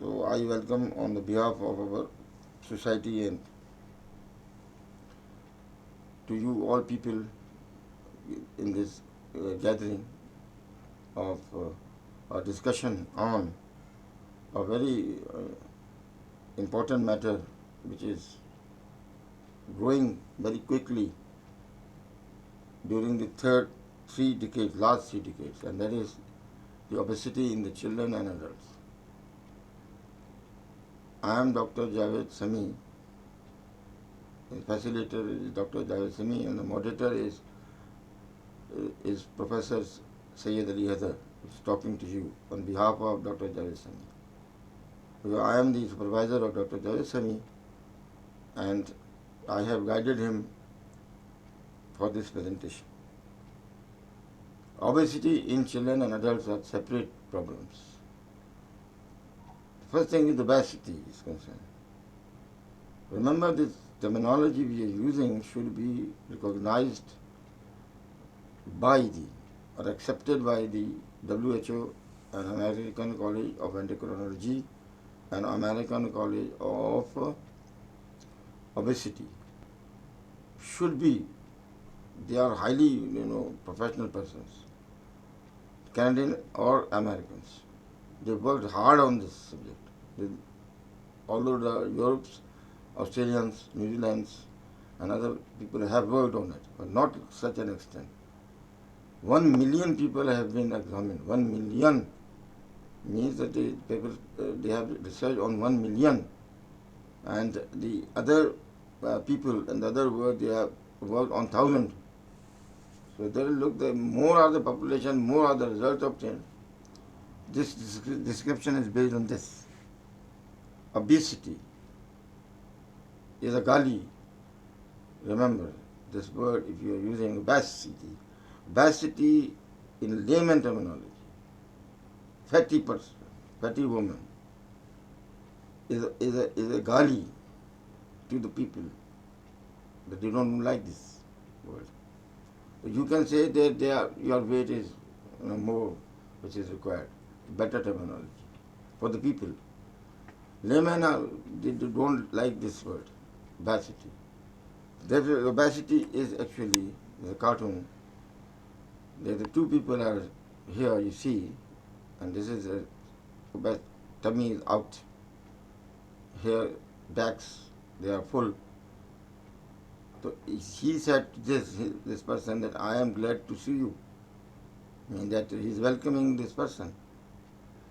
So I welcome on the behalf of our society and to you all people in this gathering of a discussion on a very important matter which is growing very quickly during the last 3 decades, and that is the obesity in the children and adults. I am Dr. Javed Sami. The facilitator is Dr. Javed Sami, and the moderator is Professor Sayyid Ali Hadar, who is talking to you on behalf of Dr. Javed Sami. So I am the supervisor of Dr. Javed Sami, and I have guided him for this presentation. Obesity in children and adults are separate problems. The first thing is obesity is concerned. Remember, this terminology we are using should be recognized by or accepted by the WHO and American College of Endocrinology and American College of Obesity. Should be. They are highly, professional persons, Canadian or Americans. They worked hard on this subject. Although the Europes, Australians, New Zealanders, and other people have worked on it, but not such an extent. 1 million people have been examined. 1 million means that they have research on 1 million, and the other people in the other world, they have worked on 1,000. So they look, the more are the population, more are the results obtained. This description is based on this. Obesity is a gali. Remember this word if you are using obesity. Obesity in layman terminology, fatty person, fatty woman, is a gali to the people that they don't like this word. You can say that your weight is more, which is required. Better terminology for the people. Laymen they don't like this word, obesity. Therefore, obesity is actually the cartoon. The two people are here, you see, and this is tummy is out. Here, backs they are full. So he said to this person that I am glad to see you. I mean that he is welcoming this person.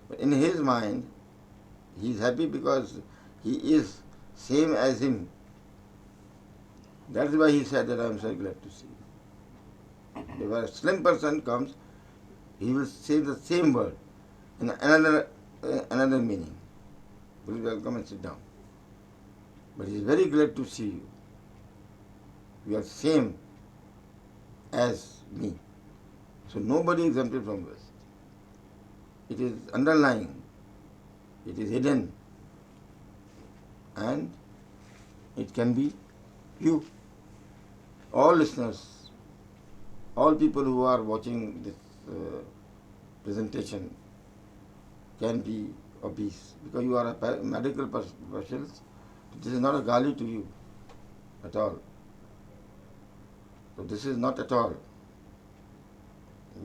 But in his mind, he is happy because he is same as him. That is why he said that I am so glad to see you. If a slim person comes, he will say the same word in another meaning. Please welcome and sit down. But he is very glad to see you. You are same as me. So nobody is exempted from this. It is underlying, it is hidden, and it can be you. All listeners, all people who are watching this presentation can be obese because you are a medical professional. This is not a gali to you at all. So this is not at all.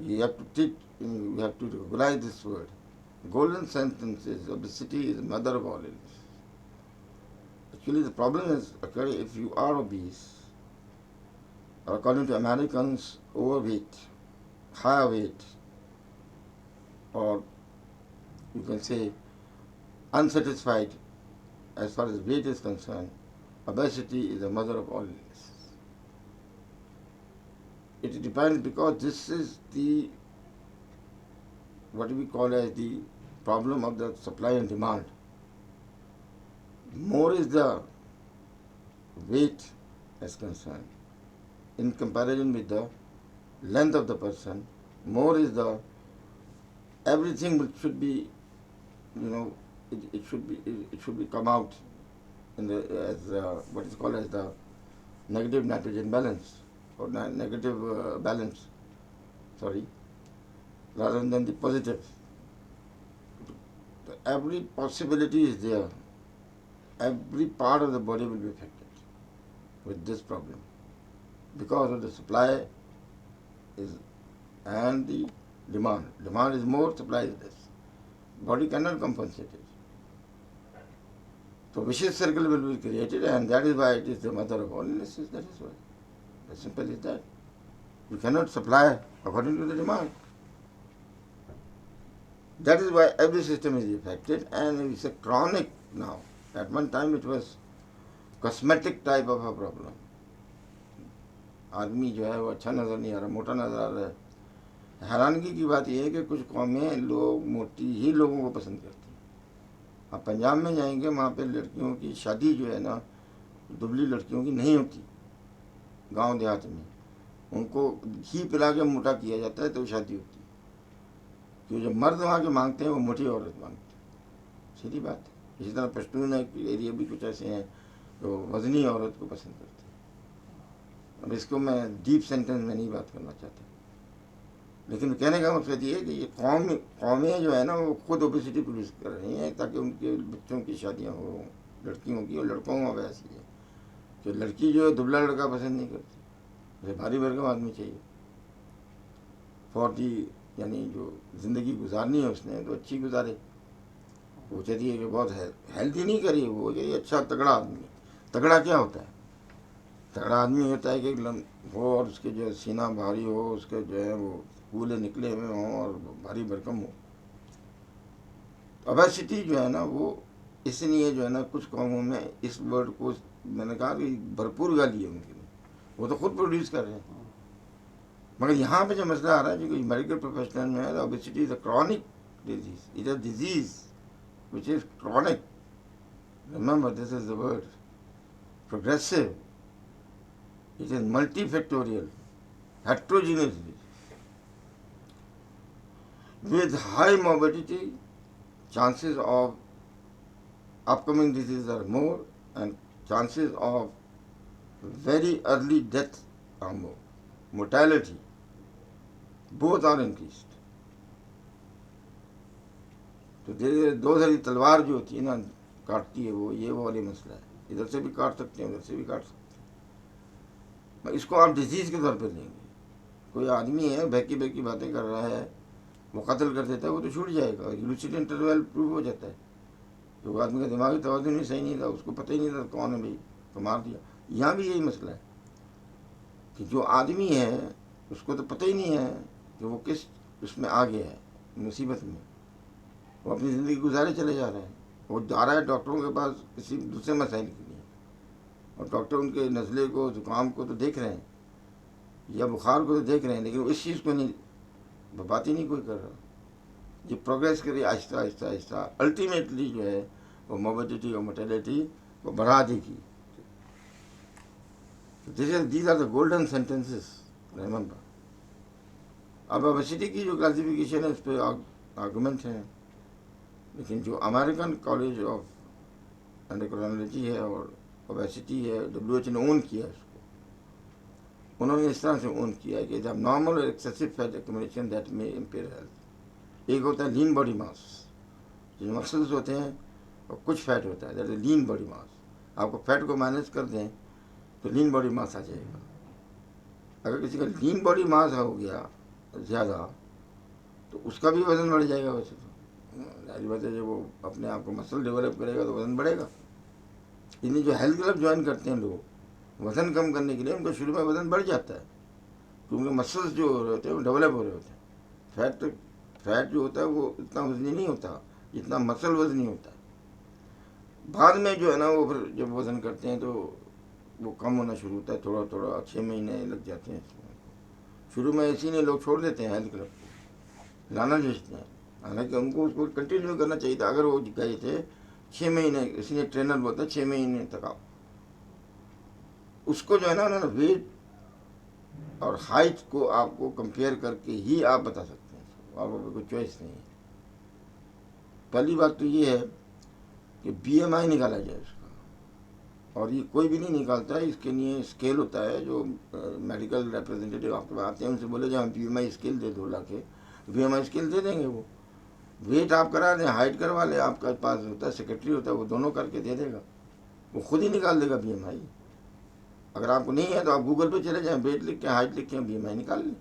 You have to recognize this word. The golden sentence is obesity is the mother of all illness. Actually, the problem is occurring if you are obese, or according to Americans, overweight, higher weight, or you can say unsatisfied as far as weight is concerned. Obesity is the mother of all illness. It depends because this is what we call as the problem of the supply and demand. More is the weight as concerned in comparison with the length of the person. More is the everything should be, it should be come out in as what is called as the negative nitrogen balance or negative balance. sorry, rather than the positive. Every possibility is there. Every part of the body will be affected with this problem because of the supply is and the demand. Demand is more, supply is less. Body cannot compensate it. So vicious circle will be created, and that is why it is the mother of all illnesses. That is why. As simple as that. You cannot supply according to the demand. That is why every system is affected, and it's a chronic now. At one time it was cosmetic type of a problem. आदमी जो है वो अच्छा नज़र नहीं आ रहा, मोटा नज़र आ रहा है। हैरानगी की बात यह है कि कुछ कौमें लोग मोटी ही लोगों को पसंद करती हैं। आप पंजाब में जाएंगे, वहाँ पे लड़कियों की शादी जो है ना, दुबली लड़कियों की नहीं होती। गांव देहात में उनको घी पिला के मोटा किया जाता है तो शादी होती है, क्योंकि जो मर्द वहाँ के मांगते हैं वो मोटी औरत मांगते हैं। सीधी बात है। इसी तरह पश्तून एरिया भी कुछ ऐसे हैं जो वजनी औरत को पसंद करते हैं। अब इसको मैं डीप सेंटेंस में नहीं बात करना चाहता, लेकिन कहने का मकसद ये है कि ये कौमें जो है ना वो खुद ओबेसिटी प्रोड्यूस कर रही हैं ताकि उनके बच्चों की शादियाँ हो, लड़कियों की, और लड़कों का वैसी है कि लड़की जो है दुबला लड़का पसंद नहीं करती, उसे भारी भरकम आदमी चाहिए। 40 यानी जो ज़िंदगी गुजारनी है उसने तो अच्छी गुजारे। वो चाहती है कि बहुत हेल्थी नहीं करिए, वो ये अच्छा तगड़ा आदमी। तगड़ा क्या होता है? तगड़ा आदमी होता है कि हो और उसके जो सीना भारी हो, उसके जो है वो कूले निकले हुए हों और भारी भरकम हो। ओबेसिटी जो है ना वो इसलिए जो है ना कुछ कौमों में इस वर्ड को मैंने कहा कि भरपूर गाली है उनके लिए, वो तो खुद प्रोड्यूस कर रहे हैं। मगर यहाँ पे जो मसला आ रहा है, जो कि मेडिकल प्रोफेशनल में है, obesity is a chronic disease, it is a disease which is chronic. Remember, this is the word. Progressive. It is multifactorial, heterogeneous disease. With high morbidity, chances of upcoming diseases are more, and chances of very early death are more. Mortality, both are increased. तो दो धारी तलवार जो होती है ना, काटती है वो, ये वो वाली मसला है। इधर से भी काट सकते हैं, उधर से भी काट सकते हैं। इसको आप डिजीज़ के तौर पर लेंगे। कोई आदमी है बहकी बहकी बातें कर रहा है, वो कत्ल कर देता है, वो तो छूट जाएगा। यूनिवर्सिटी इंटरवल प्रूव हो जाता है कि वो आदमी का दिमागी तवाज़ुन ही सही नहीं था, उसको पता ही नहीं था कौन है भाई, तो मार दिया। यहाँ भी यही मसला है कि जो आदमी है उसको तो पता ही नहीं है कि वो किस उसमें आ गया है, मुसीबत में। वो अपनी ज़िंदगी गुजारे चले जा रहे हैं। वो जा रहा है डॉक्टरों के पास किसी दूसरे मसाइल के लिए, और डॉक्टर उनके नज़ले को, ज़ुकाम को तो देख रहे हैं या बुखार को तो देख रहे हैं, लेकिन इस चीज़ को नहीं, बात ही नहीं कोई कर रहा। ये प्रोग्रेस करिए आहिस्ता आहिस्ता आहिस्ता, अल्टीमेटली जो है वो मोर्बिडिटी और मोर्टेलिटी को बढ़ा देगी। These are the golden sentences, remember. अब ओबेसिटी की जो क्लासिफिकेशन है उस पर आर्गूमेंट है, लेकिन जो अमेरिकन कॉलेज ऑफ एंडोक्राइनोलॉजी है और ओबेसिटी है, WHO ने ओन किया उसको। उन्होंने इस तरह से ओन किया कि जब नॉर्मल और एक्सेसिव फैट एक्यूमुलेशन दैट में इम्पेयर हेल्थ। एक होता है लीन बॉडी मास, जो मसल्स होते हैं, और कुछ फैट होता है that is lean body mass. आपको फैट को मैनेज कर दें तो लीन बॉडी मास आ जाएगा। अगर किसी का लीन बॉडी मास हो गया ज़्यादा तो उसका भी वज़न बढ़ जाएगा। वैसे तो जाहिर बात है, जब वो अपने आप को मसल डेवलप करेगा तो वज़न बढ़ेगा। इन्हें जो हेल्थ क्लब ज्वाइन करते हैं लोग वज़न कम करने के लिए, उनका शुरू में वज़न बढ़ जाता है क्योंकि मसल्स जो हो रहे होते हैं वो डेवलप हो रहे होते हैं। फैट जो होता है वो इतना वजनी नहीं होता जितना मसल वजनी होता है। बाद में जो है ना वो फिर जब वज़न करते हैं तो वो कम होना शुरू होता है, थोड़ा थोड़ा 6 महीने लग जाते हैं। शुरू में इसीलिए लोग छोड़ देते हैं हेल्थ क्लब को, लाना भेजते हैं। हालांकि उनको उसको कंटिन्यू करना चाहिए था। अगर वो गए थे 6 महीने, इसलिए ट्रेनर बोलता है 6 महीने तक आओ। उसको जो है ना उन्होंने वेट और हाइट को आपको कंपेयर करके ही आप बता सकते हैं, आपको कोई चॉइस नहीं है। पहली बात तो ये है कि BMI निकाला जाए उसका, और ये कोई भी नहीं निकालता है, इसके लिए स्केल होता है। जो मेडिकल रिप्रेजेंटेटिव आपके पास आते हैं उनसे बोले जहाँ BMI स्केल दे 2 लाख के, तो BMI स्केल दे देंगे वो। वेट आप करा दें, हाइट करवा लें, आपका पास होता है सेक्रेटरी होता है, वो दोनों करके दे देगा, वो खुद ही निकाल देगा BMI। अगर आपको नहीं है तो आप गूगल पे चले जाएं, वेट लिख के हाइट लिख के BMI निकाल लें।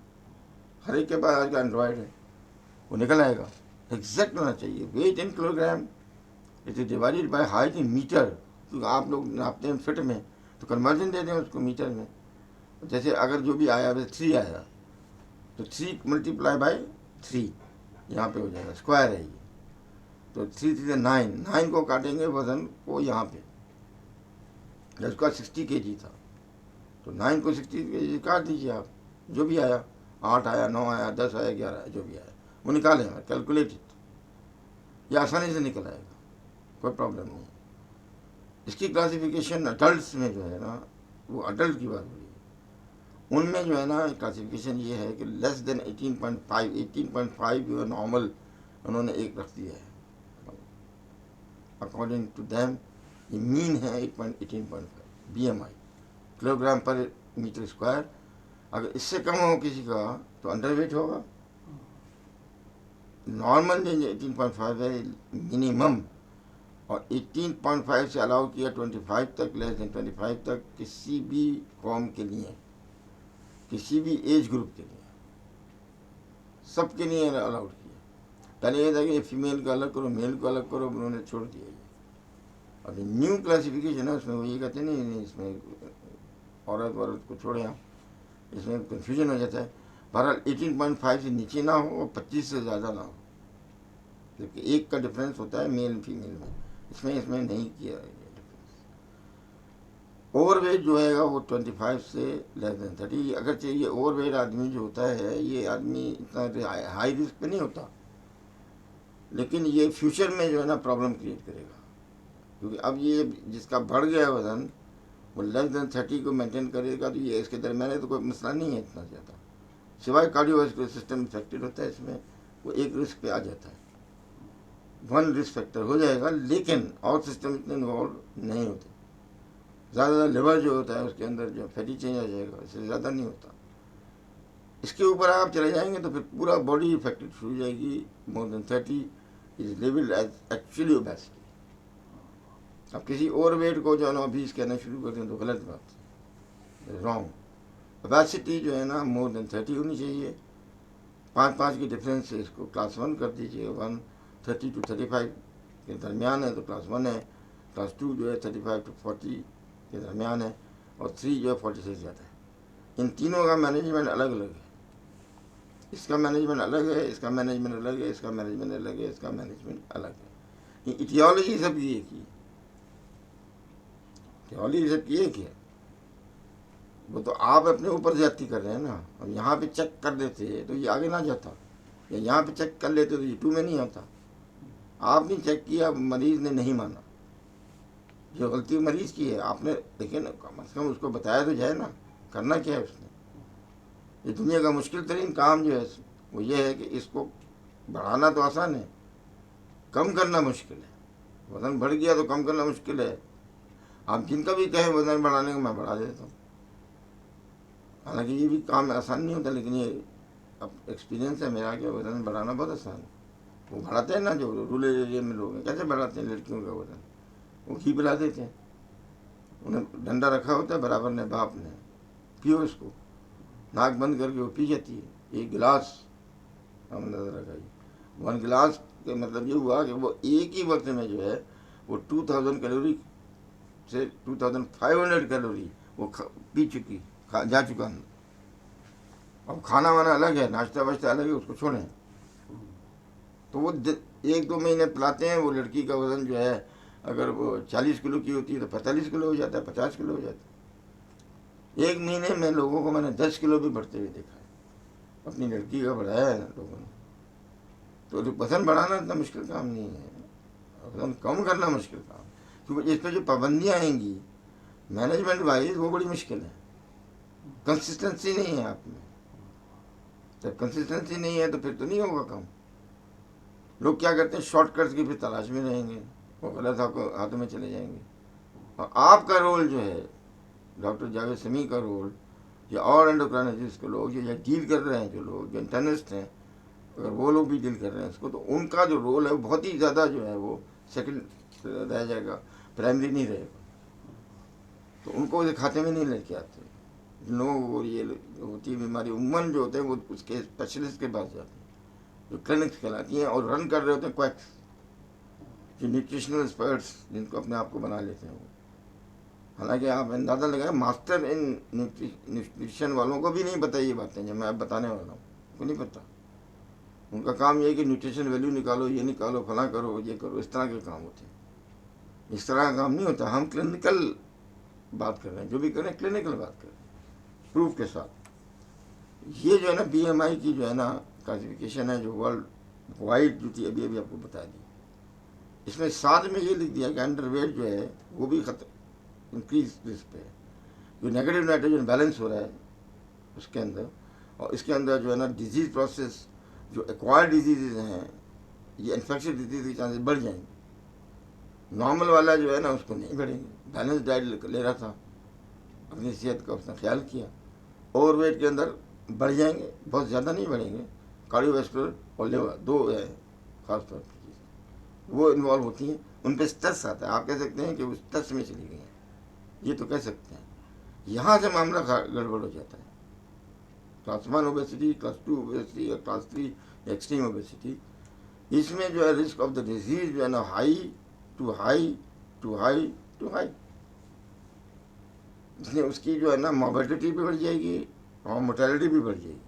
हर एक के पास आज का एंड्रॉयड है, वो निकल आएगा। एग्जैक्ट होना चाहिए। Weight in kilogram it is divided by height in metre, क्योंकि आप लोग नापते हैं फिट में, तो कन्वर्जन दे दें उसको मीटर में। जैसे अगर जो भी आया वैसे 3 आया तो 3 मल्टीप्लाई बाय 3 यहाँ पे हो जाएगा, स्क्वायर है ये। तो 3 3 9 को काटेंगे वजन को यहाँ पे, जिसका 60 kg था तो 9 को 60 kg काट दीजिए आप। जो भी आया, 8 आया, 9 आया, 10 आया, 11 आया, जो भी आया वो निकालेंगे, कैलकुलेटेड। ये आसानी से निकल आएगा, कोई प्रॉब्लम नहीं। इसकी क्लासिफिकेशन अडल्ट में जो है ना, वो अडल्ट की बात हो रही है, उनमें जो है ना क्लासिफिकेशन ये है कि लेस देन 18.5 जो है नॉर्मल उन्होंने एक रख दिया है। अकॉर्डिंग टू दैम ये मीन है 18.5 BMI किलोग्राम पर मीटर स्क्वायर। अगर इससे कम हो किसी का तो अंडरवेट होगा। नॉर्मल जो 18.5 है मिनिमम, और 18.5 से अलाउ किया 25 तक, लेस देन 25 तक किसी भी कौम के लिए, किसी भी एज ग्रुप के लिए, सबके लिए अलाउड किया। पहले ये था कि फीमेल को अलग करो, मेल को अलग करो, उन्होंने छोड़ दिया ये। अभी न्यू क्लासिफिकेशन है उसमें वो ये कहते नहीं इसमें औरत को छोड़े आप, इसमें कन्फ्यूजन हो जाता है। बहरहाल 18.5 से नीचे ना हो और 25 से ज़्यादा ना हो, क्योंकि एक का डिफरेंस होता है मेल फीमेल में, इसमें नहीं किया है डिफरेंस। ओवरवेट जो है वो 25 से लेस देन 30। अगर चाहिए ओवरवेट आदमी जो होता है, ये आदमी इतना हाई रिस्क पे नहीं होता, लेकिन ये फ्यूचर में जो है ना प्रॉब्लम क्रिएट करेगा। क्योंकि अब ये जिसका बढ़ गया वजन वो लेस देन 30 को मेंटेन करेगा, तो ये इसके दरमियान है तो कोई मसला नहीं है इतना ज़्यादा, सिवाय कार्डियोवास्कुलर सिस्टम इफेक्टेड होता है इसमें, वो एक रिस्क पे आ जाता है, 1 रिस्क फैक्टर हो जाएगा, लेकिन और सिस्टम इतने इन्वॉल्व नहीं होते। ज़्यादा लिवर जो होता है उसके अंदर जो फैटी चेंज आ जाएगा, इससे ज़्यादा नहीं होता। इसके ऊपर आप चले जाएंगे तो फिर पूरा बॉडी इफेक्टेड हो जाएगी। More than 30 is levelled as actually obesity. अब किसी और वेट को जो है ना 20 कहना शुरू कर दें तो गलत बात है, रॉन्ग। ओबेसिटी जो है ना मोर देन 30 होनी चाहिए। 5 की डिफरेंस से इसको क्लास 1 कर दीजिए। 1 30 to 35 के दरमियान है तो क्लास 1 है, क्लास 2 जो है 35 to 40 के दरमियान है, और 3 जो है 40 से ज़्यादा है। इन तीनों का मैनेजमेंट अलग अलग है। इसका मैनेजमेंट अलग है, इसका मैनेजमेंट अलग है, इसका मैनेजमेंट अलग है, इसका मैनेजमेंट अलग है। ये इटियोलॉजी सब ये की, इटियोलॉजी सब ये की है। वो तो आप अपने ऊपर ज्यादती कर रहे हैं ना। अब यहाँ पे चेक कर देते तो ये आगे ना जाता, या यहाँ पे चेक कर लेते तो ये 2 में नहीं आता। आपने चेक किया, मरीज ने नहीं माना, जो गलती मरीज की है आपने, देखिए ना, कम से कम उसको बताया तो जाए ना, करना क्या है उसने। ये दुनिया का मुश्किल तरीन काम जो है वो ये है कि इसको बढ़ाना तो आसान है, कम करना मुश्किल है। वजन बढ़ गया तो कम करना मुश्किल है। आप जिनका भी कहें वजन बढ़ाने को, मैं बढ़ा देता हूँ। हालांकि ये भी काम आसान नहीं होता, लेकिन ये अब एक्सपीरियंस है मेरा कि वजन बढ़ाना बहुत आसान है। वो बढ़ाते हैं ना जो रूरल एरिया में लोग हैं, कैसे बढ़ाते हैं लड़कियों का वजन, वो घी पिला देते हैं, उन्हें डंडा रखा होता है बराबर ने, बाप ने, पियो इसको, नाक बंद करके वो पी जाती है 1 गिलास। हम नजर रखाइए 1 गिलास का मतलब ये हुआ कि वो एक ही वक्त में जो है वो 2000 कैलोरी से 2500 कैलोरी वो पी चुकी, जा चुका अंदर। अब खाना वाना अलग है, नाश्ता वाश्ता अलग है, उसको छोड़ें। तो वो 1-2 महीने पिलाते हैं। वो लड़की का वजन जो है अगर वो 40 किलो की होती है तो 45 किलो हो जाता है, 50 किलो हो जाता है। 1 महीने में लोगों को मैंने 10 किलो भी बढ़ते हुए देखा है। अपनी लड़की का बढ़ाया है लोगों ने। तो वजन बढ़ाना इतना मुश्किल काम नहीं है, वजन कम करना मुश्किल काम, क्योंकि इस पर जो पाबंदियाँ आएंगी मैनेजमेंट वाइज वो बड़ी मुश्किल है। कंसिस्टेंसी नहीं है आप में, जब कंसिस्टेंसी नहीं है तो फिर तो नहीं होगा काम। लोग क्या करते हैं, शॉर्टकट्स की फिर तलाश में रहेंगे, वो गलत हाथों में चले जाएंगे। और आपका रोल जो है, डॉक्टर जावेद समी का रोल, या और एंडोक्राइनोलॉजिस्ट के लोग जो डील कर रहे हैं, जो लोग जो इंटर्निस्ट हैं, अगर वो लोग भी डील कर रहे हैं इसको, तो उनका जो रोल है वो बहुत ही ज़्यादा जो है वो सेकंड रह जाएगा, प्राइमरी नहीं रहेगा। तो उनको ये खाते में नहीं लेके आते। जिन लोगों को ये होती है बीमारी, उमन जो होते हैं वो उसके स्पेशलिस्ट के पास जाते हैं, जो क्लिनिक्स कहलाती हैं, और रन कर रहे होते हैं क्वैक्स, जो न्यूट्रिशनल एक्सपर्ट्स जिनको अपने आप को बना लेते हैं वो। हालांकि आप अंदाज़ा लगाएं, मास्टर इन न्यूट्रिशन वालों को भी नहीं पता ये बातें जो मैं अब बताने वाला हूँ, उनको नहीं पता। उनका काम ये है कि न्यूट्रिशन वैल्यू निकालो, ये निकालो, फला करो, ये करो, इस तरह के काम होते हैं। इस तरह का काम नहीं होता। हम क्लिनिकल बात कर रहे हैं, जो भी कर रहे हैं क्लिनिकल बात कर रहे हैं, प्रूफ के साथ। ये जो है ना BMI की जो है ना क्लासिफिकेशन है, जो वर्ल्ड वाइड जो थी, अभी अभी आपको बता दी, इसमें साथ में ये लिख दिया कि अंडरवेट जो है वो भी इंक्रीज रिस्क पे है। जो नेगेटिव नाइट्रोजन बैलेंस हो रहा है उसके अंदर, और इसके अंदर जो है ना डिजीज प्रोसेस, जो एक्वायर्ड डिजीज़ हैं, ये इन्फेक्शन डिजीज के चांसेस बढ़ जाएंगे। नॉर्मल वाला जो है ना उसको नहीं बढ़ेंगे। बैलेंस डाइट ले रहा था, अपनी सेहत का उसने ख्याल किया, ओवरवेट के अंदर बढ़ जाएंगे, बहुत ज़्यादा नहीं बढ़ेंगे। कार्डियोवैस्कुलर और लिवर दो है खास तौर पर चीज़, वो इन्वॉल्व होती हैं, उन पर स्ट्रेस आता है। आप कह सकते हैं कि वो स्ट्रेस में चली गई हैं, ये तो कह सकते हैं। यहाँ से मामला गड़बड़ हो जाता है। क्लास 1 ओबेसिटी, क्लास 2 ओबेसिटी और क्लास 3 एक्सट्रीम ओबेसिटी, इसमें जो है रिस्क ऑफ द डिजीज जो है ना high to high to high to high, इसलिए उसकी जो है ना मॉर्बिडिटी भी बढ़ जाएगी और मोर्टेलिटी भी बढ़ जाएगी।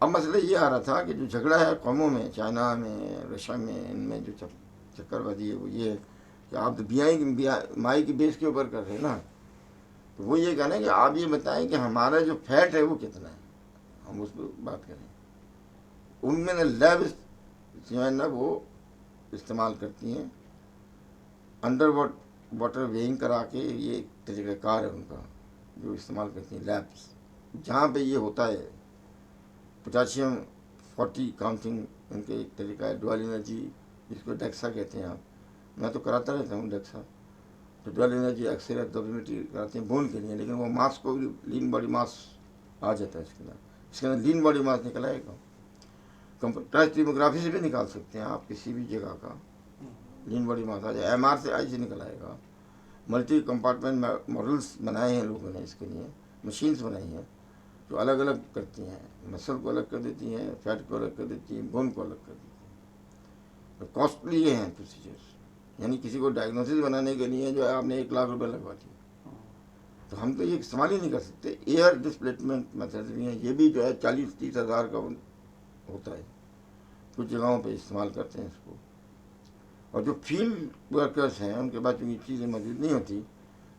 अब मसला ये आ रहा था कि जो झगड़ा है कौमों में, चाइना में, रशिया में, इनमें जो चक्करबाजी है वो ये है कि आप तो BMI की बेस के ऊपर कर रहे हैं ना, तो वो ये कहना है कि आप ये बताएं कि हमारा जो फैट है वो कितना है, हम उस पर बात करें। उनमें ना लैब जो है ना वो इस्तेमाल करती हैं, अंडर वाटर वेइंग करा के, ये एक तरीक़ाकार है उनका जो इस्तेमाल करती हैं लैब्स, जहाँ पे ये होता है। पोटाशियम 40 काउंटिंग उनके एक तरीका है, ड्यूअल एनर्जी, जिसको डेक्सा कहते हैं आप, मैं तो कराता रहता हूँ डेक्सा। तो ड्यूअल एनर्जी एक्सरे एब्डोमिनोमेट्री कराते हैं बोन के लिए, लेकिन वो मास को लीन बॉडी मास आ जाता है इसके अंदर लीन बॉडी मास निकल आएगा। कंप्यूटराइज्ड टोमोग्राफी से भी निकाल सकते हैं आप किसी भी जगह का लीन बॉडी मास आ जाए, MR से आई से निकल आएगा। मल्टी कंपार्टमेंट मॉडल्स बनाए हैं लोगों ने इसके लिए, मशीन्स बनाई हैं जो अलग अलग करती हैं, मसल को अलग कर देती हैं, फैट को अलग कर देती हैं, बोन को अलग कर देती हैं। तो कॉस्टली ये हैं प्रोसीजर्स, यानी किसी को डायग्नोसिस बनाने के लिए जो है आपने 1 लाख रुपए लगवा दिए, तो हम तो ये इस्तेमाल ही नहीं कर सकते। एयर डिस्प्लेसमेंट मेथड भी हैं, ये भी जो है 40-30 हज़ार का होता है, कुछ जगहों पे इस्तेमाल करते हैं इसको। और जो फील्ड वर्कर्स हैं उनके पास जो ये चीज़ें मौजूद नहीं होती,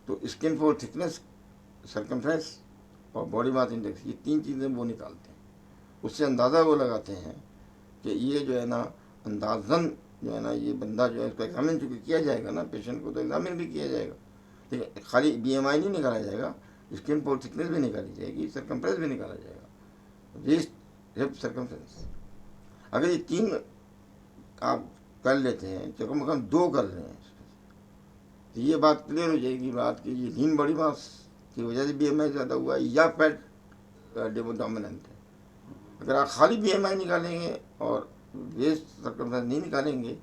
तो स्किन फोर थिकनेस, सरकमफ्रेंस और बॉडी मास इंडेक्स, ये 3 चीज़ें वो निकालते हैं। उससे अंदाज़ा वो लगाते हैं कि ये जो है ना अंदाज़न जो है ना ये बंदा जो है उसका एग्जामिन चूँकि किया जाएगा ना, पेशेंट को तो एग्जामिन भी किया जाएगा, लेकिन खाली BMI नहीं निकाला जाएगा, स्किन फोर थिकनेस भी निकाली जाएगी, सरकमफ्रेंस भी निकाला जाएगा, वेस्ट हिप सरकमफ्रेंस। अगर ये 3 आप कर लेते हैं, तो कम से कम 2 कर रहे हैं, तो ये बात क्लियर हो जाएगी बात कि ये लीन बॉडी मास की वजह से BMI ज़्यादा हुआ है या फैट डोमिनेंट है। अगर आप खाली BMI निकालेंगे और वेस्ट सरकमफ्रेंस नहीं निकालेंगे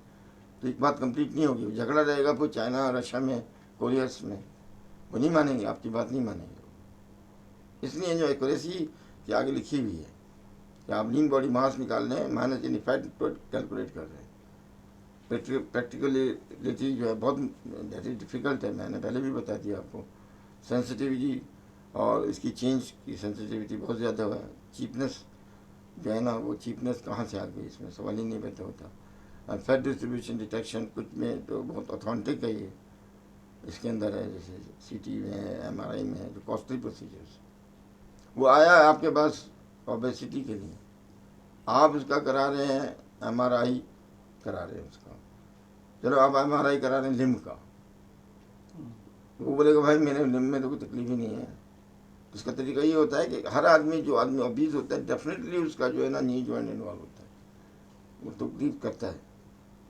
तो एक बात कंप्लीट नहीं होगी। झगड़ा रहेगा फिर चाइना, रशिया में, कोरियर्स में, वो नहीं मानेंगे, आपकी बात नहीं मानेंगे। इसलिए जो एक्यूरेसी की आगे लिखी हुई है कि आप लीन बॉडी मास निकाल रहे हैं, माइनस यानी फैट कैलकुलेट कर रहे हैं। प्रैक्टिकलिटी जो है बहुत डिफ़िकल्ट है, मैंने पहले भी बता दिया आपको। सेंसिटिविटी और इसकी चेंज की सेंसिटिविटी बहुत ज़्यादा हुआ है। चीपनेस जो है ना, वो चीपनेस कहाँ से आ गई, इसमें सवाल ही नहीं पैदा होता। और फैट डिस्ट्रीब्यूशन डिटेक्शन कुछ में तो बहुत ऑथेंटिक है, ये इसके अंदर है, जैसे CT में है, MRI में है, जो कॉस्टली प्रोसीजर्स। वो आया है आपके पास ओबेसिटी के लिए, आप उसका करा रहे हैं MRI करा रहे हैं उसका, चलो आप MRI करा रहे हैं लिम्ब का, वो बोलेगा भाई मेरे लिम्ब में तो कोई तकलीफ ही नहीं है। उसका तरीका ये होता है कि हर आदमी, जो आदमी ओबीज होता है, डेफिनेटली उसका जो है ना नी जॉइंट इन्वॉल्व होता है, वो तकलीफ करता है,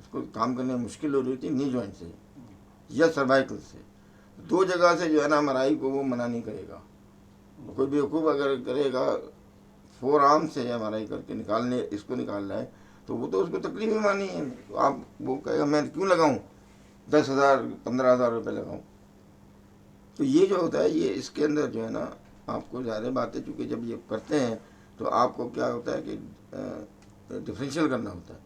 उसको काम करने में मुश्किल हो रही होती है नी जॉइंट से। या सर्वाइकल से, दो जगह से जो है ना एमआरआई को वो मना नहीं करेगा। कोई बेवकूफ़ अगर करेगा फोर आर्म से एमआरआई करके निकालने इसको निकाल रहा है तो वो तो उसको तकलीफ ही मानी है। तो आप वो कहेगा मैं क्यों लगाऊं, 10,000 15,000 रुपये लगाऊं। तो ये जो होता है ये इसके अंदर जो है ना आपको ज़्यादा बातें, चूँकि जब ये करते हैं तो आपको क्या होता है कि डिफरेंशियल करना होता है।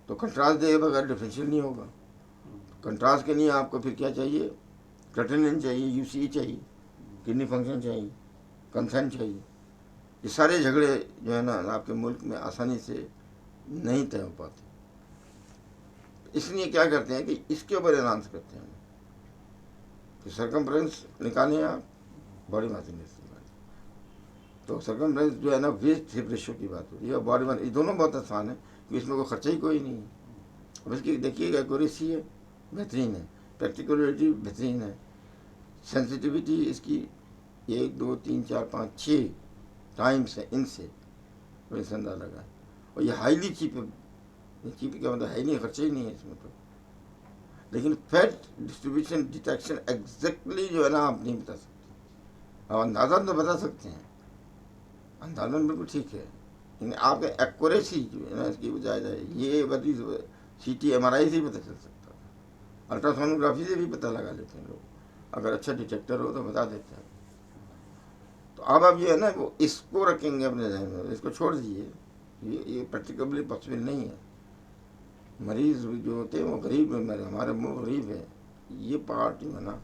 तो कंट्रास्ट दे बगैर डिफरेंशियल नहीं होगा। कंट्रास्ट के लिए आपको फिर क्या चाहिए, क्रिएटिनिन चाहिए, यूसीई चाहिए, किडनी फंक्शन चाहिए, कंसेंट चाहिए। ये सारे झगड़े जो है ना आपके मुल्क में आसानी से नहीं तय हो पाते। इसलिए क्या करते हैं कि इसके ऊपर एनाउंस करते हैं कि सरकमफ्रेंस निकालें आप, बॉडी मास इंडेक्स निकालें। तो सरकमफ्रेंस जो है ना वेस्ट हिप रेशियो की बात हो रही है, और बॉडी मास, ये दोनों बहुत आसान है कि इसमें कोई खर्चा ही कोई नहीं है। अब इसकी देखिएगा एक्यूरेसी है बेहतरीन है, प्रैक्टिकलिटी बेहतरीन है, सेंसिटिविटी इसकी 1 2 3 4 5 6 टाइम्स है इनसे, वैसे अंदाजा लगा है। और ये हाईली चीप है। चीप क्या मतलब, है नहीं, खर्चा ही नहीं है इसमें तो। लेकिन फैट डिस्ट्रीब्यूशन डिटेक्शन एग्जैक्टली जो है ना आप नहीं बता सकते। अब अंदाजा तो बता सकते हैं, अंदाजा बिल्कुल ठीक है, लेकिन आपके एक्यूरेसी जो है ना इसकी बजाय जाए ये बड़ी CT MRI से ही पता चल सकता है, अल्ट्रासोनोग्राफी से भी पता लगा लेते हैं लोग, अगर अच्छा डिटेक्टर हो तो बता देते हैं। तो अब आप ये है ना वो इसको रखेंगे अपने जहन में, इसको छोड़ दीजिए, ये प्रैक्टिकली पॉसिबल नहीं है। मरीज जो होते हैं वो गरीब है, हमारे मुल्क गरीब है। ये पार्ट जो है ना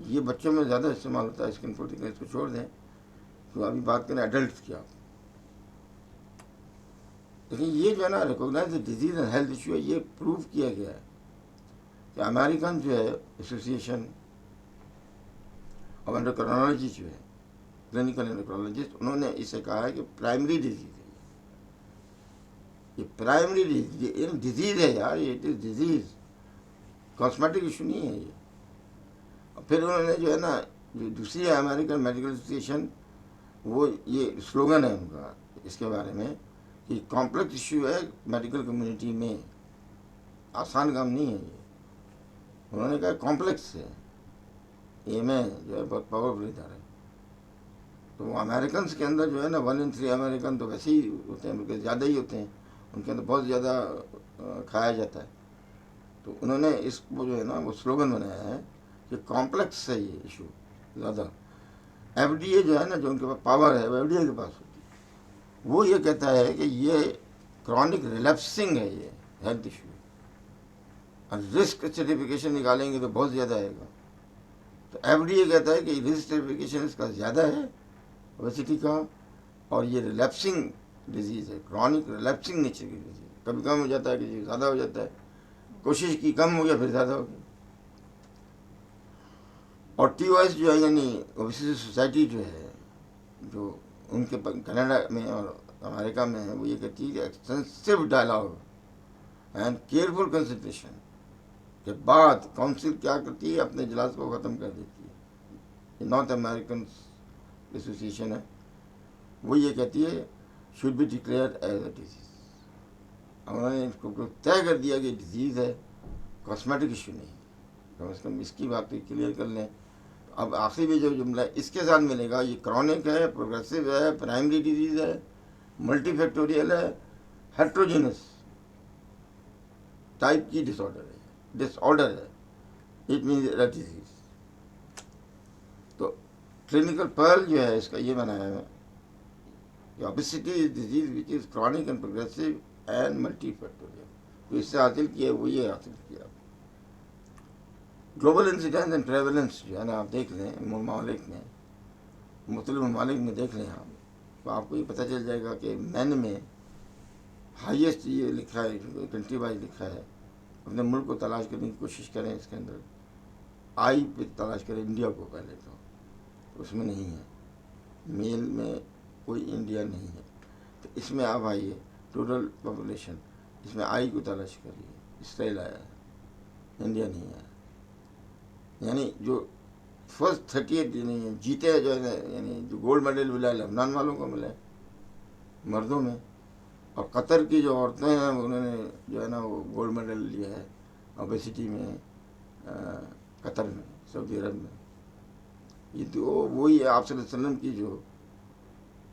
ये बच्चों में ज़्यादा इस्तेमाल होता है, स्किन फोल्डिंग, इसको छोड़ दें। तो अभी बात करें एडल्ट की आप, लेकिन ये जो है ना recognise disease and health issue है, ये प्रूव किया गया है कि अमेरिकन जो है एसोसिएशन ऑफ एंडोक्राइनोलॉजी जो है, क्लिनिकल एंडोक्राइनोलॉजिस्ट, उन्होंने इसे कहा है कि प्राइमरी डिजीज है। ये प्राइमरी डिजीज है यार, ये it is disease, cosmetic issue नहीं है ये। और फिर उन्होंने जो है ना जो दूसरी है अमेरिकन मेडिकल एसोसिएशन, वो ये स्लोगन है उनका इसके बारे में कि कॉम्प्लेक्स इशू है मेडिकल कम्युनिटी में, आसान काम नहीं है ये। उन्होंने कहा कॉम्प्लेक्स है, ये में जो है बहुत पावरफुल इधर है। तो वो अमेरिकन के अंदर जो है ना 1 in 3 अमेरिकन तो वैसे ही होते हैं, बल्कि ज़्यादा ही होते हैं, उनके अंदर बहुत ज़्यादा खाया जाता है। तो उन्होंने इसको जो है ना वो स्लोगन बनाया है कि कॉम्प्लेक्स है ये इशू ज़्यादा। FDA जो है ना, जो उनके पास पावर है, वो FDA के पास होती है। वो ये कहता है कि ये क्रॉनिक रिलैप्सिंग है, ये हेल्थ इशू। और रिस्क सर्टिफिकेशन निकालेंगे तो बहुत ज़्यादा आएगा। तो FDA कहता है कि रिस्क सर्टिफिकेशन इसका ज़्यादा है ओबेसिटी का, और ये रिलैप्सिंग डिजीज़ है, क्रॉनिक रिलैप्सिंग नेचर की डिजीज़। कभी कम हो जाता है, किसी ज़्यादा हो जाता है, कोशिश की कम हो गया फिर ज़्यादा हो गया। और TOS जो है यानी ओबेसिटी सोसाइटी जो है, जो उनके कनाडा में और अमेरिका में है, वो ये कहती है कि extensive dialogue and careful consideration के बाद काउंसिल क्या करती है, अपने इजलास को ख़त्म कर देती है। नॉर्थ अमेरिकन एसोसिएशन है, वो ये कहती है should be declared as a disease. उन्होंने इसको तय कर दिया कि डिजीज़ है, कॉस्मेटिक इशू नहीं। कम से कम इसकी बात क्लियर कर लें। अब आखिरी में जो जुमला इसके साथ मिलेगा, ये क्रॉनिक है, प्रोग्रेसिव है, प्राइमरी डिजीज़ है, मल्टीफैक्टोरियल है, हेट्रोजेनस टाइप की डिसऑर्डर है, इट मीन्स डिजीज। तो क्लिनिकल पर्ल जो है इसका ये बनाया है कि obesity is disease which is chronic and progressive and multifactorial. तो इससे हासिल किया वो ये हासिल किया। ग्लोबल इंसिडेंस एंड प्रेवलेंस जो है ना आप देख लें, ममालिक में, मुख्तलिफ ममालिक में देख लें आप, तो आपको ये पता चल जाएगा कि मैन में हाईएस्ट ये लिखा है, कंट्री वाइज लिखा है। अपने मुल्क को तलाश करने की कोशिश करें, इसके अंदर आई पे तलाश करें इंडिया को पहले, तो उसमें नहीं है, मेल में कोई इंडिया नहीं है। तो इसमें आप आइए टोटल पॉपुलेशन, इसमें आई को तलाश करिए, इसराइल आया है, इंडिया नहीं आया। यानी जो फर्स्ट 38 यानी जीते जो है, यानी जो गोल्ड मेडल मिला है लेबनान वालों को मिला है मर्दों में, और कतर की जो औरतें हैं उन्होंने जो है ना वो गोल्ड मेडल लिया है ओबेसिटी में, कतर में, सऊदी अरब में। ये तो वही है आप सल्लल्लाहु अलैहि वसल्लम की जो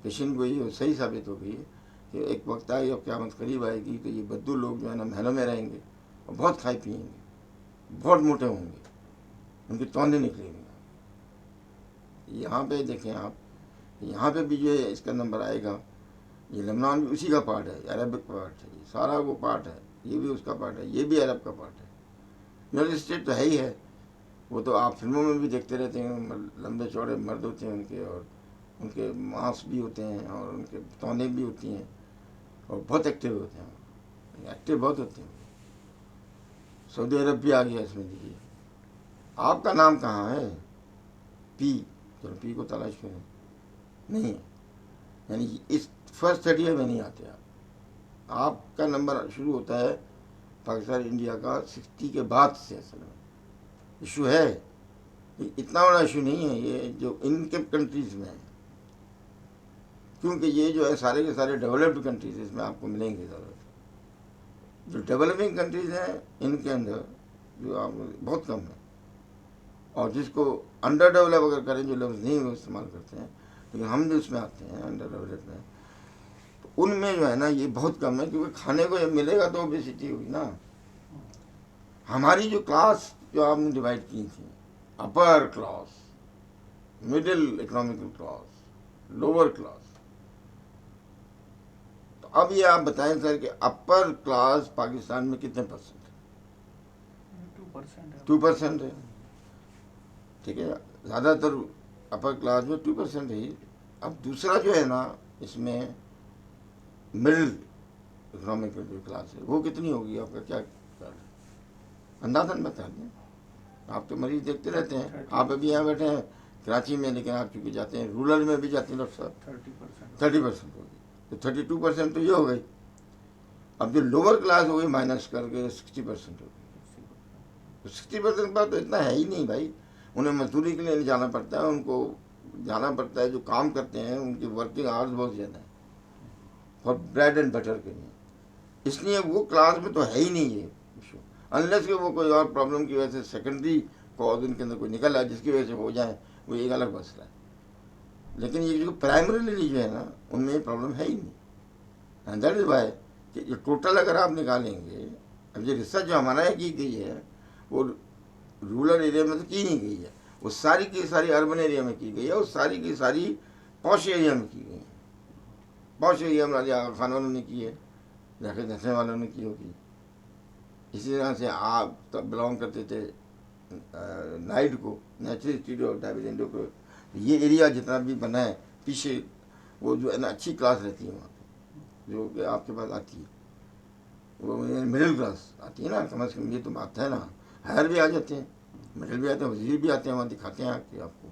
पेशन गोई है वो सही साबित हो गई है कि एक वक्त आएगा और क़यामत करीब आएगी तो ये बद्दू लोग जो है ना महलों में रहेंगे और बहुत खाए पिएंगे, बहुत मोटे होंगे, उनके तौंदे निकलेंगे। यहाँ पे देखें आप, यहाँ पे भी जो है इसका नंबर आएगा। ये लेबनान भी उसी का पार्ट है, अरबिक पार्ट है, ये सारा वो पार्ट है, ये भी उसका पार्ट है, ये भी अरब का पार्ट है। यूनाइटेड स्टेट तो है ही है, वो तो आप फिल्मों में भी देखते रहते हैं, लंबे चौड़े मर्द होते हैं उनके, और उनके मांस भी होते हैं और उनके तौने भी होती हैं और बहुत एक्टिव होते हैं, एक्टिव बहुत होते हैं। सऊदी अरब भी आ गया इसमें। देखिए आपका नाम कहाँ है, पी, चलो पी को तलाश करें, नहीं है, यानी इस फर्स्ट 30 में नहीं आते आप। आपका नंबर शुरू होता है पाकिस्तान इंडिया का 60 के बाद से। असल में इशू है, इतना बड़ा इशू नहीं है ये जो इनके कंट्रीज़ में है, क्योंकि ये जो है सारे के सारे डेवलप्ड कंट्रीज इसमें आपको मिलेंगे ज़रूर। जो डेवलपिंग कंट्रीज़ हैं इनके अंदर जो आप बहुत कम है, और जिसको अंडर डेवलप अगर करें, जो लफ्ज़ नहीं वो इस्तेमाल करते हैं, लेकिन हम जो इसमें आते हैं अंडर डेवलप में, तो उनमें जो है ना ये बहुत कम है, क्योंकि खाने को जब मिलेगा तो ओबेसिटी होगी ना। हमारी जो क्लास जो आपने डिवाइड की थी, upper class, middle economical class, lower class, तो अब ये आप बताएं सर कि अपर क्लास पाकिस्तान में कितने परसेंट है? 2% है, ठीक है, ज़्यादातर अपर क्लास में 2% है। अब दूसरा जो है ना इसमें मिडिल इकोनॉमिकल जो क्लास है वो कितनी होगी, आपका क्या अंदाजन बता दें। आप तो मरीज देखते रहते हैं, आप अभी यहाँ बैठे हैं कराची में, लेकिन आप चूँकि जाते हैं रूरल में भी जाते हैं डॉक्टर साहब, 30% होगी, तो 32% तो ये हो गई। अब जो लोअर क्लास हो गई माइनस करके 60% हो गई। तो 60% पर तो इतना है ही नहीं भाई, उन्हें मजदूरी के लिए जाना पड़ता है, उनको जाना पड़ता है, जो काम करते हैं उनकी वर्किंग आवर्स बहुत ज़्यादा है फॉर ब्रेड एंड बटर के लिए, इसलिए वो क्लास में तो है ही नहीं ये इशू, अनलेस कि वो कोई और प्रॉब्लम की वजह से सेकेंडरी कॉज उनके अंदर कोई निकल आए जिसकी वजह से हो जाए, वो एक अलग मसला है। लेकिन ये जो प्राइमरीली जो है ना उनमें ये प्रॉब्लम है ही नहीं, एंड दैट इज वाई कि ये टोटल अगर आप निकालेंगे, अब ये रिसर्च जो हमारा यहाँ की गई है वो रूरल एरिया में तो की नहीं गई है, वो सारी की सारी अर्बन एरिया में की गई है, और सारी की सारी पॉश एरिया में की गई है। पॉश एरिया में राजा आगा खान वालों ने की है, जाके दसवें वालों ने की होगी। इसी तरह से आप तब बिलोंग करते थे नाइट को, नेचुरल इंस्टीट्यूट ऑफ डायबिटेंडो को, ये एरिया जितना भी बना है पीछे, वो जो है ना अच्छी क्लास रहती है वहाँ पे, जो कि आपके पास आती है, वो मिडिल क्लास आती है ना, कम से कम ये तो बात है ना। हायर भी आ जाते हैं, मिडिल भी आते हैं, वजीर भी आते हैं, वहाँ दिखाते हैं आके आपको।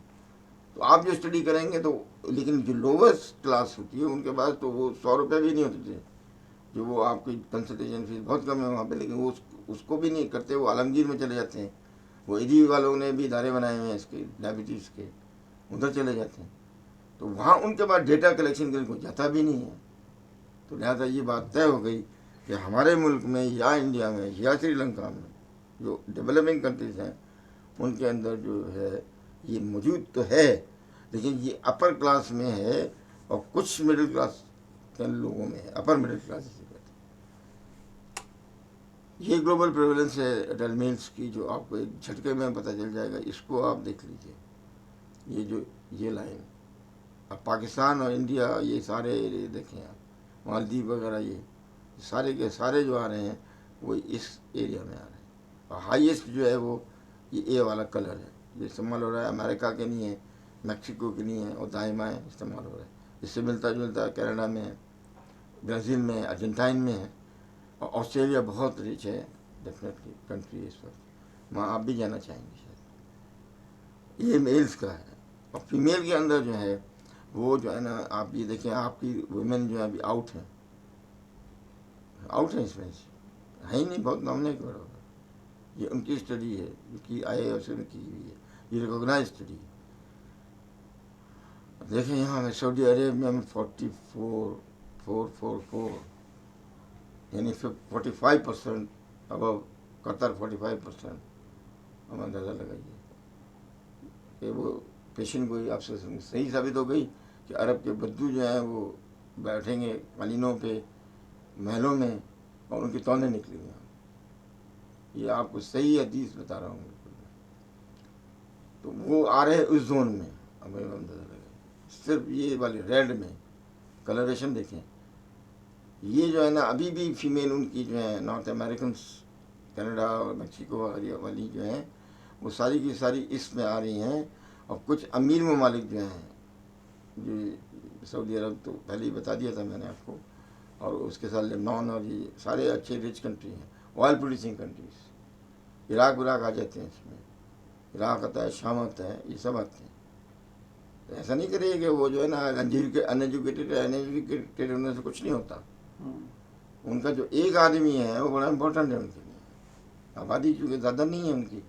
तो आप जो स्टडी करेंगे तो, लेकिन जो लोवेस्ट क्लास होती है उनके पास तो वो 100 रुपये भी नहीं होते थे, जो वो आपकी कंसल्टेशन फीस बहुत कम है वहाँ पे, लेकिन वो उसको भी नहीं करते, वो आलमगीर में चले जाते हैं। वो ईडी वालों ने भी इदारे बनाए हुए हैं इसके डायबिटीज़ के, उधर चले जाते हैं, तो वहाँ उनके पास डेटा कलेक्शन के लिए कोई जाता भी नहीं है। तो लिहाजा ये बात तय हो गई कि हमारे मुल्क में या इंडिया में या श्रीलंका में जो डेवलपिंग कंट्रीज़ हैं उनके अंदर जो है ये मौजूद तो है, लेकिन ये अपर क्लास में है और कुछ मिडिल क्लास के लोगों में है, अपर मिडिल क्लास जिसे कहते हैं। ये ग्लोबल प्रेवलेंस है एडल्ट मेल्स की, जो आपको एक झटके में पता चल जाएगा, इसको आप देख लीजिए। ये जो ये लाइन, अब पाकिस्तान और इंडिया ये सारे एरिए देखें आप, मालदीव वगैरह, ये सारे के सारे जो आ रहे हैं वो इस एरिया में आ रहे हैं, और हाईएस्ट जो है वो ये ए वाला कलर है, ये इस्तेमाल हो रहा है, अमेरिका के नहीं है, मैक्सिको के नहीं है, और दाइमा है इस्तेमाल हो रहा है। इससे मिलता जुलता कनाडा में है, ब्राज़ील में है, अर्जेंटाइन में है, और ऑस्ट्रेलिया बहुत रिच है डेफिनेटली कंट्री इस वक्त, वहाँ आप भी जाना चाहेंगे शायद। ये मेल्स का है, और फीमेल के अंदर जो है वो जो है ना, आप ये देखें आपकी वुमेन जो है अभी आउट है, आउट है, इसमें है ही नहीं, बहुत नॉमिनेट बड़ा होगा। ये उनकी स्टडी है जो कि IAS ने की हुई है, ये रिकॉग्नाइज स्टडी है। देखें यहाँ सऊदी अरेबिया में 44 यानी 45% अब कतर 45%, हम अंदाज़ा लगाइए कि वो पेशेंट गोई आपसे सही साबित हो गई कि अरब के बद्दू जो हैं वो बैठेंगे कालीनों पे महलों में और उनकी तौनें निकलेंगी। ये आपको सही हदीस बता रहा हूँ बिल्कुल। तो वो आ रहे हैं उस जोन में। अब अंदाज़ा लगाइए, सिर्फ ये वाले रेड में कलरेशन देखें, ये जो है ना अभी भी फीमेल उनकी जो है नॉर्थ अमेरिकन, कनाडा और मैक्सिको वाली जो हैं वो सारी की सारी इसमें आ रही हैं। और कुछ अमीर ममालिक जो हैं, जो सऊदी अरब तो पहले ही बता दिया था मैंने आपको, और उसके साथ लेबनान और ये सारे अच्छे रिच कंट्री हैं, ऑयल प्रोड्यूसिंग कंट्रीज। इराक विराक आ जाते हैं इसमें, इराक आता है, शाम आता है, ये सब आते हैं। तो ऐसा नहीं करिए कि वो जो है ना अनएजुकेटेड होने से कुछ नहीं होता। उनका जो एक आदमी है वो बड़ा इम्पोर्टेंट है उनके लिए। आबादी चूँकि ज़्यादा नहीं है उनकी,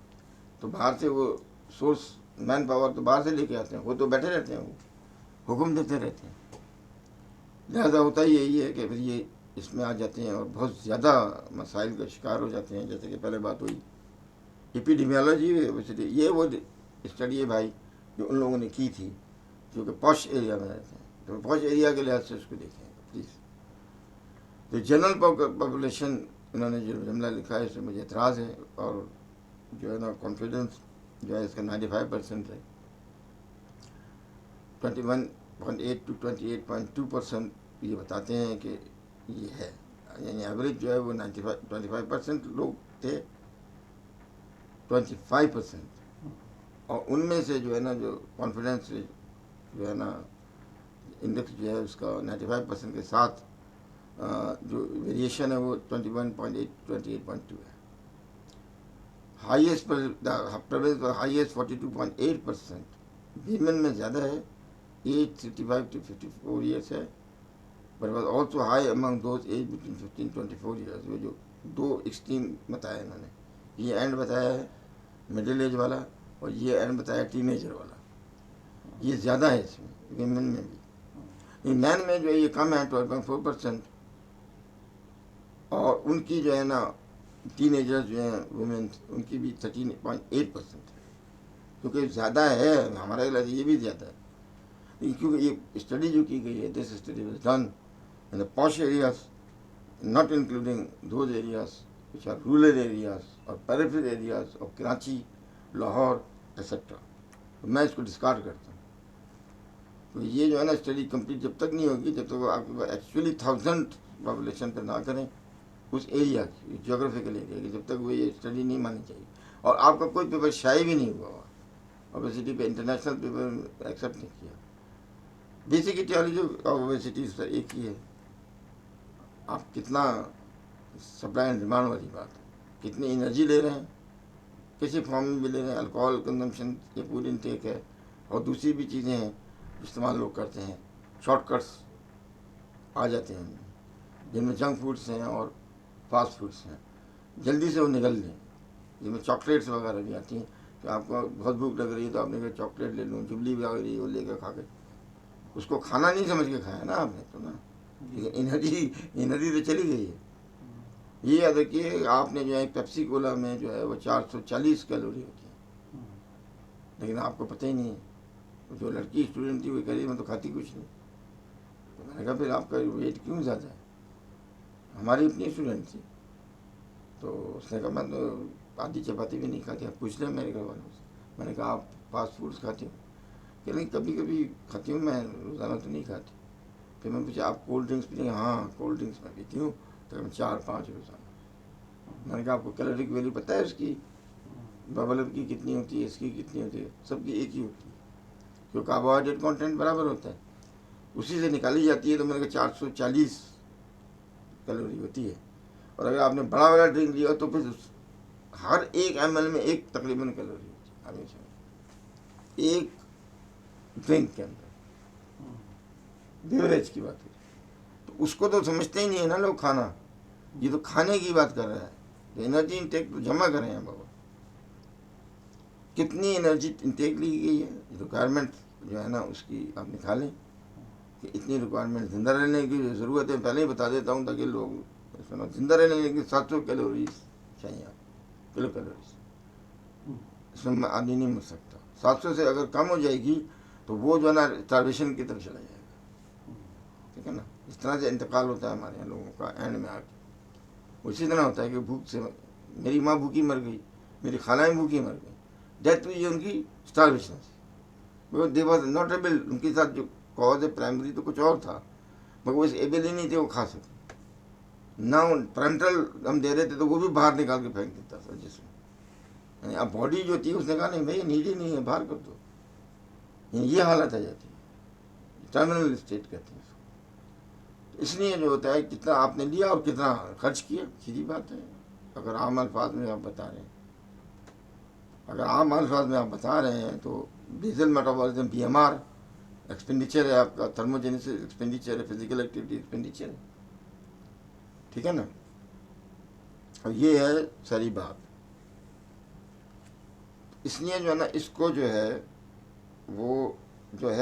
तो बाहर से वो सोर्स मैन पावर तो बाहर से लेके आते हैं, वो तो बैठे रहते हैं, वो हुक्म देते रहते हैं। लिहाजा होता ही यही है कि फिर ये इसमें आ जाते हैं और बहुत ज़्यादा मसाइल का शिकार हो जाते हैं। जैसे कि पहले बात हुई एपिडेमियोलॉजी, ये वो स्टडी है भाई जो उन लोगों ने की थी जो कि पॉश एरिया में रहते हैं। तो पॉश एरिया के लिहाज से उसको देखें प्लीज़। तो जनरल पॉपुलेशन इन्होंने जो जुमला लिखा है इसमें मुझे एतराज़ है, और जो है ना कॉन्फिडेंस जो है इसका 95% है। 21.8 to 28.2% ये बताते हैं कि ये है, यानी एवरेज जो है वो 25% लोग थे, 25%। और उनमें से जो है ना जो कॉन्फिडेंस जो है ना इंडेक्स जो है उसका 95% के साथ जो वेरिएशन है वो 21.8 28.2 है। हाईएस्ट प्रेवलेंस हाईएस्ट 42.8% वीमेन में ज़्यादा है, एज 35 to 54 ईयर्स है, but was also high among those age between 15 24 years. वो जो दो एक्सट्रीम बताया इन्होंने, ये एंड बताया है मिडिल एज वाला, और ये एंड बताया टीनेजर वाला। ये ज़्यादा है इसमें वीमेन में भी। मैन में जो है ये कम है 12.4%, और उनकी जो है ना टीनेजर्स जो हैं वुमेन उनकी भी 13.8% है, क्योंकि ज़्यादा है। हमारा इलाज ये भी ज़्यादा है, क्योंकि ये स्टडी जो की गई है, this study was done in the posh areas, not including those areas which are rural areas और peripheral areas of Karachi, Lahore etcetera. तो मैं इसको डिस्कार्ड करता हूँ। तो ये जो है ना स्टडी कंप्लीट जब तक नहीं होगी, जब तक आपको एक्चुअली 1000 पॉपुलेशन पर ना करें उस एरिया की, जोग्राफिकल एरिया की, जब तक वो ये स्टडी नहीं मानी चाहिए। और आपका कोई पेपर शाये भी नहीं हुआ ओबेसिटी पे, इंटरनेशनल पेपर एक्सेप्ट नहीं किया। बेसिक इटियोलॉजी ऑफ ओबेसिटी एक ही है, आप कितना सप्लाई एंड डिमांड वाली बात है, कितनी एनर्जी ले रहे हैं, किसी फॉर्म में भी ले रहे हैं, अल्कोहल कंजम्पशन ये पूरी इनटेक है, और दूसरी भी चीज़ें हैं इस्तेमाल लोग करते हैं, शॉर्टकट्स आ जाते हैं जिनमें जंक फूड्स हैं और फास्ट फूड्स हैं, जल्दी से वो निकल लें। जिनमें चॉकलेट्स वगैरह भी आती हैं कि आपको बहुत भूख लग रही है तो आपने कहा चॉकलेट ले लूँ, जुबली भी आ रही है वो लेकर खा के, उसको खाना नहीं समझ के खाया ना आपने तो ना, एनर्जी तो चली गई है। ये याद रखिए, आपने जो है पेप्सी कोला में जो है वो 440 कैलोरी होती है, लेकिन आपको पता ही नहीं है। जो लड़की स्टूडेंट थी वो कह रही मैं तो खाती कुछ नहीं। तो मैंने कहा फिर आपका वेट क्यों ज़्यादा है? हमारी अपनी स्टूडेंट थी, तो उसने कहा मैं तो आधी चपाती भी नहीं खाती। आप पूछ लें मेरे घर वालों से। मैंने कहा आप फास्ट फूड्स खाती हो? कि नहीं कभी कभी खाती हूँ, मैं रोज़ाना तो नहीं खाती। फिर मैं पूछा आप कोल्ड ड्रिंक्स पीती हैं? हाँ कोल्ड ड्रिंक्स मैं पीती हूँ, तो मैं 4-5 रोज़ाना। मैंने कहा आपको कैलोरिक वैल्यू पता है उसकी, बबल की कितनी होती है, इसकी कितनी होती है? सबकी एक ही होती है, क्योंकि कार्बोहाइड्रेट कॉन्टेंट बराबर होता है, उसी से निकाली जाती है। तो मैंने कहा 440 कैलोरी होती है। और अगर आपने बड़ा वाला ड्रिंक लिया तो फिर हर 1 ml में एक तकरीबन कैलोरी होती है हमेशा, एक ड्रिंक के अंदर, बेवरेज की बात है। तो उसको तो समझते ही नहीं है ना लोग खाना, ये तो खाने की बात कर रहा है। तो एनर्जी इंटेक तो जमा कर रहे हैं बाबा, कितनी एनर्जी इंटेक ली गई है, रिक्वायरमेंट जो है ना उसकी आप निकालें कि इतनी रिक्वायरमेंट जिंदा रहने की ज़रूरत है। पहले ही बता देता हूँ ताकि लोग जिंदा रहने के 700 कैलोरीज चाहिए, किलो कैलोरीज। इसमें आदमी नहीं मर सकता। 700 से अगर कम हो जाएगी तो वो जो है ना स्टार्वेशन की तरफ चला जाएगा, ठीक है ना। इस तरह से इंतकाल होता है हमारे यहाँ लोगों का एंड में आके। उसी तरह होता है कि भूख से मेरी माँ भूखी मर गई, मेरी खालाएँ भूखी मर गई, डेथ हुई है उनकी स्टार्वेशन से। वो दे वॉज नॉट एबल, उनके साथ जो कॉज है प्राइमरी तो कुछ और था, मगर वो इस एबल ही नहीं थे वो खा सके ना। पैरेंटल हम दे रहे थे तो वो भी बाहर निकाल के फेंक देता था जिसमें। अब बॉडी जो थी उसने कहा नहीं भाई नीड ही नहीं है, बाहर कर दो। ये हालत आ जाती है, टर्मिनल स्टेट कहते हैं इसको। इसलिए जो होता है कितना आपने लिया और कितना खर्च किया, सीधी बात है। अगर आम अल्फाज में आप बता रहे हैं, अगर आम अल्फाज में आप बता रहे हैं तो बेसल मेटाबॉलिज्म BMR एक्सपेंडिचर है आपका, थर्मोजेनेसिस एक्सपेंडिचर है, फिजिकल एक्टिविटी एक्सपेंडिचर है, ठीक है ना। और ये है सारी बात। इसलिए जो है ना इसको जो है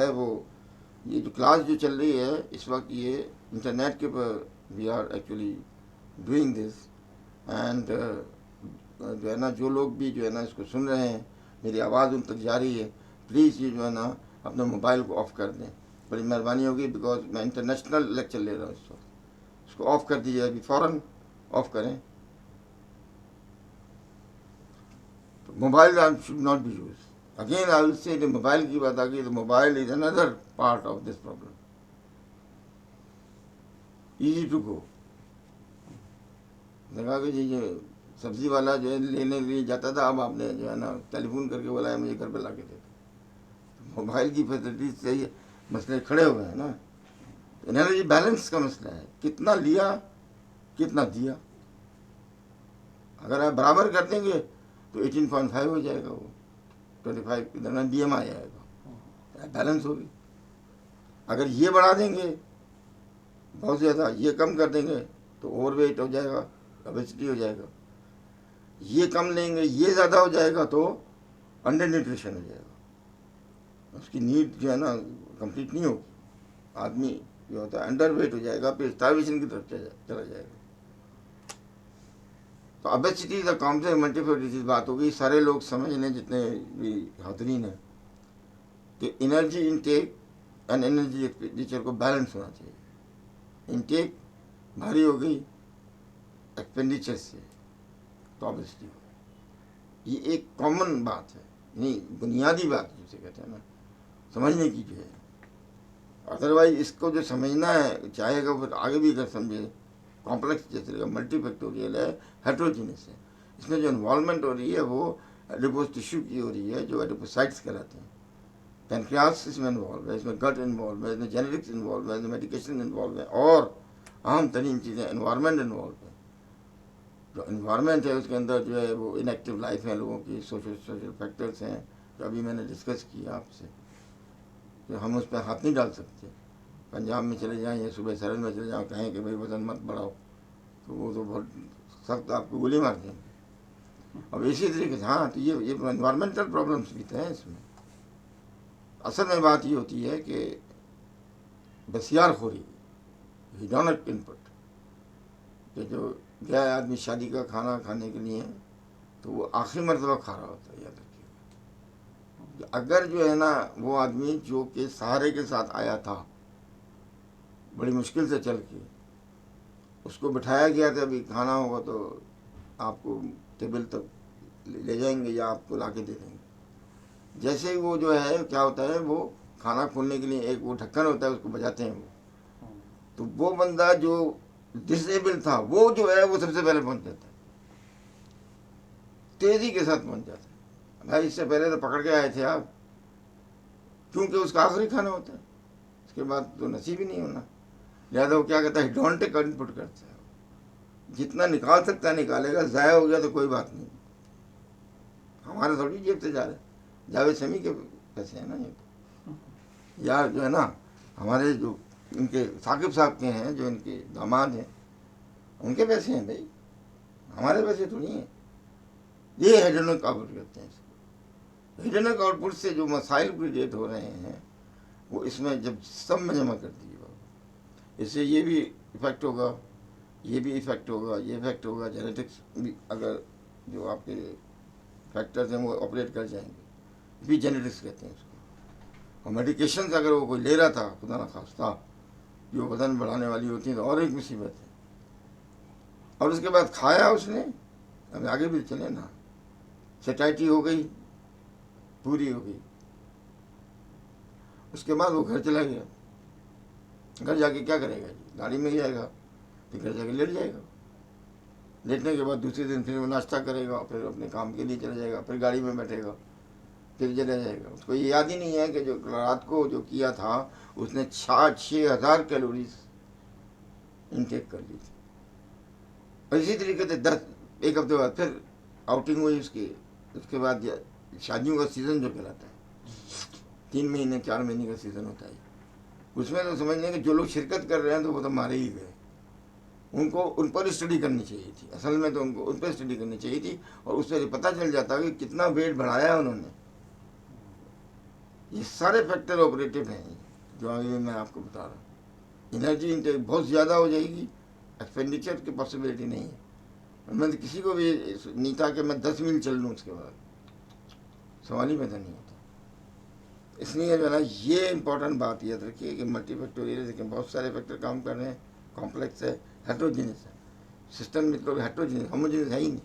वो ये जो क्लास जो चल रही है इस वक्त, ये इंटरनेट के ऊपर we are actually doing this. And जो है ना जो लोग भी जो है ना इसको सुन रहे हैं, मेरी आवाज़ उन तक जा रही है, प्लीज़ ये जो है ना अपने मोबाइल को ऑफ़ कर दें, बड़ी मेहरबानी होगी। बिकॉज मैं इंटरनेशनल लेक्चर ले रहा हूँ इस वक्त। इसको ऑफ़ कर दीजिए अभी, फ़ौरन ऑफ़ करें। Mobile should not be use again. I will say mobile की बात आ गई तो mobile is another part of this problem. Easy to go. देखा कि ये सब्जी वाला जो है लेने के लिए जाता था, अब आपने जो है ना टेलीफोन करके बोलाया मुझे घर पे ला के दे दो। मोबाइल की फैसिलिटीज से ही मसले खड़े हुए हैं ना। एनर्जी बैलेंस का मसला है, कितना लिया कितना दिया। अगर आप बराबर कर देंगे तो 18.5 हो जाएगा, वो 25 इधर में BMI आएगा, बैलेंस होगी। अगर ये बढ़ा देंगे बहुत ज़्यादा, ये कम कर देंगे तो ओवरवेट हो जाएगा, ओबेसिटी हो जाएगा। ये कम लेंगे, ये ज़्यादा हो जाएगा तो अंडर न्यूट्रिशन हो जाएगा, उसकी नीड जो है ना कंप्लीट नहीं होगी। आदमी जो होता है अंडर वेट हो जाएगा, फिर स्टार्वेशन की तरफ चला जाएगा। तो obesity is a complex multiple disease बात होगी। सारे लोग समझ लें जितने भी हाज़रीन हैं कि energy intake and energy expenditure को बैलेंस होना चाहिए। इनटेक भारी हो गई एक्सपेंडिचर से तो ओबेसिटी हो। ये एक कॉमन बात है, नहीं बुनियादी बात जिसे कहते हैं ना, समझने की जो है। अदरवाइज इसको जो समझना है चाहेगा फिर आगे भी अगर समझे, कॉम्प्लेक्स जैसे मल्टीफैक्टोरियल है, हेट्रोजीनियस है। इसमें जो इन्वॉल्वमेंट हो रही है वो एडिपोज टिश्यू की हो रही है, जो एडिपोसाइट्स कहलाते हैं। पैनक्रियास इसमें इन्वॉल्व है, इसमें गट इन्वॉल्व है, इसमें जेनेटिक्स इन्वॉल्व है, इसमें मेडिकेशन इन्वॉल्व है, और अहम तरीन चीज़ें एनवायरनमेंट इन्वॉल्व है। जो इन्वायरमेंट है उसके अंदर जो है वो इनएक्टिव लाइफ है लोगों की, सोशल फैक्टर्स हैं जो अभी मैंने डिस्कस किया आपसे, जो हम उस पर हाथ नहीं डाल सकते। पंजाब में चले जाएँ या सूबे सरहद में चले जाओ, कहें कि भाई वजन मत बढ़ाओ, तो वो तो बहुत सख्त आपको गोली मार देंगे। अब इसी तरीके से हाँ, तो ये इन्वायरमेंटल प्रॉब्लम्स भी तो हैं इसमें। असल में बात ये होती है कि बसियारखोरी, हिडोनिक इनपुट, कि जो गया आदमी शादी का खाना खाने के लिए तो वो आखिरी मरतबा खा रहा होता है, याद रखिएगा। अगर जो है ना वो आदमी जो कि सहारे के साथ आया था, बड़ी मुश्किल से चल के उसको बिठाया गया था, अभी खाना होगा तो आपको टेबल तक ले जाएंगे या आपको ला के दे देंगे। जैसे ही वो जो है क्या होता है, वो खाना खोलने के लिए एक वो ढक्कन होता है उसको बजाते हैं वो, तो वो बंदा जो डिसेबल था वो जो है वो सबसे पहले पहुंच जाता है, तेजी के साथ पहुंच जाता है। भाई इससे पहले तो पकड़ के आए थे आप, क्योंकि उसका आखिरी खाना होता है, उसके बाद तो नसीब ही नहीं होना। लिहाजा वो क्या कहता है, हिडोनिक इनपुट करता है, जितना निकाल सकता है निकालेगा, ज़ाया हो गया तो कोई बात नहीं, हमारे थोड़ी जेब से जा रहे, जावेद शमी के पैसे हैं ना ये, या जो है ना हमारे जो इनके साकिब साहब के हैं, जो इनके दामाद हैं, उनके पैसे हैं भाई, हमारे पैसे थोड़ी हैं। ये हेडोनिक आउटपुट कहते हैं इसको। हेडोनिक आउटपुट से जो मसाइल क्रिएट हो रहे हैं वो इसमें जब सब में जमा कर दिए बाबा, इससे ये भी इफेक्ट होगा, ये भी इफेक्ट होगा, ये इफेक्ट होगा, जेनेटिक्स भी अगर जो आपके फैक्टर्स हैं वो ऑपरेट कर जाएंगे, भी जेनेटिक्स कहते हैं उसको। और मेडिकेशंस अगर वो कोई ले रहा था खुदा ना खास्ता जो वजन बढ़ाने वाली होती हैं तो और एक मुसीबत है। और उसके बाद खाया उसने, अब आगे भी चले ना, सेटाइटी हो गई, पूरी हो गई। उसके बाद वो घर चला गया। घर जाके क्या करेगा जी, गाड़ी में जाएगा, फिर घर जाके लेट जाएगा। लेटने के बाद दूसरे दिन फिर वो नाश्ता करेगा, फिर अपने काम के लिए चला जाएगा, फिर गाड़ी में बैठेगा, फिर चला जाएगा। उसको ये याद ही नहीं है कि जो रात को जो किया था उसने 6,000 कैलोरीज इनटेक कर ली थी। और इसी तरीके से 1 हफ्ते बाद फिर आउटिंग हुई उसकी। उसके बाद शादियों का सीज़न जो कहलाता है, 3 महीने 4 महीने का सीज़न होता है, उसमें तो समझ लें कि जो लोग शिरकत कर रहे हैं तो वो तो मारे ही गए। उनको उन पर स्टडी करनी चाहिए थी, असल में तो उनको उन पर स्टडी करनी चाहिए थी, और उससे पता चल जाता कि कितना वेट बढ़ाया है उन्होंने। ये सारे फैक्टर ऑपरेटिव हैं जो आगे मैं आपको बता रहा हूँ। एनर्जी इंटेक बहुत ज़्यादा हो जाएगी, एक्सपेंडिचर की पॉसिबिलिटी नहीं है। मैं तो किसी को भी नहीं था कि मैं 10 मील चल लूँ उसके बाद, सवाल ही पैदा नहीं होता। इसलिए जो है ना, ये इंपॉर्टेंट बात याद रखिए कि मल्टी फैक्टोरियल, देखिए बहुत सारे फैक्टर काम कर रहे हैं, कॉम्प्लेक्स है, हेट्रोजीनियस है सिस्टम में, तो हेट्रोजीनियस, होमोजीनियस है ही नहीं।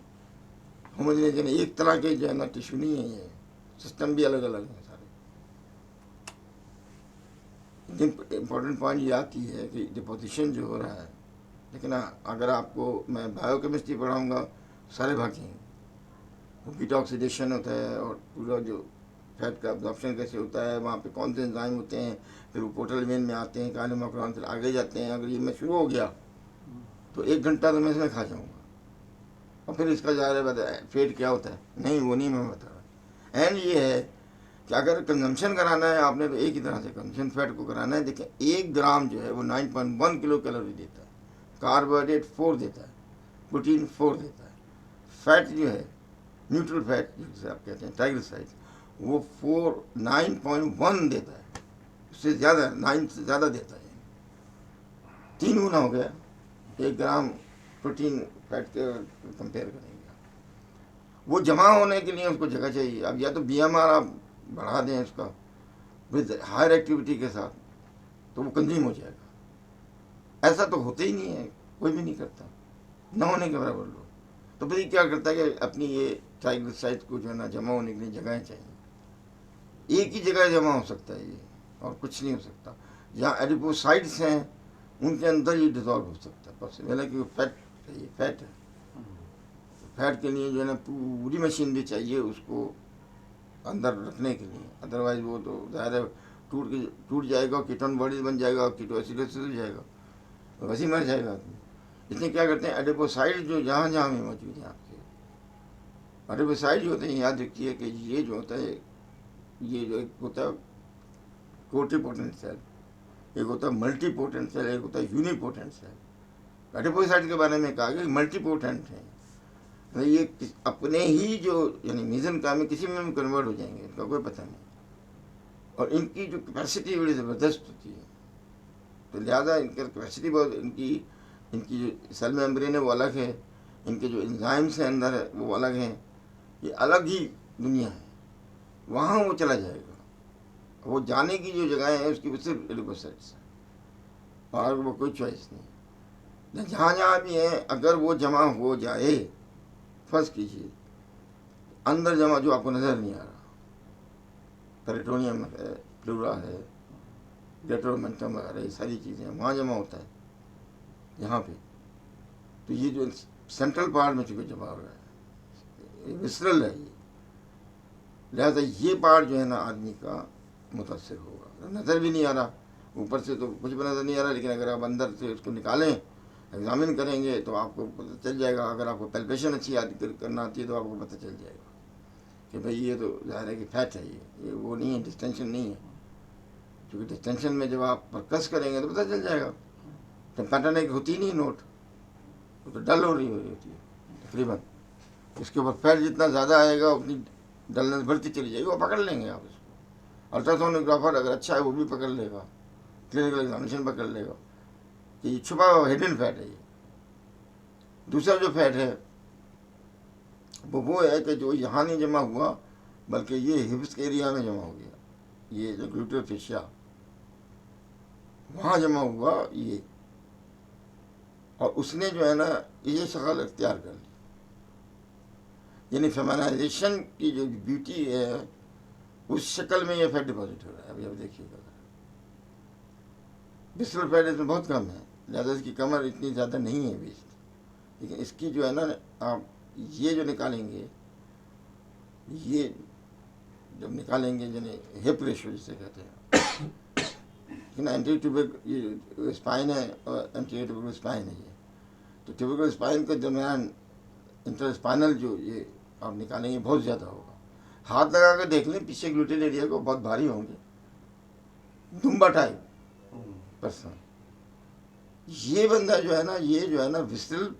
होमोजीनियस यानी एक तरह के जो है ना टिश्यू नहीं है, ये सिस्टम भी अलग अलग हैं सारे। इम्पोर्टेंट पॉइंट ये आती है कि डिपोजिशन जो हो रहा है, लेकिन अगर आपको मैं बायोकेमिस्ट्री पढ़ाऊँगा सारे भाग जाएंगे। वो बीटा ऑक्सीडेशन होता है, और पूरा जो फैट का एब्जॉर्प्शन कैसे होता है, वहाँ पे कौन से एंजाइम होते हैं, फिर वो पोर्टल वेन में आते हैं, काइनेमाक्रोन, फिर आगे जाते हैं। अगर ये मैं शुरू हो गया तो 1 घंटा तो मैं इसमें खा जाऊँगा। और फिर इसका ज़ाहिर है फेट क्या होता है, नहीं वो नहीं मैं बता रहा। एंड ये है कि अगर कंजम्पशन कराना है आपने तो एक ही तरह से कंजम्पशन फैट को कराना है। देखिए 1 ग्राम जो है वो 9.1 किलो कैलोरी देता है, कार्बोहाइड्रेट 4 देता है, प्रोटीन 4 देता है, फैट जो है न्यूट्रल फैट जिसे आप कहते हैं ट्राइग्लिसराइड्स, वो 9.1 देता है, उससे ज़्यादा 9 से ज़्यादा देता है, 3 गुना हो गया 1 ग्राम प्रोटीन फैट के कंपेयर करेंगे। वो जमा होने के लिए उसको जगह चाहिए। अब या तो BMR आप बढ़ा दें उसका विद हायर एक्टिविटी के साथ, तो वो कंज्यूम हो जाएगा। ऐसा तो होता ही नहीं है, कोई भी नहीं करता, न होने के बराबर लोग। तो फिर क्या करता है कि अपनी ये ट्राइग्लिसराइड को जो है ना जमा होने के लिए जगहें चाहिए। एक ही जगह जमा हो सकता है ये, और कुछ नहीं हो सकता। जहाँ एडिपोसाइड्स हैं उनके अंदर ये डिजॉल्व हो सकता है पॉसिबल है, क्योंकि फैट है, ये फैट है। फैट के लिए जो है ना पूरी मशीनरी चाहिए उसको अंदर रखने के लिए, अदरवाइज वो तो ज़ाहिर है टूट जाएगा, कीटोन बॉडीज बन जाएगा, कीटोएसिडोसिस हो जाएगा, वैसे ही मर जाएगा आदमी। इसलिए क्या करते हैं, एडिपोसाइड जो जहाँ जहाँ में मौजूद है आपके, एडिपोसाइड जो होते हैं, याद रखिए कि ये जो होता है, ये जो एक होता है कोटिपोटेंट सेल, एक होता है मल्टीपोटेंट सेल, एक होता है यूनिपोटेंट सेल। एडिपोसाइड के बारे में कहा गया मल्टीपोटेंट है, ये अपने ही जो यानी मेसेनकाइम में किसी में भी कन्वर्ट हो जाएंगे, इनका कोई पता नहीं। और इनकी जो कैपेसिटी बड़ी ज़बरदस्त होती है, तो लिहाजा इनकी कैपेसिटी बहुत, इनकी जो सेल मेम्ब्रेन है वो अलग है, इनके जो एंजाइम्स हैं अंदर है वो अलग हैं, ये अलग ही दुनिया है। वहाँ वो चला जाएगा, वो जाने की जो जगह है उसकी सिर्फ एडिपोसाइट्स है, और वो कोई चॉइस नहीं। जहाँ जहाँ भी है अगर वो जमा हो जाए, फर्ज कीजिए अंदर जमा जो आपको नज़र नहीं आ रहा, पेरिटोनियम है, प्लूरा है, ग्रेटरोमेंटम वगैरह, ये सारी चीज़ें वहाँ जमा होता है यहाँ पे। तो ये जो सेंट्रल पार्ट में चूँकि जमा हो रहा है, ये विसरल है ये, लिहाजा ये पार्ट जो है ना आदमी का मुतासर होगा। नज़र भी नहीं आ रहा, ऊपर से तो कुछ भी नज़र नहीं आ रहा, लेकिन अगर आप अंदर से उसको निकालें, एग्जामिन करेंगे तो आपको पता चल जाएगा। अगर आपको पैल्पेशन अच्छी करना आती है तो आपको पता चल जाएगा कि भाई ये तो ज़ाहिर है कि फैट है, ये वो नहीं है, डिस्टेंशन नहीं है। क्योंकि डिस्टेंशन में जब आप परकस करेंगे तो पता चल जाएगा। तो पैटर्न एक होती नहीं नोट, वो तो डल हो रही होती है तकरीबन। उसके ऊपर फैट जितना ज़्यादा आएगा उतनी डलनेस बढ़ती चली जाएगी, वो पकड़ लेंगे आप इसको। अल्ट्रासोनोग्राफर अगर अच्छा है वो भी पकड़ लेगा, क्लिनिकल एग्जामिनेशन पकड़ लेगा कि ये छुपा हुआ हिडन फैट है। ये दूसरा जो फैट है वो है कि जो यहाँ नहीं जमा हुआ बल्कि ये हिप्स के एरिया में जमा हो गया, ये जो ग्लूटेल फेशिया वहाँ जमा हुआ ये, और उसने जो है ना ये शक्ल अख्तियार कर ली। यानी फेमिनाइजेशन की जो ब्यूटी है उस शक्ल में ये फैट डिपॉजिट हो रहा है। अभी अब देखिएगा, विस्टरल फैट इसमें बहुत कम है, ज़्यादा इसकी कमर इतनी ज़्यादा नहीं है वेस्ट, लेकिन इसकी जो है ना आप ये जो निकालेंगे, ये जब निकालेंगे यानी हिप रेशियो जिसे कहते हैं कि ना, एंटी ट्यूबरकुलर स्पाइन है और एंटी ट्यूबरकुलर स्पाइन है ये, तो ट्यूबरकुलर स्पाइन के दरमियान इंटरस्पाइनल जो ये आप निकालेंगे बहुत ज़्यादा होगा। हाथ लगा कर देख लें पीछे ग्लूटेल एरिया को, बहुत भारी होंगे, दुम्बा टाइप पर्सन। ये बंदा जो है ना, ये जो है ना विस्टरल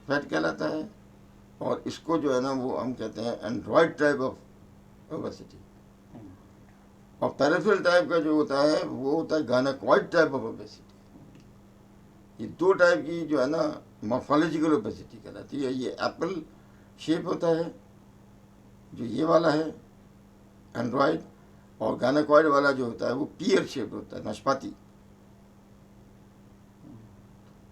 फैट कहलाता है, और इसको जो है ना वो हम कहते हैं एंड्रॉयड टाइप ऑफ ओबेसिटी। और पेरिफेरल टाइप का जो होता है वो होता है गायनेकॉइड टाइप ऑफ ओबेसिटी। ये दो टाइप की जो है ना मॉर्फोलॉजिकल ओबेसिटी कहलाती है। ये एप्पल शेप होता है जो ये वाला है एंड्रॉयड, और गायनेकॉइड वाला जो होता है वो पीयर शेप होता है, नाशपाती।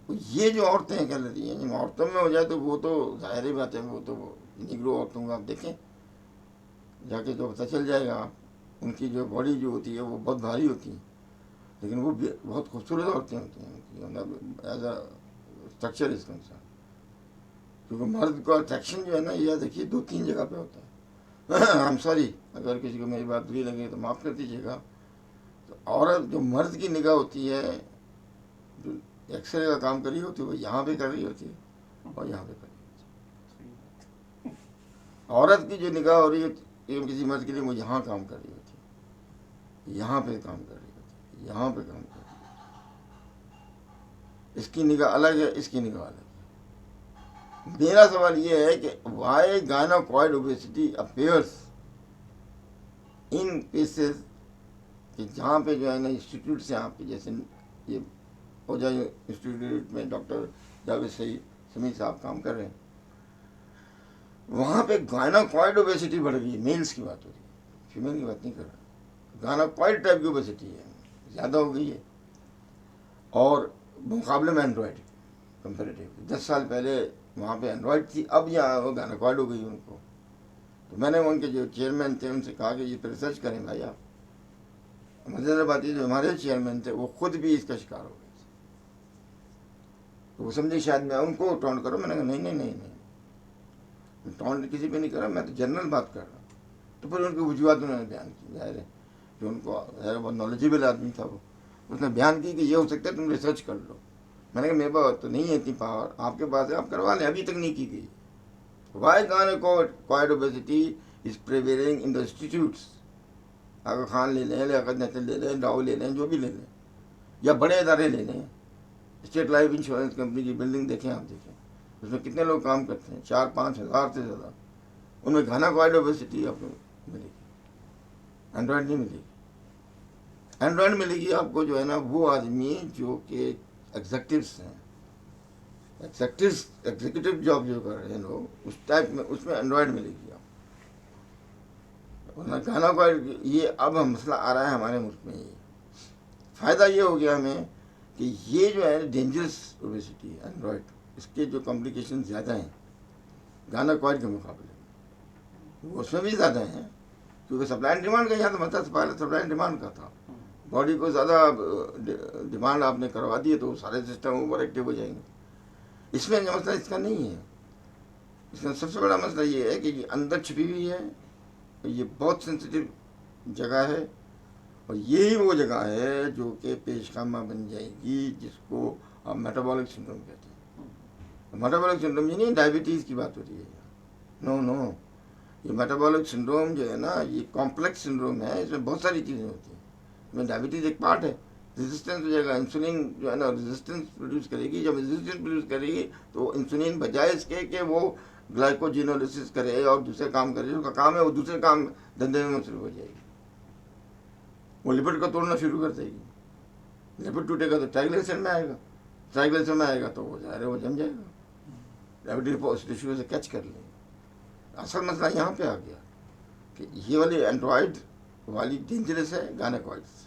ये जो औरतें कह लेती हैं, औरतों में हो जाए तो वो तो जाहिर ही बात है, वो तो निगरो औरतों को आप देखें जाके तो पता चल जाएगा आप, उनकी जो बॉडी जो होती है वो बहुत भारी होती है, लेकिन वो बहुत खूबसूरत औरतें होती हैं उनकी, मतलब as a structure is concern. क्योंकि मर्द को अट्रैक्शन जो है ना ये देखिए 2-3 जगह पे होता है। आई एम सॉरी अगर किसी को मेरी बात बुरी लगे तो माफ़ कर दीजिएगा। तो औरत जो मर्द की निगाह होती है, जो एक्सरे का काम कर रही होती है, वो यहाँ पे कर रही होती है और यहाँ पे कर रही होती है। औरत की जो निगाह हो रही है किसी मर्द के लिए, वो यहाँ काम कर रही होती है, यहाँ पे काम कर रही होती है, यहाँ पे काम कर रही होती है। इसकी निगाह अलग है, इसकी निगाह अलग है। मेरा सवाल ये है कि why gynaecoid obesity appears in cases कि जहाँ पे जो है ना इंस्टीट्यूट से आपके जैसे ये ओझा इंस्टीट्यूट में डॉक्टर जावेद समीर साहब काम कर रहे हैं, वहाँ पे गायनेकॉइड ओबेसिटी बढ़ गई है। मेल्स की बात हो रही है, फीमेल की बात नहीं कर रहा। गायनेकॉइड टाइप की ओबेसिटी है, ज़्यादा हो गई है, और मुकाबले में एंड्रॉयड कंपेरेटिवली 10 साल पहले वहाँ पे एंड्रॉयड थी, अब यहाँ वो गायनेकॉइड हो गई उनको। तो मैंने उनके जो चेयरमैन थे उनसे कहा कि ये पर रिसर्च करें भाई आप। मज़ेदार बात है जो हमारे चेयरमैन थे वो खुद भी इसका शिकार हो गए थे, तो वो समझे शायद मैं उनको टॉन्ट करूँ। मैंने कहा नहीं नहीं नहीं नहीं, टॉन्ट किसी पे नहीं कर रहा, मैं तो जनरल बात कर रहा हूँ। तो फिर उनकी वजूहत उन्होंने बयान की, जाहिर है जो उनको बहुत नॉलेजेबल आदमी था वो, उसने बयान की कि ये हो सकता है तुम रिसर्च कर लो। मैंने कहा मेरे पास तो नहीं है इतनी पावर, आपके पास है आप करवा लें, अभी तक नहीं की गई। Why gynaecoid obesity is prevailing in the institutes. Aga Khan ले लें, लियाकत नहर ले लें, डाउ ले लें, जो भी ले लें, या बड़े इदारे ले लें। स्टेट लाइफ इंश्योरेंस कंपनी की बिल्डिंग देखें आप, देखें उसमें कितने लोग काम करते हैं, 4-5 हज़ार से ज़्यादा। उनमें गायनेकॉइड ओबेसिटी आपको मिलेगी, एंड्रॉयड नहीं मिलेगी। एंड्रॉयड मिलेगी आपको जो है ना वो आदमी जो कि एग्जेक्टिव्स हैं, एग्जीक्यूटिव जॉब जो कर रहे हैं लोग, उस टाइप में उसमें एंड्रॉयड मिलेगी आपको। गायनेकॉइड ये अब मसला आ रहा है हमारे मुल्क में। ये फ़ायदा ये हो गया हमें कि ये जो है डेंजरस ओबेसिटी है एंड्रॉयड, इसके जो कॉम्प्लिकेशन ज़्यादा हैं गायनेकॉइड के मुकाबले में, वो उसमें भी ज़्यादा हैं, क्योंकि सप्लाई एंड डिमांड का यहाँ तो मतलब पहले सप्लाई एंड डिमांड का था। बॉडी को ज़्यादा डिमांड आपने करवा दी तो सारे सिस्टम ओवर एक्टिव हो जाएंगे। इसमें जो मसला इसका नहीं है। इसका सबसे बड़ा मसला ये है कि ये अंदर छिपी हुई है, ये बहुत सेंसिटिव जगह है, और यही वो जगह है जो कि पेशखामा बन जाएगी, जिसको आप मेटाबॉलिक सिंड्रोम कहते हैं। मेटाबॉलिक सिंड्रोम ये नहीं डायबिटीज़ की बात हो रही है, नो नो, ये मेटाबॉलिक सिंड्रोम जो है ना ये कॉम्प्लेक्स सिंड्रोम है, इसमें बहुत सारी चीज़ें होती हैं। इसमें डायबिटीज़ एक पार्ट है, रेजिस्टेंस हो जाएगा, इंसुलिन जो है ना रेजिस्टेंस प्रोड्यूस करेगी। जब रेजिस्टेंस प्रोड्यूस करेगी तो इंसुलिन बजाय इसके कि वो ग्लाइकोजिनोलिसिस करे और दूसरे काम करे, उसका काम है वो दूसरे काम धंधे में मसरूफ हो जाएगी, वो लिपिड को तोड़ना शुरू कर देगी। लिपिड टूटेगा तो ट्राइग्लिसराइड में आएगा, ट्राइग्लिसराइड में आएगा तो वो ज़ाहिर है वो जम जाएगा, डायबिटीज टिश्यू से कैच कर लेंगे। असल मसला यहाँ पे आ गया कि ये वाली एंड्रॉयड वाली डेंजरस है, गायनेकॉइड से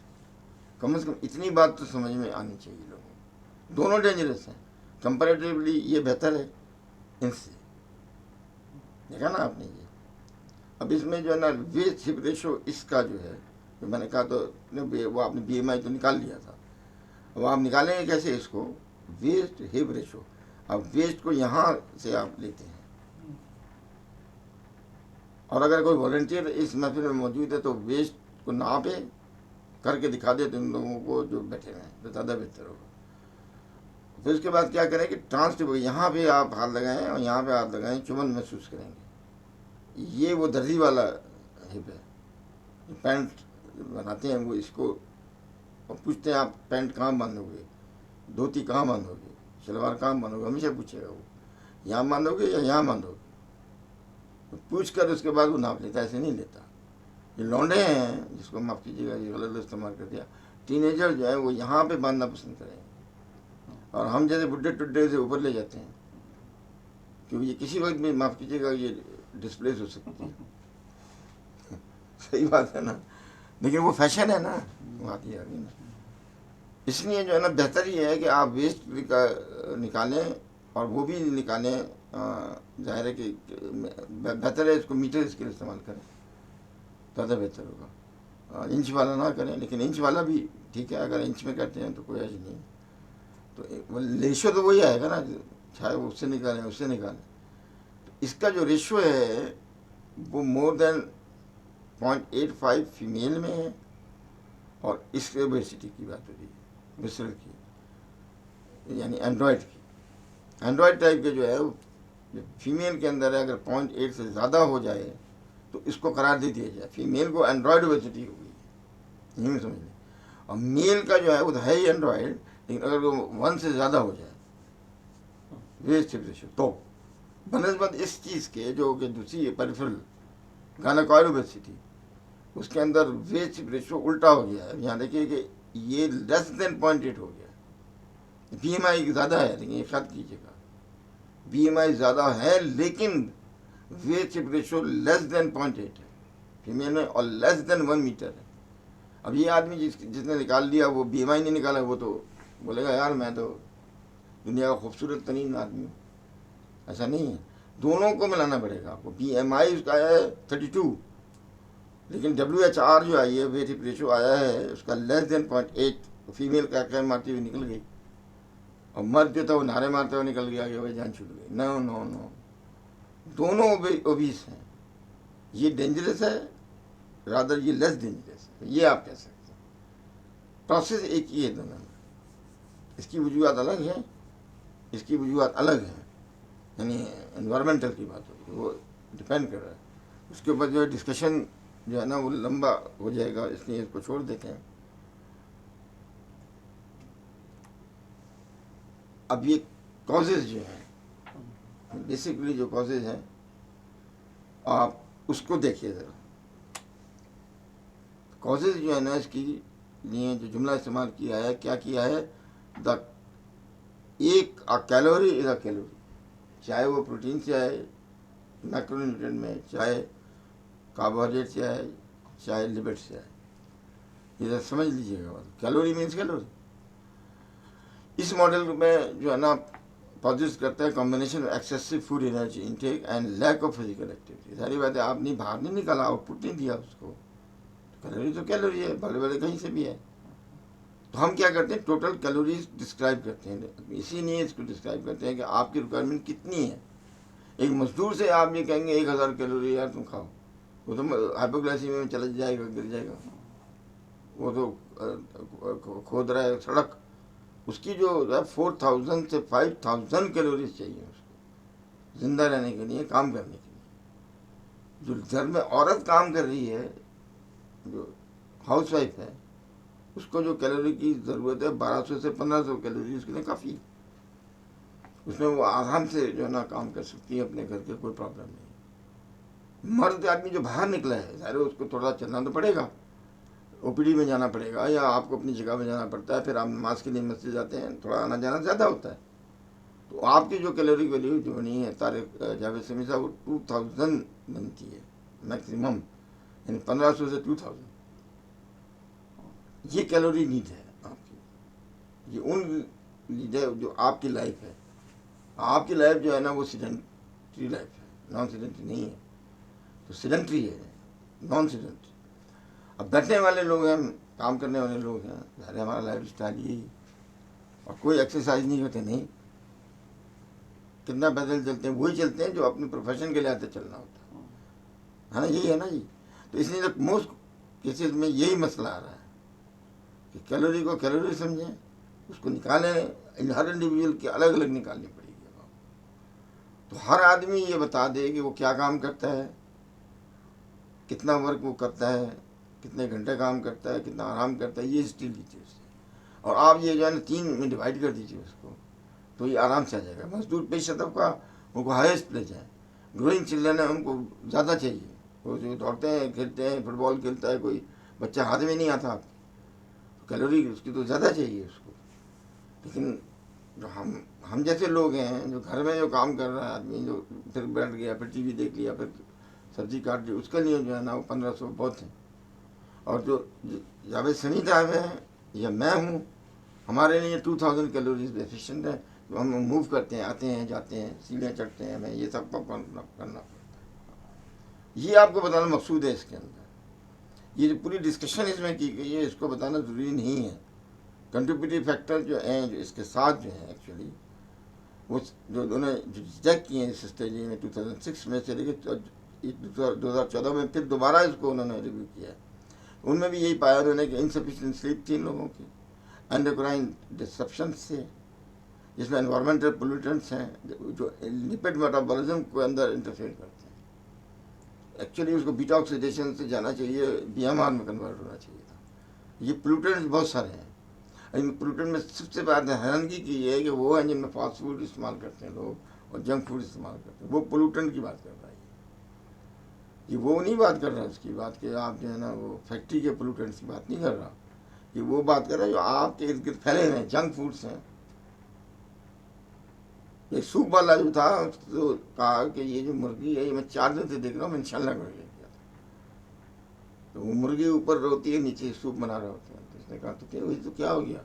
कम इतनी बात तो समझ में आनी चाहिए लोगों को। दोनों डेंजरस हैं, कंपैरेटिवली ये बेहतर है इनसे। देखा ना आपने ये। अब इसमें जो है ना वेस्ट हिप रेशो इसका जो है, जो मैंने कहा तो वो आपने BMI तो निकाल लिया था, अब आप निकालेंगे कैसे इसको, वेस्ट हिप रेशो। अब वेस्ट को यहाँ से आप लेते हैं, और अगर कोई वॉलंटियर इस महफिल में मौजूद है तो वेस्ट को नापे करके दिखा दे तुम लोगों को जो बैठे हैं, तो ज़्यादा बेहतर होगा। फिर उसके बाद क्या करें कि ट्रांसटिप, यहाँ पे आप हाथ लगाएं और यहाँ पे हाथ लगाएं, चुभन महसूस करेंगे। ये वो दर्जी वाला हिप है, पैंट बनाते हैं वो इसको, और पूछते हैं आप पैंट कहाँ बांधोगे, धोती कहाँ बांधोगे, शलवार कहाँ बांधोगे, हमेशा पूछेगा वो, यहाँ बांधोगे या यहाँ बांधोगे। तो पूछ कर उसके बाद वो नाप लेता, ऐसे नहीं लेता। ये लौंडे हैं, जिसको माफ़ कीजिएगा ये गलत इस्तेमाल कर दिया, टीनेजर जो है वो यहाँ पे बांधना पसंद करेंगे, और हम जैसे बुढ़े टुड्डे से ऊपर ले जाते हैं, क्योंकि ये किसी वक्त भी माफ़ कीजिएगा ये डिस्प्लेस हो सकती है। सही बात है ना, लेकिन वो फैशन है ना, बात ये आ गई ना। इसलिए जो है ना बेहतर ये है कि आप वेस्ट निकालें, और वो भी निकालें, जाहिर है कि बेहतर है इसको मीटर स्केल इस्तेमाल करें, ज़्यादा बेहतर होगा। इंच वाला ना करें, लेकिन इंच वाला भी ठीक है, अगर इंच में करते हैं तो कोई हर्ज नहीं। तो रेशो तो वही आएगा ना, चाहे वो उससे निकालें उससे निकालें। तो इसका जो रेशो है वो मोर देन 0.85 फीमेल में है, और इस ओबेसिटी की बात हो रही है, मिस्र की, यानी एंड्रॉयड की। एंड्रॉयड टाइप के जो है वो फीमेल के अंदर है, अगर 0.8 से ज़्यादा हो जाए तो इसको करार दे दिया जाए, फीमेल को एंड्रॉयड ओबेसिटी हो गई, यही समझ लें। और मेल का जो है वो है ही एंड्रॉयड, लेकिन अगर वो 1 से ज़्यादा हो जाए वेस्ट हिप रेशो, तो बनस्बत इस चीज़ के जो कि दूसरी है पेरिफेरल गायनेकॉइड ओबेसिटी, उसके अंदर वेस्ट हिप रेशो उल्टा हो गया है। यहाँ देखिए कि ये लेस देन 0.8 हो गया। BMI ज़्यादा है, लेकिन ये याद कीजिएगा BMI ज़्यादा है, लेकिन waist hip ratio less than 0.8 है फीमेल में, और लेस देन 1 मीटर है। अब ये आदमी जिसने निकाल लिया वो BMI नहीं निकाला, वो तो बोलेगा यार मैं तो दुनिया का खूबसूरत तरीन आदमी हूँ। ऐसा नहीं है, दोनों को मिलाना पड़ेगा आपको। BMI उसका है 32, लेकिन WHR जो आई है, वेट हिप रेशो आया है उसका लेस देन 0.8। फीमेल का क्या मारती हुई निकल गई, और मर्द जो था वो नारे मारते हुए निकल गया कि भाई जान छूट गई। नो नो नो, दोनों ओबीस हैं। ये डेंजरस है, रादर ये लेस डेंजरस है, ये आप कह सकते हैं। प्रोसेस एक ही है दोनों में, इसकी वजूहत अलग है, इसकी वजूहत अलग है, यानी एनवायरमेंटल की बात होगी, वो डिपेंड कर रहा है। उसके ऊपर जो है डिस्कशन जो है ना वो लंबा हो जाएगा, इसलिए इसको छोड़ देते हैं। अब ये कॉजेज़ जो हैं, बेसिकली जो कॉजेज़ हैं आप उसको देखिए ज़रा। कॉजेज़ जो है ना इसकी लिए जो जुमला इस्तेमाल किया है, क्या किया है, द एक कैलोरी इज़ अ कैलोरी, चाहे वो प्रोटीन से आए, मैक्रोन्यूट्रिएंट में, चाहे कार्बोहाइड्रेट से आए, चाहे लिपिड से आए, ये समझ लीजिएगा बात। Calorie means calorie. इस मॉडल में जो है ना पॉजिट करता है combination of excessive food energy intake and lack of physical activity. सारी बात है, आपने बाहर नहीं निकाला, आउटपुट नहीं दिया उसको, कैलोरी तो कैलोरी है, भले भले कहीं से भी है। तो हम क्या करते हैं, टोटल कैलोरीज डिस्क्राइब करते हैं, इसीलिए इसको डिस्क्राइब करते हैं कि आपकी रिक्वायरमेंट कितनी है। एक मजदूर से आप ये कहेंगे 1000 कैलोरी यार तुम खाओ, वो तो हाइपोग्लाइसीमिया में चला जाएगा, गिर जाएगा। वो तो खोद रहा है सड़क, उसकी जो है 4000 से 5000 कैलोरीज चाहिए उसको ज़िंदा रहने के लिए, काम करने के लिए। जो घर में औरत काम कर रही है, जो हाउसवाइफ है, उसको जो कैलोरी की ज़रूरत है 1200 से 1500 कैलोरी उसके लिए काफ़ी, उसमें वो आराम से जो है ना काम कर सकती है अपने घर के, कोई प्रॉब्लम नहीं। मर्द आदमी जो बाहर निकला है, ज़ाहिर है उसको थोड़ा चलना तो पड़ेगा, OPD में जाना पड़ेगा, या आपको अपनी जगह में जाना पड़ता है, फिर आप नमाज के लिए मस्जिद जाते हैं, थोड़ा आना जाना ज़्यादा होता है। तो आपकी जो कैलोरी वैल्यू जो बनी है तारिक जावेद समी साहब, वो 2000 बनती है मैक्सिमम, यानी 1500 से 2000 ये कैलोरी नीड है आपकी। ये उन नीड है जो आपकी लाइफ है। आपकी लाइफ जो है ना वो सीडेंट्री लाइफ है, नॉन सीडेंट्री नहीं है। तो सीडेंट्री है, नॉन सीडेंट्री। अब बैठने वाले लोग हैं, काम करने वाले लोग हैं, ज़ाहिर है हमारा लाइफ स्टाइल यही। और कोई एक्सरसाइज नहीं करते, नहीं, कितना पैदल चलते हैं, वही चलते हैं जो अपने प्रोफेशन के लिए आते चलना होता है ना, यही है ना जी। तो इसलिए तो मोस्ट केसेस में यही मसला आ रहा है कि कैलोरी को कैलोरी समझें, उसको निकालें, हर इंडिविजुअल की अलग अलग निकालनी पड़ेगी। तो हर आदमी ये बता दे कि वो क्या काम करता है, कितना वर्क वो करता है, कितने घंटे काम करता है, कितना आराम करता है, ये स्टिल लीजिए उससे। और आप ये जो है ना 3 में डिवाइड कर दीजिए उसको, तो ये आराम से आ जाएगा। मजदूर पेश शतब का उनको हाईएस्ट प्लेज है। ग्रोइंग चिल्ड्रन है, उनको ज़्यादा चाहिए। वो जो दौड़ते हैं, खेलते हैं, फुटबॉल खेलता है, कोई बच्चा हाथ में नहीं आता, तो कैलोरी उसकी तो ज़्यादा चाहिए उसको। लेकिन जो हम जैसे लोग हैं, जो घर में जो काम कर रहा है आदमी, जो फिर बैठ गया, फिर टीवी देख लिया, फिर सब्जी काट ली, उसके लिए जो है ना वो 1500 बहुत है। और जो जावेद समी साहब है या मैं हूँ, हमारे लिए 2000 कैलोरीज एफिशिएंट है। तो हम मूव करते हैं, आते हैं, जाते हैं, सीढ़ियाँ चढ़ते हैं, हमें ये सब करना पड़ता है। ये आपको बताना मकसूद है इसके अंदर। ये जो पूरी डिस्कशन इसमें की गई है, इसको बताना ज़रूरी नहीं है। कंट्रीब्यूटिव फैक्टर जो हैं, जो इसके साथ जो है एक्चुअली, वो जो उन्होंने जो चेक किए हैं इस स्टेज में 2006 में से लेकर 2014 में फिर दोबारा इसको उन्होंने रिव्यू किया। उनमें भी यही पाया उन्होंने कि इनसफिशिएंट स्लीप थी लोगों की, एंडोक्राइन डिसरप्शन से, जिसमें एनवायरमेंटल पोल्यूटेंट्स हैं जो लिपिड मेटाबॉलिज्म को अंदर इंटरफेयर करते हैं। एक्चुअली उसको बीटा ऑक्सीडेशन से जाना चाहिए, बीएमआर में कन्वर्ट होना चाहिए था। ये पोल्यूटेंट्स बहुत सारे हैं। इन पोल्यूटेंट में सबसे ज़्यादा हैरानगी की ये है कि वो है जिनमें फास्ट फूड इस्तेमाल करते हैं लोग और जंक फूड इस्तेमाल करते हैं, वो पोल्यूटेंट की बात कर रहा है। ये वो नहीं बात कर रहा उसकी बात कि आप जो है ना वो फैक्ट्री के पोल्यूटेंट्स की बात नहीं कर रहा। ये वो बात कर रहा है जो आपके इर्द गिर्द फैले हुए हैं, जंक फूड्स हैं। ये सूप वाला जो था, तो कहा कि ये जो मुर्गी है ये मैं 4 दिन से देख रहा हूँ, मैं इंशाल्लाह कर लिया। तो वो मुर्गी ऊपर रोती है, नीचे सूप बना रहा होता है। तो उसने कहा तो क्या हुई, तो क्या हो गया,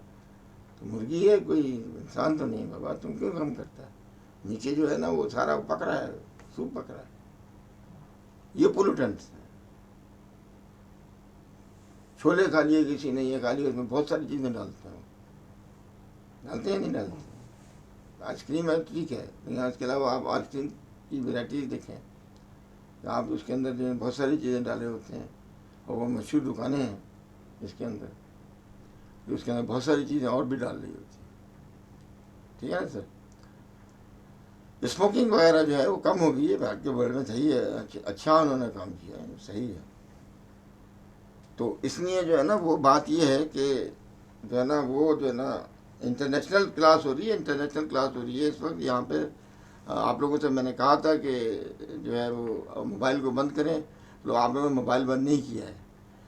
तो मुर्गी है, कोई इंसान तो नहीं बाबा, तुम क्यों काम करता है, नीचे जो है ना वो सारा पक रहा है, सूप पक रहा है। ये पोल्यूटेंट्स हैं। छोले खा लिए किसी ने, ये खा लिए, उसमें बहुत सारी चीज़ें डालते हैं, डालते हैं नहीं डालते। आइसक्रीम है ठीक है, लेकिन इसके अलावा आप आइसक्रीम की वेराइटीज़ देखें तो आप उसके अंदर जो है बहुत सारी चीज़ें डाले होते हैं। और वो मशहूर दुकानें हैं इसके अंदर, जो उसके अंदर बहुत सारी चीज़ें और भी डाल रही होती हैं। ठीक है ना सर। स्मोकिंग वगैरह जो है वो कम हो गई है, भारत के वर्ल्ड में सही है, अच्छा उन्होंने काम किया है, सही है। तो इसलिए जो है ना वो बात ये है कि जो है ना वो जो है ना इंटरनेशनल क्लास हो रही है, इंटरनेशनल क्लास हो रही है इस वक्त यहाँ पे। आप लोगों से मैंने कहा था कि जो है वो मोबाइल को बंद करें, लोग आप लोगों ने मोबाइल बंद नहीं किया है।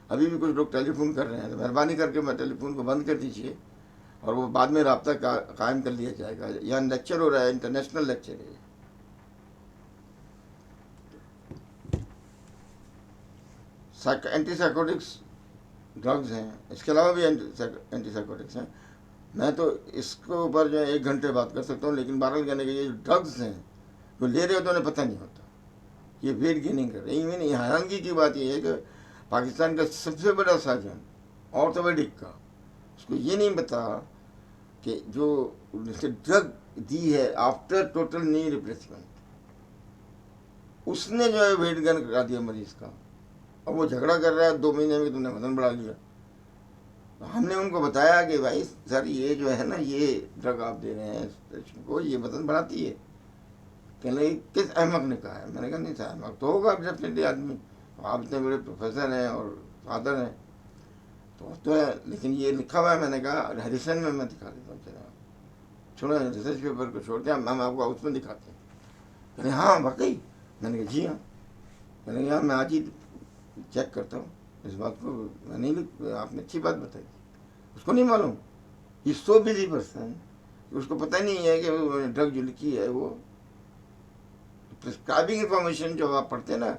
अभी भी कुछ लोग टेलीफोन कर रहे हैं, तो मेहरबानी करके मैं टेलीफोन को बंद कर दीजिए और वो बाद में रब्ता कायम कर लिया जाएगा। यहाँ लेक्चर हो रहा है, इंटरनेशनल लेक्चर है। एंटीसाइकोटिक्स ड्रग्स हैं, इसके अलावा भी एंटीसाइकोटिक्स हैं। मैं तो इसके ऊपर जो है 1 घंटे बात कर सकता हूँ, लेकिन बहरहाल कहने के ये ड्रग्स हैं जो ले रहे होते उन्हें पता नहीं होता, ये वेट गेनिंग कर रहे हैं। इवन हैरानगी की बात यह है कि पाकिस्तान का सबसे बड़ा सर्जन ऑर्थोपेडिक का, उसको ये नहीं पता कि जो ड्रग दी है आफ्टर टोटल नी रिप्लेसमेंट, उसने जो है वेट गेन करा दिया मरीज का। अब वो झगड़ा कर रहा है 2 महीने में तुमने वजन बढ़ा लिया। तो हमने उनको बताया कि भाई सर ये जो है ना ये ड्रग आप दे रहे हैं पेशेंट को, ये वजन बढ़ाती है। कहने लगे किस अहमक ने कहा है। मैंने कहा नहीं सर, अहमक तो होगा डेफिनेटली आदमी, आप इतने बड़े प्रोफेसर हैं और फादर हैं तो है, लेकिन ये लिखा हुआ है। मैंने कहा हेरिसन में मैं दिखा देता हूँ, चलो छोड़ो रिसर्च पेपर को छोड़ते हैं, हम आपको उसमें दिखाते हैं। कहते हाँ वाकई। मैंने कहा जी हाँ। मैंने कहा मैं आज ही चेक करता हूँ इस बात को, मैं नहीं लिख, आपने अच्छी बात बताई, उसको नहीं मालूम। ये सो बिजी पर्सन उसको पता नहीं है कि ड्रग जो लिखी है वो प्रिस्क्राइबिंग इंफॉर्मेशन जो आप पढ़ते हैं ना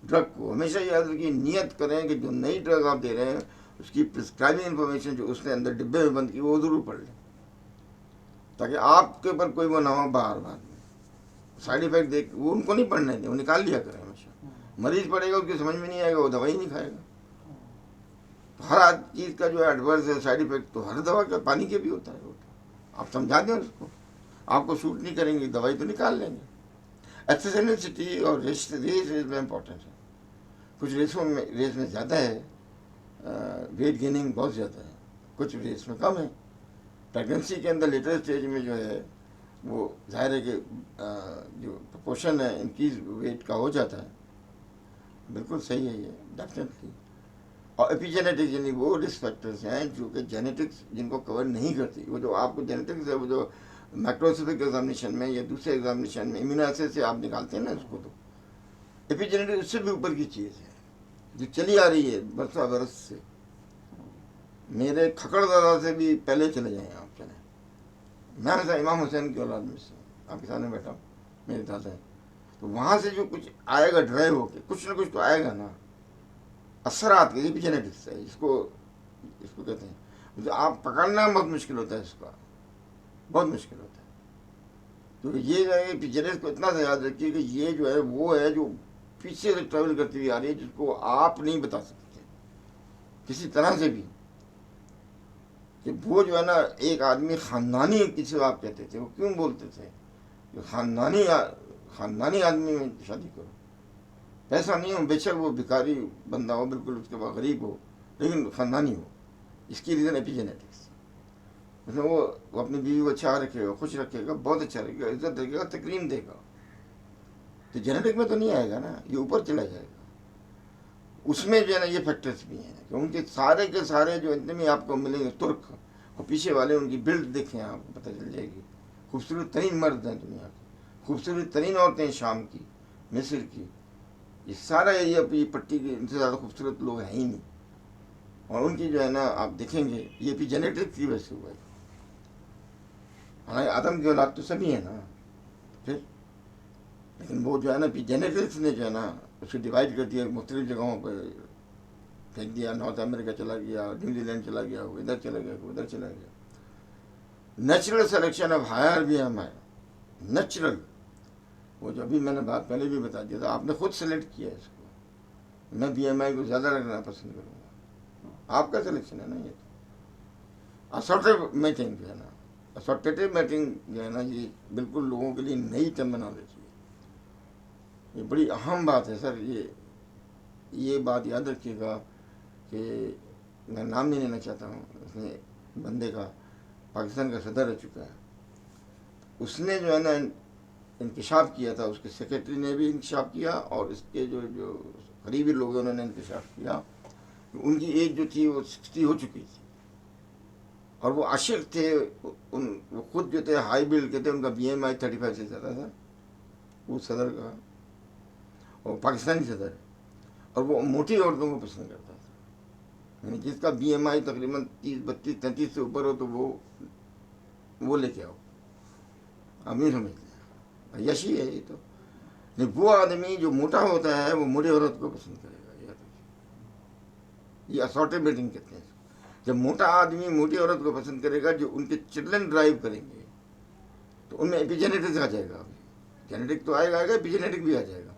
ड्रग को, हमेशा याद रखिए, नियत करें कि जो नई ड्रग आप दे रहे हैं उसकी प्रिस्क्राइबिंग इंफॉर्मेशन जो उसने अंदर डिब्बे में बंद की वो ज़रूर पढ़ लें, ताकि आपके ऊपर कोई वो ना हो बार बार साइड इफेक्ट देख, वो उनको नहीं पढ़ने दें, वो निकाल लिया करें हमेशा। मरीज पढ़ेगा उसकी समझ में नहीं आएगा, वो दवाई नहीं खाएगा। तो हर चीज़ का जो एडवर्स है साइड इफेक्ट तो हर दवा का पानी के भी होता है, आप समझा दें उसको, आपको शूट नहीं करेंगे दवाई तो निकाल लेंगे। एक्सेसिबिलिटी और रेस में इम्पोर्टेंट है। कुछ रेस में ज़्यादा है, वेट गेनिंग बहुत ज़्यादा है, कुछ रेस में कम है। प्रेगनेंसी के अंदर लेटर स्टेज में जो है वो जाहिर है कि जो प्रपोर्शन है इंक्रीज वेट का हो जाता है, बिल्कुल सही है ये, डेफिनेटली। और एपिजेनेटिक्स यानी वो रिस्क फैक्टर्स हैं जो कि जेनेटिक्स जिनको कवर नहीं करती, वो जो आपको जेनेटिक्स है वो जो माइक्रोस्कोपिक एग्जामिनेशन में या दूसरे एग्जामिनेशन में इम्यूनो एसिड से आप निकालते हैं ना उसको, तो एपिजेनेटिक्स उससे भी ऊपर की चीज़ है जो चली आ रही है बरसा बरस से। मेरे खकड़ दादा से भी पहले चले जाएँ आप, चले, मैं हमेशा इमाम हुसैन की औलाद में से आपके सामने बैठा हूँ, मेरे दादा हैं, तो वहाँ से जो कुछ आएगा ड्राइव होके कुछ ना कुछ तो आएगा ना, असरात के एपिजेनेटिक्स है, इसको कहते हैं। तो आप पकड़ना बहुत मुश्किल होता है, इसका बहुत मुश्किल होता है। तो ये जो है एपिजेनेटिक्स को इतना सा याद रखिए कि ये जो है वो है जो पीछे से ट्रैवल करती हुई आ रही है, जिसको आप नहीं बता सकते किसी तरह से भी। कि वो जो है ना, एक आदमी ख़ानदानी किसी आप कहते थे, वो क्यों बोलते थे कि ख़ानदानी आदमी में शादी करो, पैसा नहीं हो, बेशक वो भिखारी बंदा हो, बिल्कुल उसके बाद गरीब हो, लेकिन ख़ानदानी हो। इसकी रीज़न एपिजेनेटिक्स, उसमें वो अपनी बीवी को अच्छा रखेगा, खुश रखेगा, बहुत अच्छा रखेगा, इज्जत रखेगा, तकरीम देगा। तो जेनेटिक में तो नहीं आएगा ना, ये ऊपर चला जाएगा। उसमें जो है ना ये फैक्टर्स भी हैं कि उनके सारे के सारे जो इतने भी आपको मिलेंगे तुर्क, और पीछे वाले उनकी बिल्ड देखें आपको पता चल जाएगी। खूबसूरत तरीन मर्द हैं दुनिया के, खूबसूरत तरीन औरतें शाम की, मिस्र की, ये सारा एरिया ये पट्टी के इनसे ज़्यादा खूबसूरत लोग हैं ही नहीं। और उनकी जो है ना आप देखेंगे ये भी जेनेटिक्स की वजह से हुआ है। हालांकि आदम की औलाद तो सभी है ना फिर, लेकिन वो जो है ना जेनेटिक्स ने जो है ना उसको डिवाइड कर दिया, मुख्तलिफ जगहों पर फेंक दिया, नॉर्थ अमेरिका चला गया, न्यूजीलैंड चला गया, इधर चला गया, उधर चला गया। नेचुरल सिलेक्शन ऑफ हायर भी हमारा नेचुरल, वो जो अभी मैंने बात पहले भी बता दिया था, आपने खुद सेलेक्ट किया है इसको। मैं BMI को ज़्यादा रखना पसंद करूँगा, आपका सिलेक्शन है ना ये। तो असॉर्टेड मैचिंग जो है ना, असॉर्टेटिव मैचिंग जो है ना, ये बिल्कुल लोगों के लिए नई टर्मिनोलॉजी है, ये बड़ी अहम बात है सर। ये बात याद रखिएगा कि मैं नाम नहीं लेना चाहता हूँ, उसने बंदे का पाकिस्तान का सदर रह चुका है, उसने जो है ना इंकशाफ किया था, उसके सेक्रेटरी ने भी इंकशाफ किया और इसके जो करीबी लोग हैं उन्होंने इंकशाफ किया। उनकी एज जो थी वो 60 हो चुकी थी और वो आशिक थे, वो खुद जो थे हाई बिल्ड के थे, उनका BMI 35 से ज़्यादा था उस सदर का, और पाकिस्तानी सदर, और वो मोटी औरतों को पसंद करता था। यानी जिसका BMI तकरीबन 30, 32, 33 से ऊपर हो तो वो लेके आओ, आप नहीं समझते, यशी है ये। तो नहीं, वो आदमी जो मोटा होता है वो मोटी औरत को पसंद करेगा, याद रखिए। ये असॉर्टेड मैचिंग कहते हैं। जब मोटा आदमी मोटी औरत को पसंद करेगा जो उनके चिल्ड्रन ड्राइव करेंगे, तो उनमें एपिजेनेटिक्स आ जाएगा। जेनेटिक तो आएगा, एपिजेनेटिक भी आ जाएगा।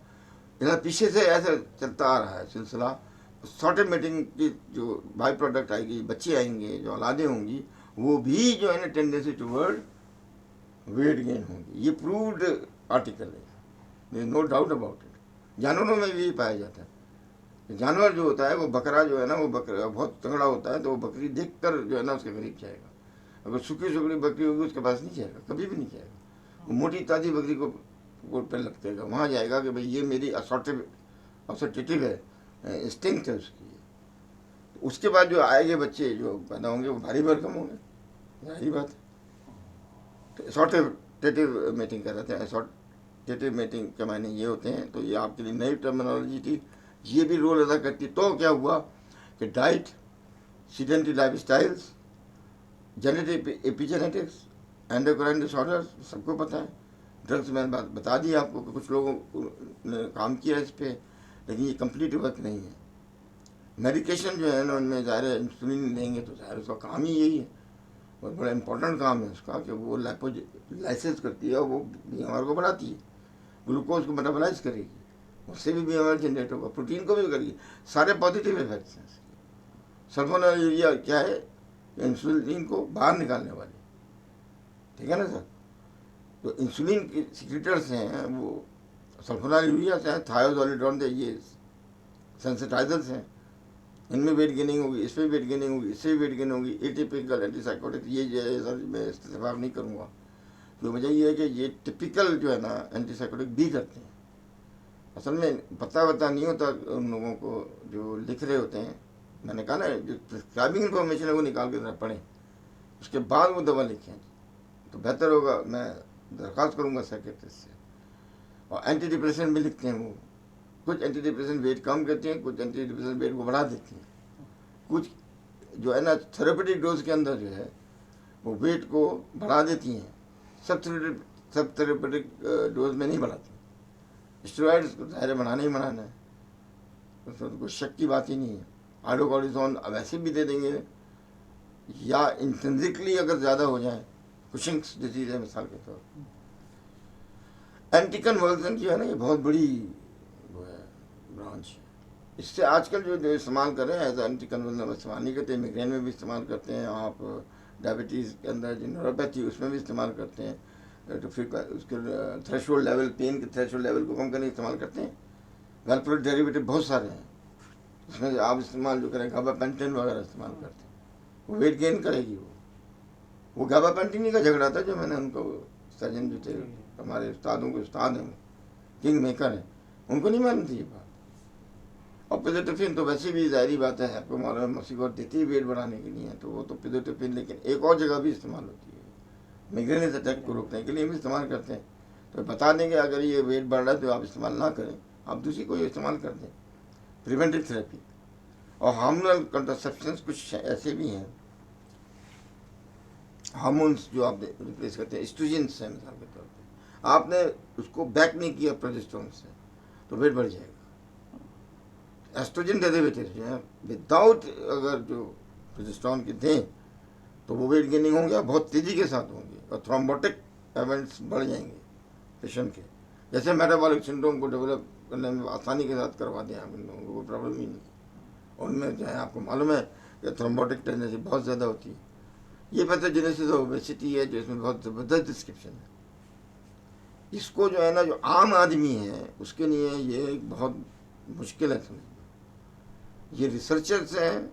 इधर पीछे से ऐसा चलता आ रहा है सिलसिला। असॉर्टेड मैचिंग की जो बाई प्रोडक्ट आएगी, बच्चे आएंगे, जो औलादें होंगी, वो भी जो है ना टेंडेंसी टूवर्ड वेट गेन होंगी। ये प्रूव्ड आर्टिकल है, there is no doubt about it. जानवरों में भी पाया जाता है। जानवर जो होता है वो बकरा जो है ना, वो बकरा बहुत तगड़ा होता है, तो वो बकरी देख कर जो है ना उसके करीब जाएगा। अगर सूखी सुखड़ी बकरी होगी उसके पास नहीं जाएगा, कभी भी नहीं जाएगा। वो मोटी ताज़ी बकरी को पे लगतेगा, वहाँ जाएगा कि भाई ये मेरी असॉर्टेटिव है, इंस्टिंक्ट है उसकी। तो उसके बाद जो आएंगे बच्चे जो पैदा होंगे वो भारी भरकम होंगे, जाहिर बात है। तो असॉर्टेटिव मैटिंग कर रहे थे। असॉर्टेटिव मैटिंग के मायने ये होते हैं, तो ये आपके लिए नई टर्मिनोलॉजी थी, ये भी रोल अदा करती। तो क्या हुआ कि diet, sedentary life styles, genetic epigenetics endocrine disorder सबको पता है, ड्रग्स मैंने बता दी आपको कि कुछ लोगों ने काम किया इस पर, लेकिन ये कंप्लीट वर्क नहीं है। मेडिकेशन जो है ना उनमें ज़ाहिर है इंसुलिन लेंगे तो ज़ाहिर उसका काम ही यही है, बहुत बड़ा इंपॉर्टेंट काम है उसका कि वो लाइसेंस करती है और वो बीमार को बढ़ाती है, ग्लूकोज को मेटाबोलाइज करेगी, उससे भी बीमार जनरेट होगा, प्रोटीन को भी करेगी, सारे पॉजिटिव इफेक्ट्स हैं। सल्फोनाइलूरिया क्या है, इंसुलिन को बाहर निकालने वाली, ठीक है ना सर। तो इंसुलिन के सिक्रेटर्स हैं वो सल्फोनाइलूरिया से हैं, थायोजोलिडोन से, ये सेंसिटाइजर्स हैं, इनमें वेट गेनिंग होगी, इसमें वेट गेनिंग होगी, इससे वेट गेनिंग होगी, एटिपिकल एंटीसाइकोटिक, ये जो है सर मैं इस्तेमाल नहीं करूँगा। तो वजह ये है कि ये टिपिकल जो है ना एंटीसाइकोटिक भी करते हैं, असल में पता नहीं होता उन लोगों को जो लिख रहे होते हैं। मैंने कहा ना जो प्रिस्क्राइबिंग इन्फॉर्मेशन है वो निकाल के जरा पढ़ें, उसके बाद वो दवा लिखें तो बेहतर होगा। मैं दरख्वास्त करूँगा साइकियाट्रिस्ट से। और एंटी डिप्रेशन भी लिखते हैं वो, कुछ एंटी डिप्रेशन वेट कम करते हैं, कुछ एंटी डिप्रेशन वेट को बढ़ा देती हैं, कुछ जो है ना थेरेपेटिक डोज के अंदर जो है वो वेट को बढ़ा देती हैं, सब थेरेपेटिक डोज में नहीं बढ़ाती। स्टेरॉइड्स को ज़ाहिर बढ़ाना ही बढ़ाना है, उसमें कोई शक की बात ही नहीं है। हाइड्रोकॉर्टिसोन वैसे भी दे देंगे, या इंट्रिंसिकली अगर ज़्यादा हो जाए, कुशिंग्स डिजीज है मिसाल के तौर पर। एंटी कन्वर्जन जो है ना ये बहुत बड़ी वो है ब्रांच है। इससे आजकल जो इस्तेमाल कर रहे हैं एज एंटी कन्वर्जन इस्तेमाल नहीं करते, मिग्रेन में भी इस्तेमाल करते हैं, आप डायबिटीज़ के अंदर जो न्यूरोपैथी उसमें भी इस्तेमाल करते हैं, तो फिर उसके थ्रेशोल्ड लेवल, पेन के थ्रेशोल्ड लेवल को कम करने इस्तेमाल करते हैं। वेलप्रोड डेरिवेटिव बहुत सारे हैं, उसमें आप इस्तेमाल जो करें गाबापेंटिन वगैरह इस्तेमाल करते हैं, वो वेट गेन करेगी। वो गाबापेंटिन का झगड़ा था जो मैंने उनको सर्जन जो थे हमारे उस्तादों के उस्ताद हैं, किंग मेकर हैं, उनको नहीं मालूम थी ये बात। और पिजोटिफिन तो वैसे भी ज़ाहिरी बात है, आपको मालूम है मुसीबत देती है वेट बढ़ाने के लिए, तो वो तो पिजोटिफिन, लेकिन एक और जगह भी इस्तेमाल होती है, मिग्रेन अटैक को रोकने के लिए भी इस्तेमाल करते हैं। तो बता देंगे अगर ये वेट बढ़ रहा है तो आप इस्तेमाल ना करें, आप दूसरी कोई इस्तेमाल कर दें, प्रिवेंटिव थेरेपी। और हार्मोनल कंट्रासेप्शंस कुछ ऐसे भी हैं, हार्मोन्स जो आप रिप्लेस करते हैं, एस्ट्रोजन्स हैं मिसाल के तौर पे, आपने उसको बैक नहीं किया प्रोजेस्टेरोन से तो वेट बढ़ जाएगा। एस्ट्रोजन डेरिवेटिव्स जो हैं विदाउट अगर जो प्रोजेस्टेरोन के दें तो वो वेट गेनिंग होंगे, बहुत तेज़ी के साथ होंगे, और थ्रोम्बोटिक इवेंट्स बढ़ जाएंगे पेशेंट के। जैसे मेटाबॉलिक सिंड्रोम को डेवलप करने में आसानी के साथ करवा दें आप इन लोगों को, कोई प्रॉब्लम ही नहीं। उनमें जो है आपको मालूम है कि थ्रोम्बोटिक टेंडेंसी बहुत ज़्यादा होती है। ये पैथोजेनेसिस ऑफ ओबेसिटी है जो इसमें बहुत ज़बरदस्त डिस्क्रिप्शन है। इसको जो है ना जो आम आदमी है उसके लिए ये एक बहुत मुश्किल है समझना। ये रिसर्चर्स हैं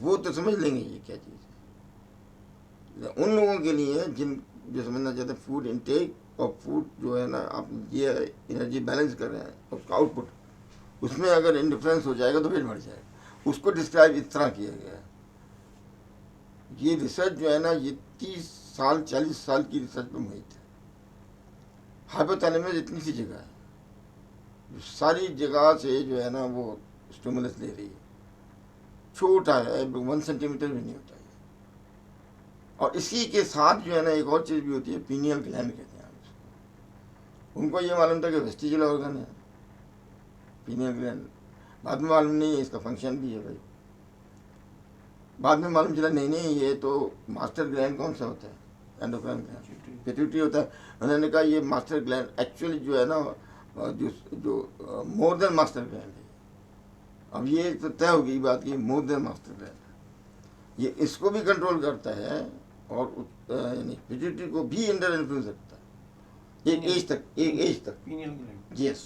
वो तो समझ लेंगे ये क्या चीज़ है, उन लोगों के लिए जिन जो समझना चाहते हैं फूड इनटेक और फूड जो है ना आप ये एनर्जी बैलेंस कर रहे हैं उसका आउटपुट, उसमें अगर इंडिफरेंस हो जाएगा तो वेट बढ़ जाएगा। उसको डिस्क्राइब इस तरह किया गया है। ये रिसर्च जो है ना ये 30 साल 40 साल की रिसर्च पर मुहित है। हाइपोथैलेमस इतनी सी जगह है जो सारी जगह से जो है ना वो स्टिमुलस ले रही है, छोटा है 1 सेंटीमीटर भी नहीं होता है। और इसी के साथ जो है ना एक और चीज़ भी होती है, पीनियल ग्लैंड कहते हैं आप उसको। उनको ये मालूम था कि वेस्टिजियल ऑर्गन है पीनियल ग्लैंड, बाद में मालूम नहीं है इसका फंक्शन भी है भाई। बाद में मालूम चला नहीं ये तो मास्टर ग्लैंड कौन सा होता है, एंडोक्राइन ग्लैंड, पिट्यूटरी होता है। उन्होंने कहा ये मास्टर ग्लैंड एक्चुअली जो है ना जो मोर देन मास्टर ग्लैंड है। अब ये तो तय हो गई बात कि मोर देन मास्टर ग्लैंड है, ये इसको भी कंट्रोल करता है और यानी पिट्यूटरी को भी अंडर इन्फ्लुएंस रखता है एक एज तक। यस,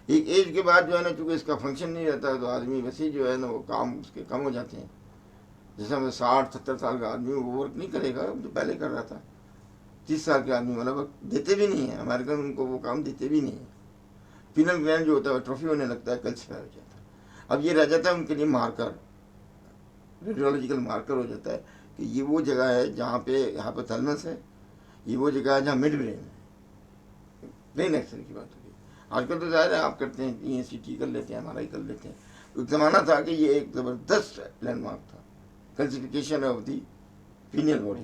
एक एज के बाद जो है ना चूँकि इसका फंक्शन नहीं रहता है तो आदमी वैसे ही जो है ना वो काम उसके कम हो जाते हैं। जैसे हमें 60-70 साल का आदमी वो वर्क नहीं करेगा जो पहले कर रहा था। 30 साल के आदमी वाला वर्क देते भी नहीं है, अमेरिकन उनको वो काम देते भी नहीं है। पीनल ग्लैंड जो होता है ट्रॉफी होने लगता है, कैल्शिफाई हो जाता है। अब ये रह जाता है उनके लिए मार्कर, रेडियोलॉजिकल मार्कर हो जाता है कि ये वो जगह है जहाँ पे हाइपोथैलेमस है, ये वो जगह है जहाँ मिड ब्रेन है। ब्रेन एक्शन की बात होगी। आजकल तो ज़ाहिर है आप करते हैं ECT कर लेते हैं, MRI कर लेते हैं। एक ज़माना था कि ये एक ज़बरदस्त लैंडमार्क था, classification of the pineal body.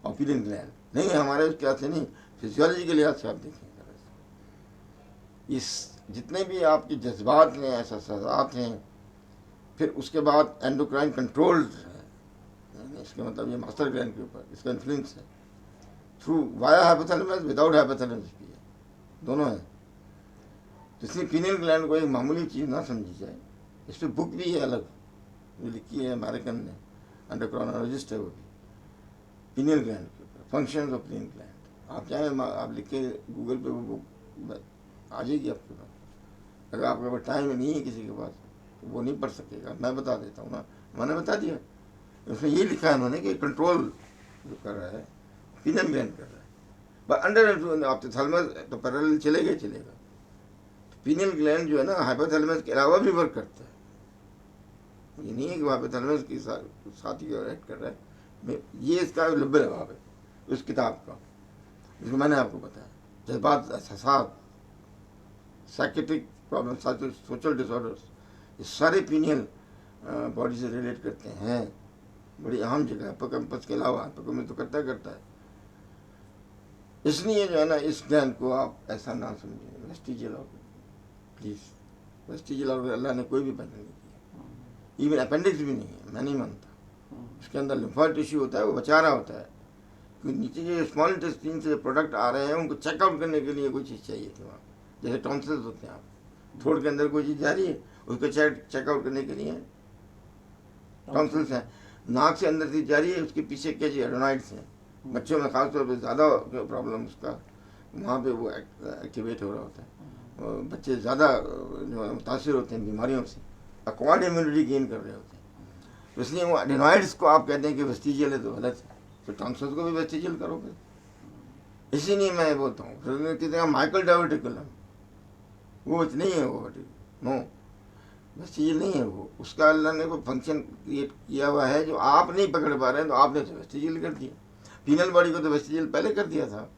Opinion gland नहीं है हमारे, उसके हाथ से नहीं, फिजियोलॉजी के लिहाज से आप देखें, इस जितने भी आपके जज्बात हैं, एहसासात हैं, फिर उसके बाद एंडोक्राइन कंट्रोल है, इसका मतलब ये मास्टर ग्लैंड के ऊपर इसका इन्फ्लुएंस है, through via hypothalamus without hypothalamus भी है, दोनों है। तो इसलिए पीनियल ग्लैंड को एक मामूली चीज़ ना समझी जाए, इस पर बुक भी है अलग जो लिखी है अमेरिकन ने, एंडोक्राइनोलॉजिस्ट है वो भी, पीनियल ग्लैंड के ऊपर, फंक्शंस ऑफ पीनियल ग्लैंड। आप चाहें आप लिख के गूगल पे वो बुक आ जाएगी आपके पास। अगर आपके पास टाइम नहीं है किसी के पास तो वो नहीं पढ़ सकेगा, मैं बता देता हूँ ना, मैंने बता दिया। उसमें ये लिखा है उन्होंने कि कंट्रोल जो कर रहा है पीनियल ग्लैंड कर रहा है, बट अंडर आप थैलेमस तो पैरेलल चलेगा। पीनियल ग्लैंड जो है ना हाइपोथैलेमस के अलावा भी वर्क करता है, ये नहीं है कि हाइपोथैलेमस के साथ ही एक्ट कर रहा है। ये इसका लिबरल भाव है उस किताब का, जिसको मैंने आपको बताया। जज्बात, एहसास, साइकेट्रिक प्रॉब्लम, सोशल डिसऑर्डर्स, ये सारे पीनियल बॉडी से रिलेट करते हैं। बड़ी अहम जगह है, हिप्पोकैम्पस के अलावा, हिप्पोकैम्पस तो करता है। इसलिए जो है ना इस ज्ञान को आप ऐसा ना समझें vestigial organ, please. Vestigial organ Allah ने कोई भी पैदा नहीं किया, इवन अपेंडिक्स भी नहीं है, मैं नहीं मानता। उसके अंदर लिम्फोइड टिश्यू होता है, वो बचा रहा होता है, क्योंकि नीचे जो स्मॉल इंटेस्टाइन से प्रोडक्ट आ रहे हैं उनको चेकआउट करने के लिए कोई चीज़ चाहिए थी वहाँ, जैसे टॉन्सिल्स होते हैं, आप थ्रोट के अंदर कोई चीज़ जा रही है उसको चेकआउट करने के लिए टॉन्सिल्स हैं। नाक से अंदर चीज जा रही है, उसके पीछे क्या चाहिए, एडोनाइड्स हैं। बच्चों में खासतौर पर ज़्यादा प्रॉब्लम उसका वहाँ पे वो एक्टिवेट हो रहा होता है, और बच्चे ज़्यादा जो मुतासर होते हैं बीमारियों से, एक्वायर्ड इम्यूनिटी गेन कर रहे होते हैं। तो इसलिए वो एडेनॉइड्स को आप कहते हैं कि वेस्टिजियल है तो गलत है, तो टॉन्सिल्स को भी वेस्टिजियल करोगे। इसीलिए मैं बोलता हूँ कहते हैं माइकल डायवर्टिकुलम, वो नहीं है, वो नो वेस्टिजियल नहीं है वो, उसका अल्लाह ने कोई फंक्शन क्रिएट किया हुआ है जो आप नहीं पकड़ पा रहे हैं, तो आपने तो वेस्टिजियल कर दिया। पीनल बॉडी को तो वेस्टिजियल पहले कर दिया था,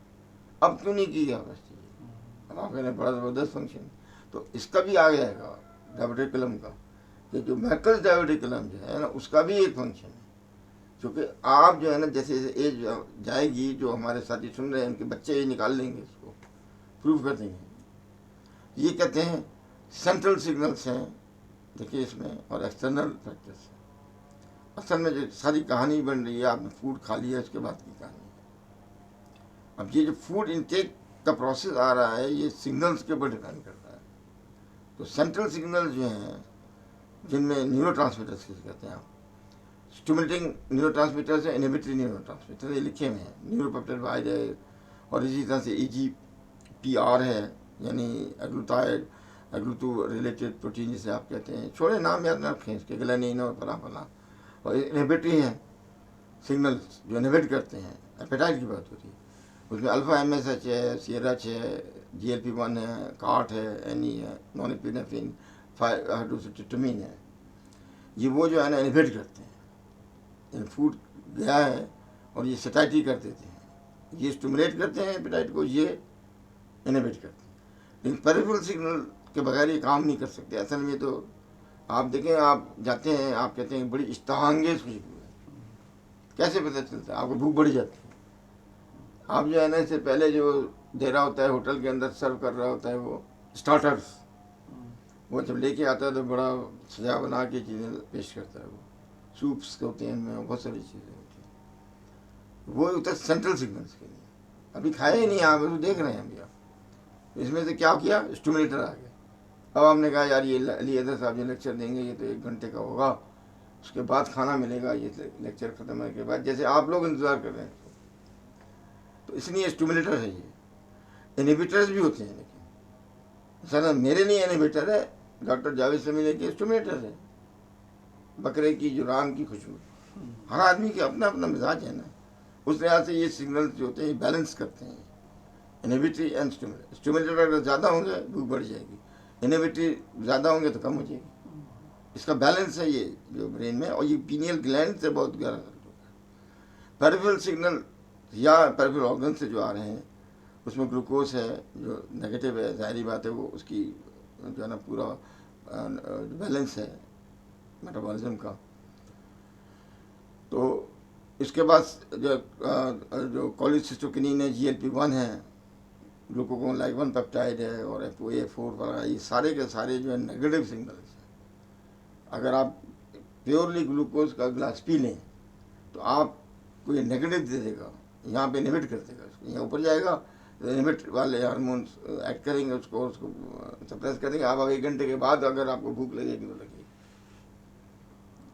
अब क्यों नहीं किया वेस्टिजियल? अब आप कहने बड़ा ज़बरदस्त फंक्शन, तो इसका भी आ जाएगा डायवर्टिकुलम का, कि जो मैकल डायवर्टिकुलम जो है ना उसका भी एक फंक्शन है। क्योंकि आप जो है ना जैसे जैसे एज जाएगी, जो हमारे साथी सुन रहे हैं उनके बच्चे ये निकाल लेंगे, इसको प्रूव कर देंगे। ये कहते हैं सेंट्रल सिग्नल्स हैं देखिए इसमें, और एक्सटर्नल फैक्टर्स हैं। असल में जो सारी कहानी बन रही है, आपने फूड खा लिया उसके बाद की कहानी है। अब ये जो फूड इनटेक का प्रोसेस आ रहा है, ये सिग्नल्स के ऊपर डिपेंड करता है। तो सेंट्रल सिग्नल जो हैं, जिनमें न्यूरोट्रांसमीटर्स कहते हैं आप, स्टिमुलेटिंग न्यूरोट्रांसमीटर्स है, इनहिबिटरी न्यूरोट्रांसमीटर, ये लिखे हुए हैं। न्यूरोपेप्टाइड है, और इसी तरह से EGPR है, यानी एग्लूटाइड, एग्लूटू रिलेटेड प्रोटीन जिसे आप कहते हैं, छोटे नाम याद न रखें इसके, ग्लानिन और फला। और इनहिबिटरी हैं सिग्नल्स जो इनहिबिट करते हैं, एपेटाइट की बात होती है, उसमें अल्फा MSH है, CRH है, GLP-1 है, काट है, NE है, नॉन एपिनेफ्रिन, हाइड्रोक्सीटिटामिन है। ये वो जो है ना इनहिबिट करते हैं। फूड गया है और ये सटाइटी कर देते हैं, ये स्टिमुलेट करते हैं एपेटाइट को, ये इनहिबिट करते हैं। लेकिन पेरिफेरल सिग्नल के बगैर ये काम नहीं कर सकते। असल में तो आप देखें, आप जाते हैं, आप कहते हैं बड़ी इश्तहांगेज खुशबू है, कैसे पता चलता है? आपको भूख बढ़ जाती है। आप जो है ना इससे पहले जो दे रहा होता है होटल के अंदर, सर्व कर रहा होता है वो स्टार्टर्स, वो जब लेके आता है तो बड़ा सजा बना के चीज़ें पेश करता है। वो सूप्स होते हैं, इनमें बहुत सारी चीज़ें होती हैं, वो होता है सेंट्रल सिग्नल्स के लिए। अभी खाए ही नहीं आप, तो देख रहे हैं अभी आप। इसमें से क्या किया, स्टिमुलेटर आ गया। अब आपने कहा यार ये अली हैदर साहब जो लेक्चर देंगे ये तो 1 घंटे का होगा, उसके बाद खाना मिलेगा, ये लेक्चर ख़त्म होने के बाद, जैसे आप लोग इंतज़ार कर रहे हैं। तो इसलिए स्टिमुलेटर है ये। इनहिबिटर्स भी होते हैं, लेकिन सर मेरे लिए इनहिबिटर है, डॉक्टर जावेद समीर के स्टिमुलेटर है, बकरे की जो रान की खुशबू। हर आदमी के अपना अपना मिजाज है ना, उस लिहाज से ये सिग्नल्स जो होते हैं बैलेंस करते हैं, इनहिबिटरी एंड स्टिमुलेटर। स्टिमुलेटर अगर ज़्यादा होंगे भूख बढ़ जाएगी, इनहिबिटरी ज़्यादा होंगे तो कम हो जाएगी। इसका बैलेंस है ये जो ब्रेन में, और ये पीनियल ग्लैंड से बहुत गहरा होता है। पेरिफेरल सिग्नल या पेरिफेरल ऑर्गन से जो आ रहे हैं, उसमें ग्लूकोज है जो नेगेटिव है, ज़ाहिरी बात है, वो उसकी जो है ना पूरा बैलेंस है मेटाबॉलिज्म का। तो इसके बाद जो कोलिसिस्टोकिनीन है, GLP-1 है, ग्लूकोगोन लाइक 1 पेप्टाइड है, और FOA4 वगैरह, ये सारे के सारे जो है नेगेटिव सिग्नल्स हैं। अगर आप प्योरली ग्लूकोज का ग्लास पी लें तो आपको ये नेगेटिव दे देगा, यहाँ पे इनहिबिट कर देगा इसको, यहाँ ऊपर जाएगा तो इनहिबिट वाले हार्मोन्स एक्ट करेंगे, उसको सप्रेस करेंगे। आप 1 घंटे के बाद अगर आपको भूख लगेगी तो लगेगी।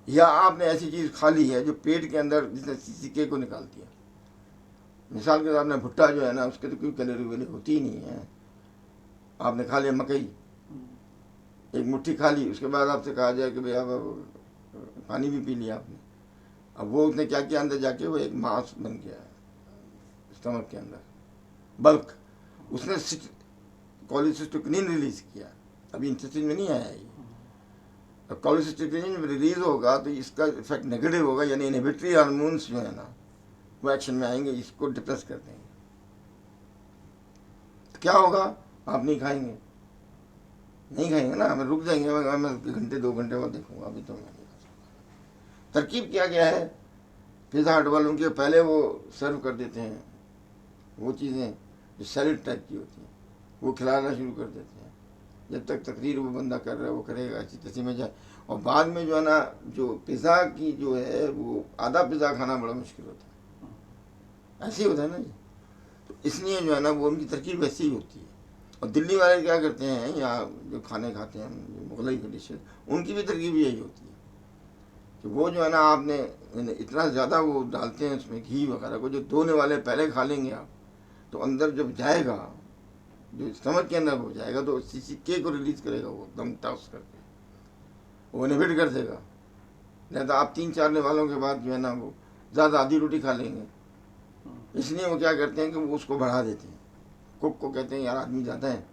या आपने ऐसी चीज़ खा ली है जो पेट के अंदर जिसने CCK को निकाल दिया, मिसाल के साथ आपने भुट्टा जो है ना, उसके तो कोई कैलोरी वैल्यू होती ही नहीं है। आपने खा लिया मकई, एक मुट्ठी खा ली, उसके बाद आपसे कहा जाए कि भाई आप पानी भी पी लिया आपने, अब वो उसने क्या किया, अंदर जाके वो एक मांस बन गया स्टमक के अंदर, बल्क, उसने कोलिसिस्टोकिनीन रिलीज किया, अभी इंटेस्टाइन में नहीं आया ये। अब कोलिसिस्टोकिनीन रिलीज होगा तो इसका इफेक्ट नेगेटिव होगा, यानी इनहिबिटरी हार्मोन्स जो है ना वो एक्शन में आएंगे, इसको डिप्रेस कर देंगे। तो क्या होगा, आप नहीं खाएंगे, नहीं खाएंगे ना, हमें रुक जाएंगे, मैं 1 घंटे 2 घंटे बाद देखूंगा, अभी तो मैं नहीं खा सकता। तरकीब क्या क्या है, पिज़्ज़ा हट वालों के पहले वो सर्व कर देते हैं वो चीज़ें जो सैलेड टाइप की होती हैं, वो खिलाना शुरू कर देते हैं, जब तक तकरीर वो बंदा कर रहा है वो करेगा, अच्छी तसी में जाए। और बाद में जो है ना, जो पिज़्ज़ा की जो है वो आधा पिज़्ज़ा खाना बड़ा मुश्किल होता है, ऐसे ही होता है ना जी। तो इसलिए जो है ना वो उनकी तरकीब वैसी ही होती है। और दिल्ली वाले क्या करते हैं, या जो खाने खाते हैं मुगलई की डिशेज, उनकी भी तरकीब यही होती है कि वो जो है ना, आपने इतना ज़्यादा वो डालते हैं उसमें घी वगैरह को, जो धोने वाले पहले खा लेंगे आप, तो अंदर जब जाएगा, जो स्टमक के अंदर हो जाएगा, तो CCK को रिलीज करेगा वो दम टॉस करके, वो इनहिबिट कर देगा। नहीं तो आप 3-4 वालों के बाद जो है ना वो ज़्यादा आधी रोटी खा लेंगे, इसलिए वो क्या करते हैं कि वो उसको बढ़ा देते हैं। कुक को कहते हैं यार आदमी ज़्यादा है,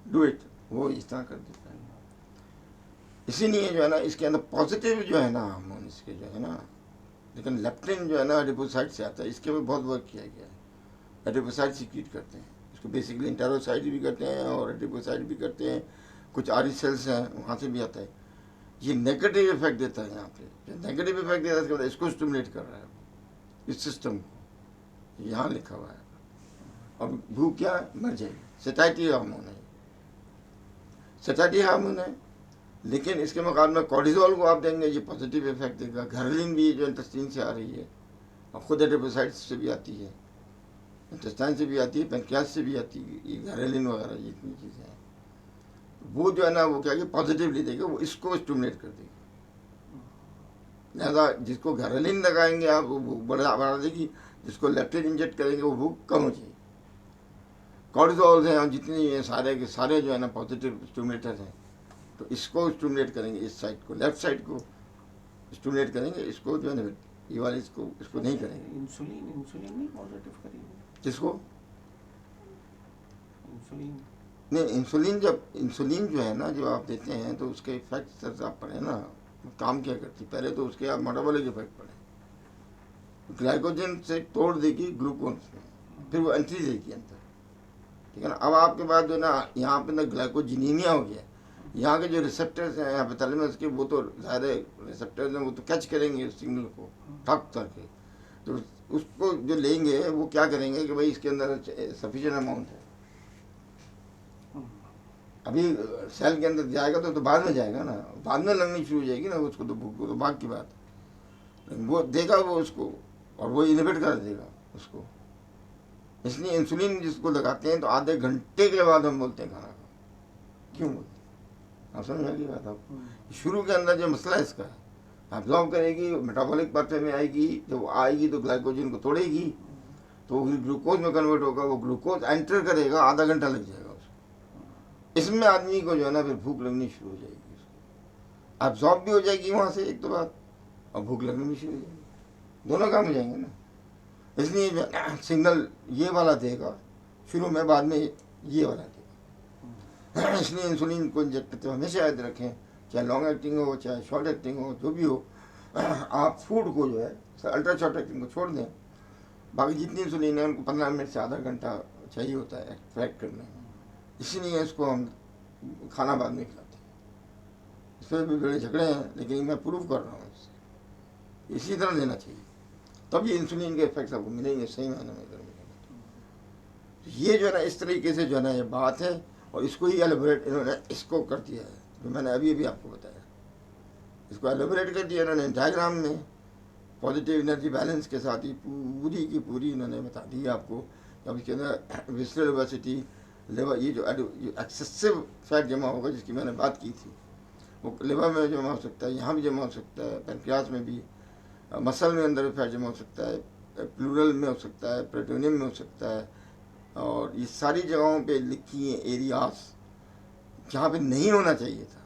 डू इट, वो इस तरह कर देता है। इसीलिए जो है ना इसके अंदर पॉजिटिव जो है ना हार्मोन इसके जो है ना, लेकिन लेप्टिन जो है ना एडिपोसाइट से आता है, इसके ऊपर बहुत वर्क किया गया है। एडिपोसाइट सीक्रेट करते हैं इसको, बेसिकली इंटेरोसाइट भी करते हैं और एडिपोसाइट भी करते हैं, कुछ आरी सेल्स हैं वहाँ से भी आता है। ये नेगेटिव इफेक्ट देता है, यहाँ पे जो नेगेटिव इफेक्ट देता है इसके बाद इसको स्टिमुलेट कर रहा है इस सिस्टम को, यहाँ लिखा हुआ है। अब भूख क्या है, मर जाएगी, सैटिस्फैक्टरी हार्मोन है, सैटिस्फैक्टरी हार्मोन है। लेकिन इसके मुकाबले में कॉर्टिजोल को आप देंगे, ये पॉजिटिव इफेक्ट देगा। घर्लिन भी जो इंटेस्टाइन से आ रही है, और खुद एडिपोसाइट्स से भी आती है, इंटेस्टाइन से भी आती है, पेनक्रियास से भी आती है, ये घरेलिन वगैरह जितनी चीज़ें हैं, वो जो है ना वो क्या कि पॉजिटिवली देगा, वो इसको स्टिमुलेट कर देगी। लिहाजा जिसको घरेलिन लगाएंगे आप वो भूख बढ़ा देगी, जिसको लेप्टिन इंजेक्ट करेंगे वो भूख कम हो जाएगी। कॉर्टिजोल हैं और जितनी ये सारे के सारे जो है ना पॉजिटिव स्टिमुलेटर हैं, तो इसको स्टिमुलेट करेंगे, इस साइड को, लेफ्ट साइड को स्टिमुलेट करेंगे, इसको जो है ना ये वाले इसको नहीं करेंगे। इंसुलिन नहीं पॉजिटिव करेंगे, किसको? इंसुलिन नहीं, इंसुलिन जो है ना जो आप देते हैं, तो उसके इफेक्ट सर आप पढ़े ना, काम क्या करती, पहले तो उसके आप मेटाबॉलिक इफेक्ट पढ़े, ग्लाइकोजन से तोड़ देगी ग्लूकोज में, फिर वो एंट्री देगी अंदर, ठीक है ना। अब आपके पास जो ना यहाँ पे ना ग्लाइकोजिनीमिया हो गया, यहाँ के जो रिसेप्टर्स हैं हाइपोथैलेमस के, वो तो ज़्यादा रिसेप्टर्स हैं, वो तो कैच करेंगे सिग्नल को ठक करके, तो उसको जो लेंगे वो क्या करेंगे कि भाई इसके अंदर सफिशिएंट अमाउंट है, अभी सेल के अंदर जाएगा तो बाद में जाएगा ना, बाद में लगनी शुरू हो जाएगी ना उसको, तो भूख को तो भाग की बात, वो देगा वो उसको, और वो इनहिबिट कर देगा उसको। इसलिए इंसुलिन जिसको लगाते हैं तो आधे घंटे के बाद हम बोलते हैं खाना खाओ, क्यों बोलते हैं, आप समझ में आ गई बात आपको। शुरू के अंदर जो मसला है इसका है, एब्जॉर्ब करेगी, मेटाबॉलिक पाथवे में आएगी, जब वो आएगी तो ग्लाइकोजन को तोड़ेगी, तो वो ग्लूकोज में कन्वर्ट होगा, वो ग्लूकोज एंटर करेगा, आधा घंटा लग जाएगा उसको। इसमें आदमी को जो है ना फिर भूख लगनी शुरू हो जाएगी, उसको एब्जॉर्ब भी हो जाएगी वहाँ से एक तो बात, और भूख लगनी भी शुरू हो जाएगी, दोनों काम हो जाएंगे ना। इसलिए सिग्नल ये वाला देगा शुरू में, बाद में ये वाला देगा। इसलिए इंसुलिन को इंजेक्ट करते हुए हमेशा याद रखें, चाहे लॉन्ग एक्टिंग हो चाहे शॉर्ट एक्टिंग हो, जो भी हो, आप फूड को जो है अल्ट्रा शॉर्ट एक्टिंग को छोड़ दें, बाकी जितनी इंसुलिन है उनको 15 मिनट से आधा घंटा चाहिए होता है एक्सट्रैक्ट करने में, इसीलिए इसको हम खाना बाद में खिलाते हैं। इस पर भी बड़े झगड़े हैं, लेकिन मैं प्रूव कर रहा हूँ इससे, इसी तरह लेना चाहिए। तब ये इंसुलिन के इफेक्ट्स आपको मिलेंगे सही मायने में गर्मी के। ये जो है ना इस तरीके से जो है ना ये बात है, और इसको ही एलिबरेट इन्होंने इसको कर दिया है जो मैंने अभी अभी आपको बताया। इसको एलिबरेट कर दिया इन्होंने डायग्राम में, पॉजिटिव एनर्जी बैलेंस के साथ ही पूरी की पूरी इन्होंने बता दी है आपको। अब इसके अंदर विसरल ओबेसिटी लिवर, ये जो एक्सेसिव फैट जमा होगा जिसकी मैंने बात की थी, वो लिवर में जमा हो सकता है, यहाँ भी जमा हो सकता है, पेनक्रियास में भी, मसल में अंदर फैट जमा हो सकता है, प्लूरल में हो सकता है, पेरिटोनियम में हो सकता है, और ये सारी जगहों पे लिखी हैं एरियाज जहाँ पे नहीं होना चाहिए था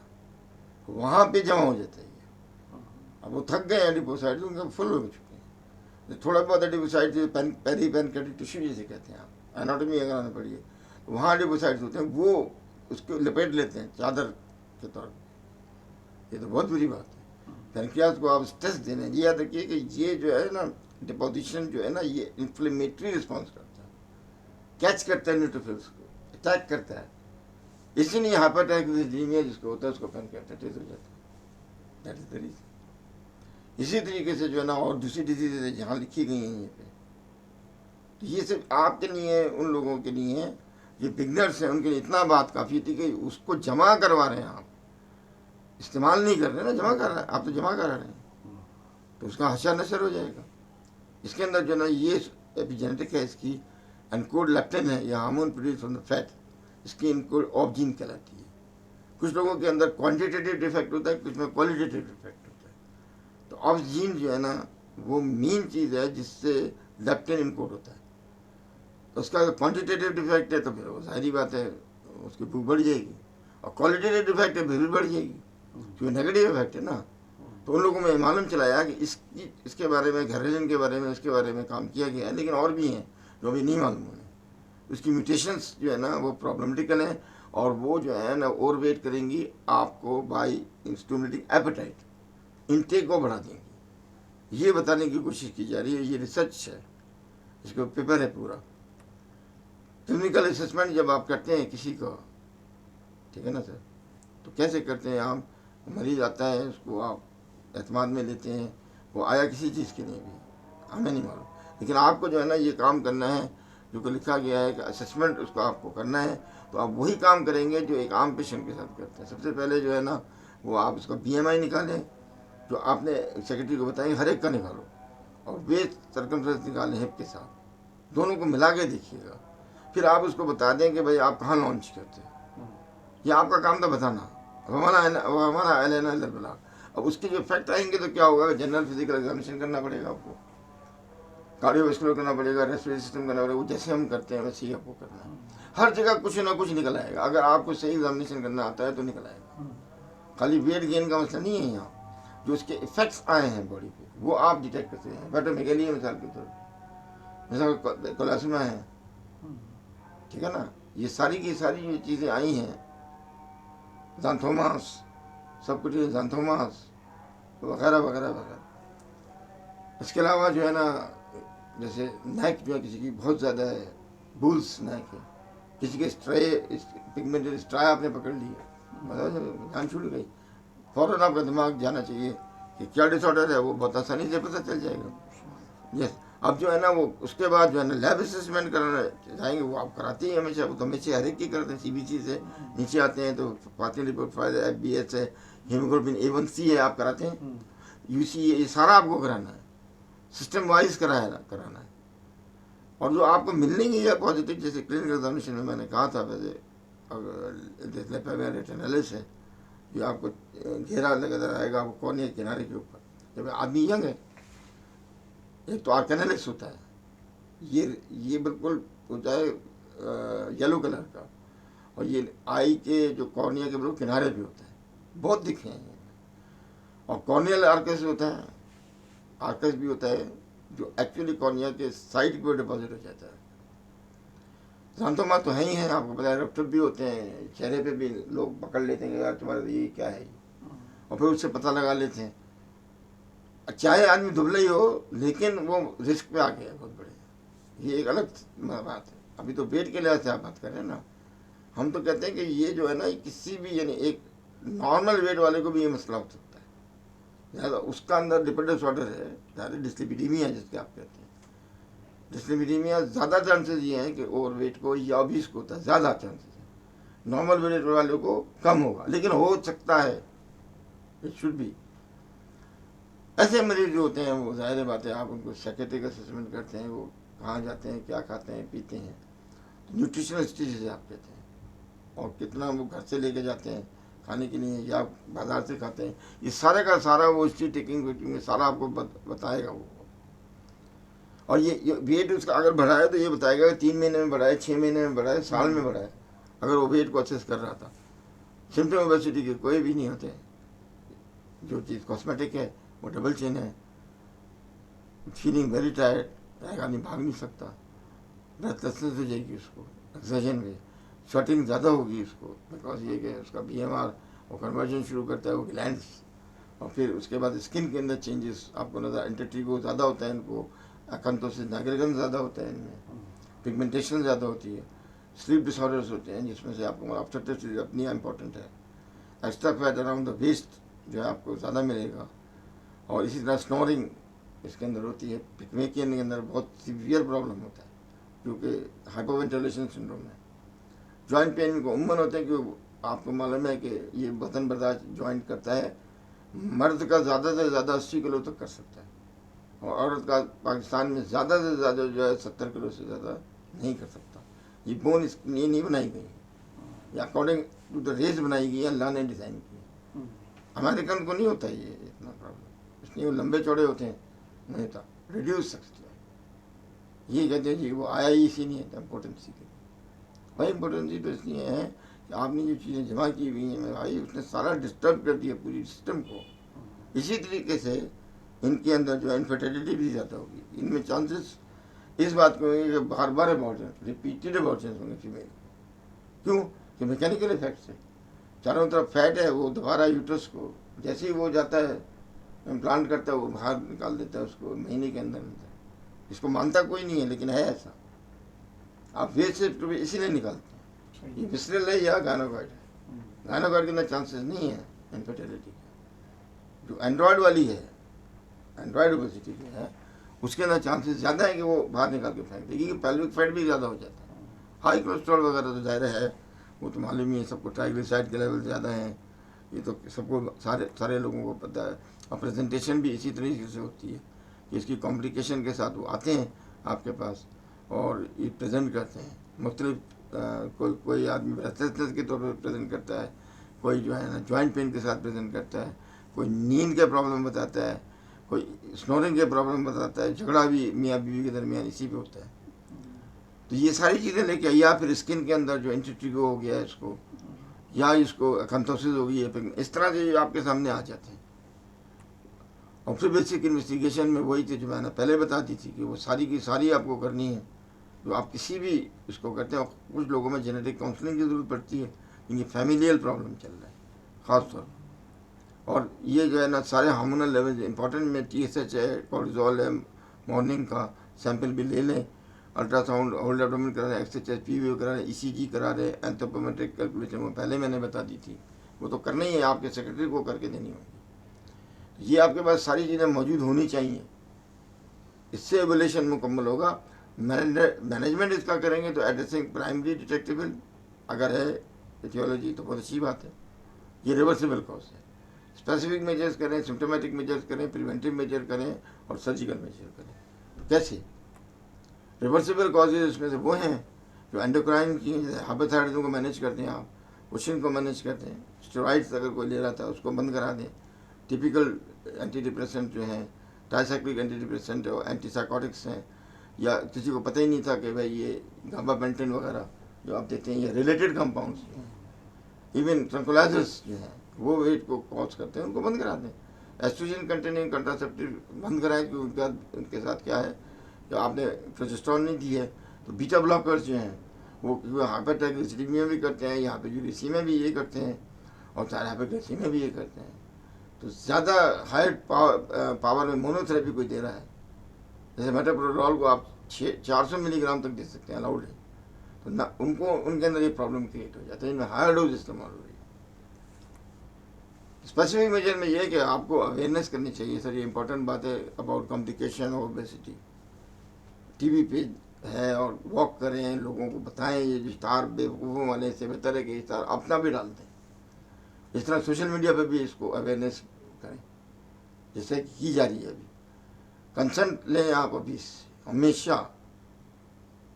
वहाँ पे जमा हो जाता है। अब वो थक गए एडिपोसाइड, उनके फुल हो चुके हैं। थोड़ा बहुत एडिपोसाइड पेरी पेनक्रेटिक टिश्यू जिसे कहते हैं, आप एनाटॉमी अगर आना पड़ी है तो वहाँ एडिपोसाइड्स होते हैं, वो उसको लपेट लेते हैं चादर के तौर पर। ये तो बहुत बुरी बात है। पेनक्रियास को आप स्ट्रेस देने, ये याद रखिए कि ये जो है ना डिपोजिशन जो है ना, ये इन्फ्लेमेटरी रिस्पॉन्स करता है, कैच करता है न्यूट्रोफिल्स को, अटैक करता है। इसीलिए हाइपरटाइरोडिज्मिया जिसको होता है उसको पेनक्रियाटाइटिस हो जाता है। That is the reason. इसी तरीके से जो है ना और दूसरी डिजीज है जहाँ लिखी गई हैं ये पे, तो ये सिर्फ आपके लिए, उन लोगों के लिए है ये बिगनर्स हैं, उनके लिए इतना बात काफ़ी थी कि उसको जमा करवा रहे हैं आप, इस्तेमाल नहीं कर रहे ना, जमा कर रहे हैं आप, तो जमा करा रहे हैं तो उसका हशर नशर हो जाएगा। इसके अंदर जो है ना ये एपिजेनेटिक है, इसकी एनकोड लेप्टिन है, या hormone produce from the fat, इसकी इनकोड ऑफ जीन कहलाती है। कुछ लोगों के अंदर क्वांटिटेटिव डिफेक्ट होता है, कुछ में क्वालिटेटिव डिफेक्ट होता है। तो ऑफ जीन जो है ना वो मेन चीज़ है जिससे लेप्टिन इनकोड होता है। तो उसका अगर क्वान्टिटेटिव डिफेक्ट है तो फिर वो सारी बात है, उसकी भूख बढ़ जाएगी, और क्वालिटेटिव डिफेक्ट है फिर भी बढ़ जाएगी, क्योंकि नेगेटिव इफेक्ट है ना। तो उन लोगों में मालूम चलाया कि इसके बारे में, घरेलिन के बारे में, इसके बारे में काम किया गया है, लेकिन और भी हैं जो अभी नहीं मालूम उन्हें। उसकी म्यूटेशंस जो है ना वो प्रॉब्लमेटिकल हैं, और वो जो है ना ओवरवेट करेंगी आपको बाई स्टिमुलेटिंग एपेटाइट, इनटेक को बढ़ा देंगी। ये बताने की कोशिश की जा रही है, ये रिसर्च है, इसको पेपर है पूरा। क्लिनिकल असेसमेंट जब आप करते हैं किसी को, ठीक है ना सर, तो कैसे करते हैं आप? मरीज आता है, उसको आप एतमाद में लेते हैं, वो आया किसी चीज़ के लिए भी, हमें नहीं मालूम, लेकिन आपको जो है ना ये काम करना है जो कि लिखा गया है कि असेसमेंट उसको आपको करना है। तो आप वही काम करेंगे जो एक आम पेशेंट के साथ करते हैं। सबसे पहले जो है ना वो आप उसका BMI निकालें, जो आपने सेक्रेटरी को बताएंगे हर एक का निकालो, और वेट सर्कमफ्रेंस निकालें हिप के साथ, दोनों को मिला के देखिएगा। फिर आप उसको बता दें कि भाई आप कहाँ लॉन्च करते हैं, ये आपका काम था बताना। अब हमारा LNL बना, अब उसके जो इफेक्ट आएंगे तो क्या होगा, जनरल फिजिकल एग्जामिनेशन करना पड़ेगा आपको, कार्डियोवास्कुलर करना पड़ेगा, रेस्पिरेटरी सिस्टम करना पड़ेगा, वो जैसे हम करते हैं वैसे ही आपको करना है। हर जगह कुछ ना कुछ निकल आएगा, अगर आपको सही एग्जामिनेशन करना आता है तो निकल आएगा। खाली वेट गेन का मसला नहीं है यहाँ, जो उसके इफेक्ट्स आए हैं बॉडी पे वो आप डिटेक्ट करते हैं। बैटोमेगाली है मिसाल के तौर पर, जैसा कोलेस्ट्रॉल है, ठीक है ना, ये सारी की सारी जो चीज़ें आई हैं, ज़ांथोमास, सब कुछ ज़ांथोमास वगैरह वगैरह वगैरह। इसके अलावा जो है ना जैसे नेक जो है किसी की बहुत ज़्यादा है, बुल्स नेक है, किसी के स्ट्रे पिगमेंटेड स्ट्राई आपने पकड़ ली है, मतलब जान छूट गई, फ़ौरन आपका दिमाग जाना चाहिए कि क्या डिसऑर्डर है, वो बहुत आसानी से पता चल जाएगा। यस, अब जो है ना वो उसके बाद जो है ना लैब असेसमेंट कराना जाएंगे, वो आप कराते ही हमेशा, वो तो हमेशा हर एक की करते हैं। CBC से नीचे आते हैं तो फातिमा रिपोर्ट फाइल है, FBS है, हीमोग्लोबिन A1C है, आप कराते हैं, UC है, ये सारा आपको कराना है, सिस्टम वाइज कराना है। और जो आपको मिलने की है पॉजिटिव, जैसे क्लिनिकल एग्जामिनेशन में मैंने कहा था, वैसे अगर रेटिनलिस है, जो आपको घेरा लगातार आएगा आपको कॉर्निया के किनारे के ऊपर, जब आदमी यंग है। एक तो आर्केनेलिक्स होता है, ये बिल्कुल होता है येलो कलर का, और ये आई के जो कॉर्निया के बिल्कुल किनारे भी होता है, बहुत दिखे हैं। और कॉर्नियल आर्कस होता है, आर्कस भी होता है जो एक्चुअली कॉर्निया के साइड पे डिपॉजिट हो जाता है। ज़ांथोमा तो है ही है, आपको पता है, रफ्टप भी होते हैं, चेहरे पे भी लोग पकड़ लेते हैं यार तुम्हारा ये क्या है, और फिर उससे पता लगा लेते हैं। चाहे आदमी दुबला ही हो, लेकिन वो रिस्क पे आ गया बहुत बड़े, ये एक अलग बात है। अभी तो वेट के लिहाज से आप बात कर रहे हैं ना, हम तो कहते हैं कि ये जो है ना किसी भी, यानी एक नॉर्मल वेट वाले को भी ये मसला हो सकता है, ज़्यादा उसका अंदर लिपिड डिसऑर्डर है, ज़्यादा डिस्लिपिडीमिया जिसके आप कहते हैं। डिस्लिपिडीमिया ज़्यादा चांसेस ये हैं कि ओवरवेट को या ओबीस को होता है, ज़्यादा चांसेस है। नॉर्मल वेट वाले को कम होगा, लेकिन हो सकता है, इट शुड बी। ऐसे मरीज जो होते हैं वो ज़ाहिर बात है आप उनको साइकेट्रिक असेसमेंट करते हैं, वो कहाँ जाते हैं, क्या खाते हैं पीते हैं, तो न्यूट्रिशनिस्ट जिसे आप कहते हैं, और कितना वो घर से लेके जाते हैं खाने के लिए या बाजार से खाते हैं, ये सारे का सारा वो हिस्ट्री टेकिंग वेटिंग में सारा आपको बताएगा वो। और ये वेट उसका अगर बढ़ा है तो ये बताएगा कि 3 महीने में बढ़ा है, 6 महीने में बढ़ा है, साल में बढ़ा है, अगर वो वेट को असेस कर रहा था। सिम्टम ओबेसिटी के कोई भी नहीं होते, जो चीज़ कॉस्मेटिक है वो डबल चेन है, फीलिंग वेरी टायर्ड, आदमी भाग नहीं सकता, ब्रेथलेसनेस हो जाएगी उसको, एक्सर्जन में स्वेटिंग ज़्यादा होगी उसको, बिकॉज ये कि उसका BMR वो कन्वर्जन शुरू करता है वो ग्लैंड्स, और फिर उसके बाद स्किन के अंदर चेंजेस आपको नजर, इंटरट्रिगो ज़्यादा होता है इनको, अकंतोसिस नाइग्रेगन ज़्यादा होता है इनमें, पिगमेंटेशन ज़्यादा होती है, स्लीप डिसऑर्डर्स होते हैं जिसमें से आपको ऑब्स्ट्रक्टिव स्लीप अपनी इंपॉर्टेंट है, extra fat around the waist जो है आपको ज़्यादा मिलेगा, और इसी तरह स्नोरिंग इसके अंदर होती है। पिग्मेकियन के अंदर बहुत सीवियर प्रॉब्लम होता है क्योंकि हाइपोवेंटिलेशन सिंड्रोम है। जॉइंट पेन को उम्मन होते हैं क्योंकि आपको मालूम है कि ये वजन बर्दाश्त जॉइंट करता है, मर्द का ज़्यादा से ज़्यादा 80 किलो तक कर सकता है, और औरत का पाकिस्तान में ज़्यादा से ज़्यादा जो है 70 किलो से ज़्यादा नहीं कर सकता। ये बोन ये नहीं बनाई गई है, ये अकॉर्डिंग टू द रेस बनाई गई है, अल्लाह ने डिज़ाइन की है। अमेरिकन को नहीं होता है ये इतना प्रॉब्लम, इसलिए वो लंबे चौड़े होते हैं, नहीं होता, रिड्यूस सकते हैं। ये कहते हैं जी वो आया ही इसी नहीं है इम्पोर्टेंसी के, भाई इम्पोर्टेंसी तो इसलिए है कि आपने जो चीज़ें जमा की हुई हैं मेरे भाई, उसने सारा डिस्टर्ब कर दिया पूरी सिस्टम को। इसी तरीके से इनके अंदर जो इनफर्टिलिटी भी ज़्यादा होगी, इनमें चांसेस इस बात को होंगे कि बार बार अबॉर्शन, रिपीटेड अबॉर्शन होंगे फीमेल। क्यों? कि मैकेनिकल इफेक्ट से चारों तरफ फैट है, वो दोबारा यूट्रस को जैसे ही वो जाता है इम्प्लांट करता है वो बाहर निकाल देता है उसको महीने के अंदर अंदर। इसको मानता कोई नहीं है लेकिन है ऐसा, आप वेट से इसीलिए निकालते हैं। ये विसरल है या गायनोकॉइड है, गायनोकॉइड के अंदर चांसेस नहीं है इनफर्टिलिटी का। जो एंड्रॉयड वाली है, एंड्रॉयड ओबेसिटी की है, उसके अंदर चांसेस ज़्यादा है कि वो बाहर निकाल के फेंक देगी, क्योंकि पेल्विक फैट भी ज़्यादा हो जाता है। हाई कोलेस्ट्रॉल वगैरह तो ज़ाहिर है, वो तो मालूम ही है सबको, ट्राइग्लिसराइड के लेवल ज़्यादा हैं, ये तो सबको सारे लोगों को पता है। और प्रेजेंटेशन भी इसी तरीके से होती है कि इसकी कॉम्प्लिकेशन के साथ वो आते हैं आपके पास और ये प्रेजेंट करते हैं मुख्तलिफ, कोई आदमी ब्रेथलेसनेस के तौर पर प्रेजेंट करता है, कोई जो है ना जॉइंट पेन के साथ प्रेजेंट करता है, कोई नींद के प्रॉब्लम बताता है, कोई स्नोरिंग के प्रॉब्लम बताता है, झगड़ा भी मियाँ बीवी के दरमियान इसी पे होता है। तो ये सारी चीज़ें लेके, या फिर स्किन के अंदर जो इंटरट्रिगो हो गया है इसको, या इसको अकंथोसिस हो गई है, इस तरह से आपके सामने आ जाते हैं। और फिर बेसिक इन्वेस्टिगेशन में वही थी जो मैंने पहले बता दी थी कि वो सारी की सारी आपको करनी है जो आप किसी भी इसको करते हैं। कुछ लोगों में जेनेटिक काउंसलिंग की ज़रूरत पड़ती है क्योंकि फैमिलियल प्रॉब्लम चल रहा है ख़ास तौर पर। और ये जो है ना सारे हार्मोनल लेवल इंपॉर्टेंट में TSH है, कोर्टिसोल है, मॉर्निंग का सैंपल भी ले लें, अल्ट्रासाउंड होल्ड एब्डोमेन करा रहे, XHH PVO करा रहे, ECG करा रहे, एंथ्रोपोमेट्रिक कैलकुलेशन वो पहले मैंने बता दी थी, वो तो करना ही है, आपके सेक्रेटरी को करके देनी होगी। ये आपके पास सारी चीज़ें मौजूद होनी चाहिए, इससे एवोल्यूशन मुकम्मल होगा। मैनेजमेंट इसका करेंगे तो एड्रेसिंग प्राइमरी डिटेक्टेबल अगर है एथियोलॉजी तो बहुत अच्छी बात है, ये रिवर्सिबल कॉज है। स्पेसिफिक मेजर्स करें, सिम्टोमेटिक मेजर्स करें, प्रिवेंटिव मेजर करें और सर्जिकल मेजर करें। तो कैसे रिवर्सिबल कॉजेज इसमें से वो हैं जो एंडोक्राइन की, हाइपोथायराइडिज्म को मैनेज करते हैं आप, क्वेश्चन को मैनेज करते हैं, स्टेरॉइड्स अगर कोई ले रहा था उसको बंद करा दें, टिपिकल एंटी डिप्रेसेंट जो हैं, ट्राइसाइक्लिक एंटी डिप्रेसेंट और एंटीसाइकोटिक्स हैं, या किसी को पता ही नहीं था कि भाई ये गाबापेंटिन वगैरह जो आप देते हैं ये रिलेटेड कंपाउंड्स हैं, इवन ट्रंकुलाइजर्स जो हैं वो वेट को कॉज करते हैं, उनको बंद करा दें। एस्ट्रोजन कंटेनिंग कंट्रासेप्टिव बंद कराएं क्योंकि उनके साथ क्या है कि आपने प्रोजेस्टेरोन नहीं दी है, तो बीटा ब्लॉकर्स जो हैं वो हाइपरट्राइग्लिसरीमिया भी करते हैं, यहाँ पे यूरिसीमिया भी ये करते हैं, और चाहे हाइपरग्लाइसीमिया भी ये करते हैं। तो ज़्यादा हाई पावर में मोनोथेरेपी कोई दे रहा है, जैसे मेटाप्रोडोल को आप 400 मिलीग्राम तक दे सकते हैं, अलाउड है, तो ना उनको उनके अंदर ये प्रॉब्लम क्रिएट हो जाता है, इनमें हायर डोज इस्तेमाल हो रही है। स्पेसिफिक मेजर में ये है कि आपको अवेयरनेस करनी चाहिए सर, ये इंपॉर्टेंट बात है अबाउट कॉम्प्लिकेशन और ओबेसिटी। टीवी पे है और वॉक करें, लोगों को बताएं, ये जो स्टार बेवकूफ़ों वाले से बेहतर है कि स्टार अपना भी डाल दें। इस तरह सोशल मीडिया पे भी इसको अवेयरनेस करें, जैसे की जा रही है अभी। कंसेंट लें आप अभी से हमेशा,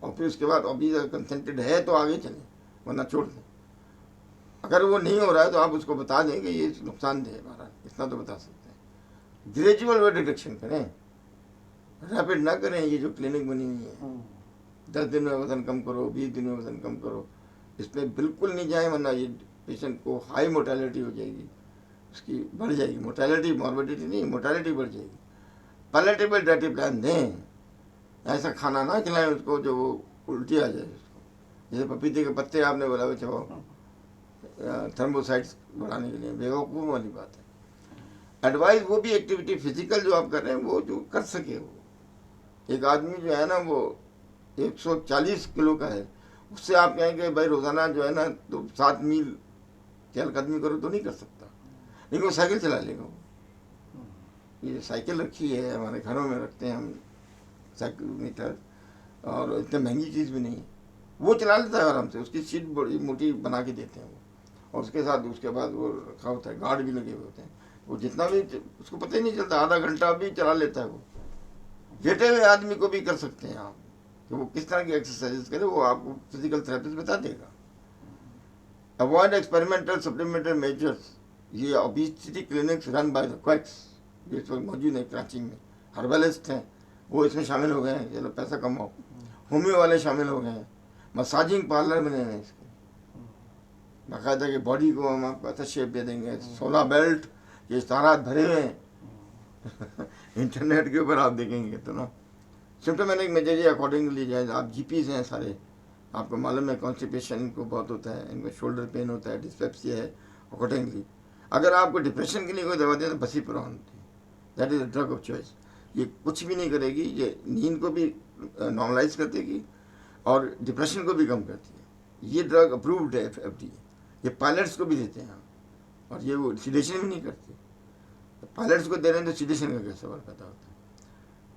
और फिर उसके बाद अभी अगर कंसेंटेड है तो आगे चलें, वरना छोड़ दें। अगर वो नहीं हो रहा है तो आप उसको बता दें कि ये नुकसानदेह है हमारा, इतना तो बता सकते हैं। ग्रेजुअल वे डिटेक्शन करें, रैपिड ना करें। ये जो क्लिनिक बनी हुई है 10 दिन में वजन कम करो, 20 दिन में वजन कम करो, इस पर बिल्कुल नहीं जाए, वरना ये पेशेंट को हाई मोर्टेलिटी हो जाएगी, उसकी बढ़ जाएगी मोर्टेलिटी, मॉर्बिडिटी नहीं, मोर्टेलिटी बढ़ जाएगी। पैलेटेबल डाइट प्लान दें, ऐसा खाना ना खिलाएं उसको जो वो उल्टी आ जाए उसको। जैसे पपीते के पत्ते आपने बोला बच्चे वो थर्मोसाइट्स बढ़ाने के लिए, बेवकूफ़ वाली बात है। एडवाइस वो भी एक्टिविटी फिजिकल जो आप कर रहे हैं वो जो कर सके। वो एक आदमी जो है ना वो 140 किलो का है, उससे आप कहेंगे भाई रोज़ाना जो है ना तो 7 मील चहलकदमी करो तो नहीं कर सकता, लेकिन वो साइकिल चला लेगा। वो ये साइकिल रखी है हमारे घरों में, रखते हैं हम साइकिल मीटर, और इतनी महंगी चीज़ भी नहीं है, वो चला लेता है आराम से। उसकी सीट बड़ी मोटी बना के देते हैं वो, और उसके साथ उसके बाद वो रखा होता है, गार्ड भी लगे हुए होते हैं। वो जितना भी उसको पता ही नहीं चलता, आधा घंटा भी चला लेता है वो। लेटे हुए आदमी को भी कर सकते हैं आप, कि वो किस तरह की एक्सरसाइज करे, वो आपको फिजिकल थेरेपिस्ट बता देगा। Avoid experimental supplementary measures. ये obesity clinics run by the quacks जो इस वक्त मौजूद है कराची में, हर्बलिस्ट हैं वो इसमें शामिल हो गए हैं, चलो पैसा कमाओ। होम्यो वाले शामिल हो गए हैं, मसाजिंग पार्लर बने हैं इसके, बाकायदा कि बॉडी को हम आपको अच्छा शेप दे देंगे। 16 बेल्ट, ये इश्तारात भरे हुए हैं इंटरनेट के ऊपर आप देखेंगे तो ना। सिम्टोमेटिक मेजर ये अकॉर्डिंगली जाए, आप जीपीज हैं सारे, आपको मालूम है कॉन्स्टिपेशन इनको बहुत होता है, इनको शोल्डर पेन होता है, डिस्पेप्सिया है। अकॉर्डिंगली अगर आपको डिप्रेशन के लिए कोई दवा दें तो बसीपुरान होती है, that is a drug of choice. ये कुछ भी नहीं करेगी, ये नींद को भी नॉर्मलाइज कर देगी और डिप्रेशन को भी कम करती है। ये ड्रग अप्रूव्ड है FDA, ये पायलट्स को भी देते हैं, और ये वो सिडेशन भी नहीं करती। पायलट्स को दे रहे हैं तो सिडेशन का क्या सवाल पैदा होता है।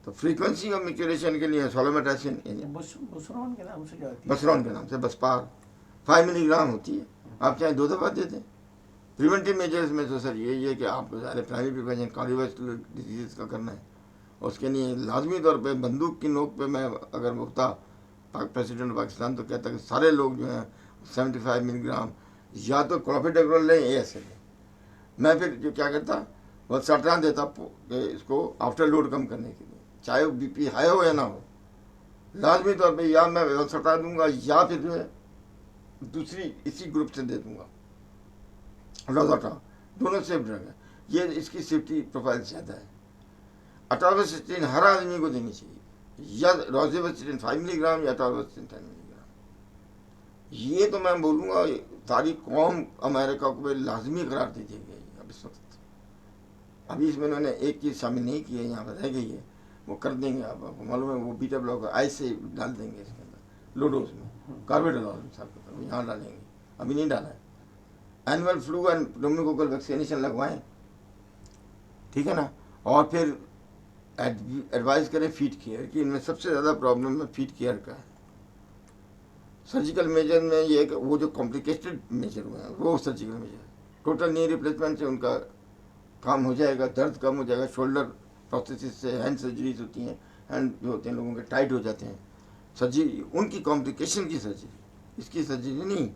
तो फ्रीक्वेंसी ऑफ मैच्योरेशन के लिए सोलोमेटासिन, बुसरॉन के नाम से जाती है, बसरॉन के नाम से, बसपार 5 मिलीग्राम होती है, आप चाहे 2 दफ़ा दे दें। प्रिवेंटिव मेजर्स में तो सर यही है कि आपको ज़्यादा प्राइमरी प्रिवेंशन कार्डियोवास्कुलर डिजीज़ का करना है, और उसके लिए लाजमी तौर पे बंदूक की नोक पे मैं अगर होता प्रेसिडेंट पाकिस्तान तो कहता कि सारे लोग जो हैं 75 मिलीग्राम या तो क्लोपिडेग्रोल लें या ऐसे लें। मैं फिर जो क्या करता, वह सल्टान देता कि इसको आफ्टर लोड कम करने के लिए, चाहे वो BP हाई हो या ना हो, लाजमी तौर पे या मैं सल्टा दूंगा या फिर जो है दूसरी इसी ग्रुप से दे दूंगा रोजाटा, दोनों सेफ ड्रग है। ये इसकी सेफ्टी प्रोफाइल ज़्यादा है। अटारोसिस्टीन हर आदमी को देनी चाहिए, या रोजेबस्टीन 5 मिलीग्राम या अटारोसिस्टीन 10 मिलीग्राम। ये तो मैं बोलूँगा सारी कौम अमेरिका को लाजमी करार दी गई अब इस वक्त। अभी इसमें उन्होंने एक चीज़ शामिल नहीं की है, यहाँ पर रह गई है, वो कर देंगे। आपको मालूम है वो बीटा ब्लॉकर ऐसे डाल देंगे इसके अंदर, लो डोज में कार्बेडोल साहब यहाँ डालेंगे, अभी नहीं डाला है। Annual flu and pneumococcal vaccination लगवाएं, ठीक है ना। और फिर एडवाइस करें फीट केयर की, इनमें सबसे ज़्यादा प्रॉब्लम में फीट केयर का है। सर्जिकल मेजर में ये है कि वो जो कॉम्प्लिकेटेड मेजर हुए हैं वो surgical major, total knee replacement से उनका काम हो जाएगा, दर्द कम हो जाएगा। शोल्डर प्रोस्थेसिस से हैंड सर्जरीज होती हैं, हैंड जो होते हैं लोगों के टाइट हो जाते हैं, सर्जरी उनकी कॉम्प्लिकेशन की सर्जरी, इसकी सर्जरी नहीं,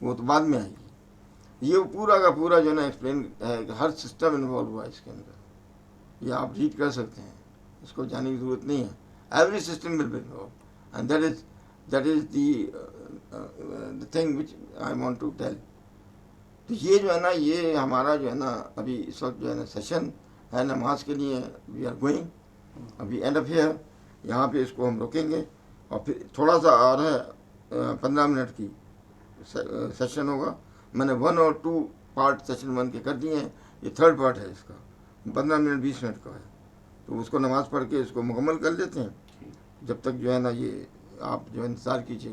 वो तो बाद में आएगी। ये पूरा का पूरा जो है ना एक्सप्लेन है कि हर सिस्टम इन्वॉल्व हुआ है इसके अंदर, ये आप रीड कर सकते हैं, इसको जानने की ज़रूरत नहीं है। Every system will be involve and that is the thing which I want to tell. तो ये जो है ना, ये हमारा जो है ना अभी इस वक्त जो है ना सेशन है नमाज के लिए, वी आर गोइंग, अभी एंड ऑफ हियर, यहाँ पे इसको हम रोकेंगे और फिर थोड़ा सा और है 15 मिनट की सेशन होगा। मैंने 1 और 2 पार्ट सेशन 1 के कर दिए हैं, ये 3rd पार्ट है इसका, 15 मिनट 20 मिनट का है। तो उसको नमाज़ पढ़ के इसको मुकम्मल कर लेते हैं, जब तक जो है ना ये आप जो इंतज़ार कीजिएगा।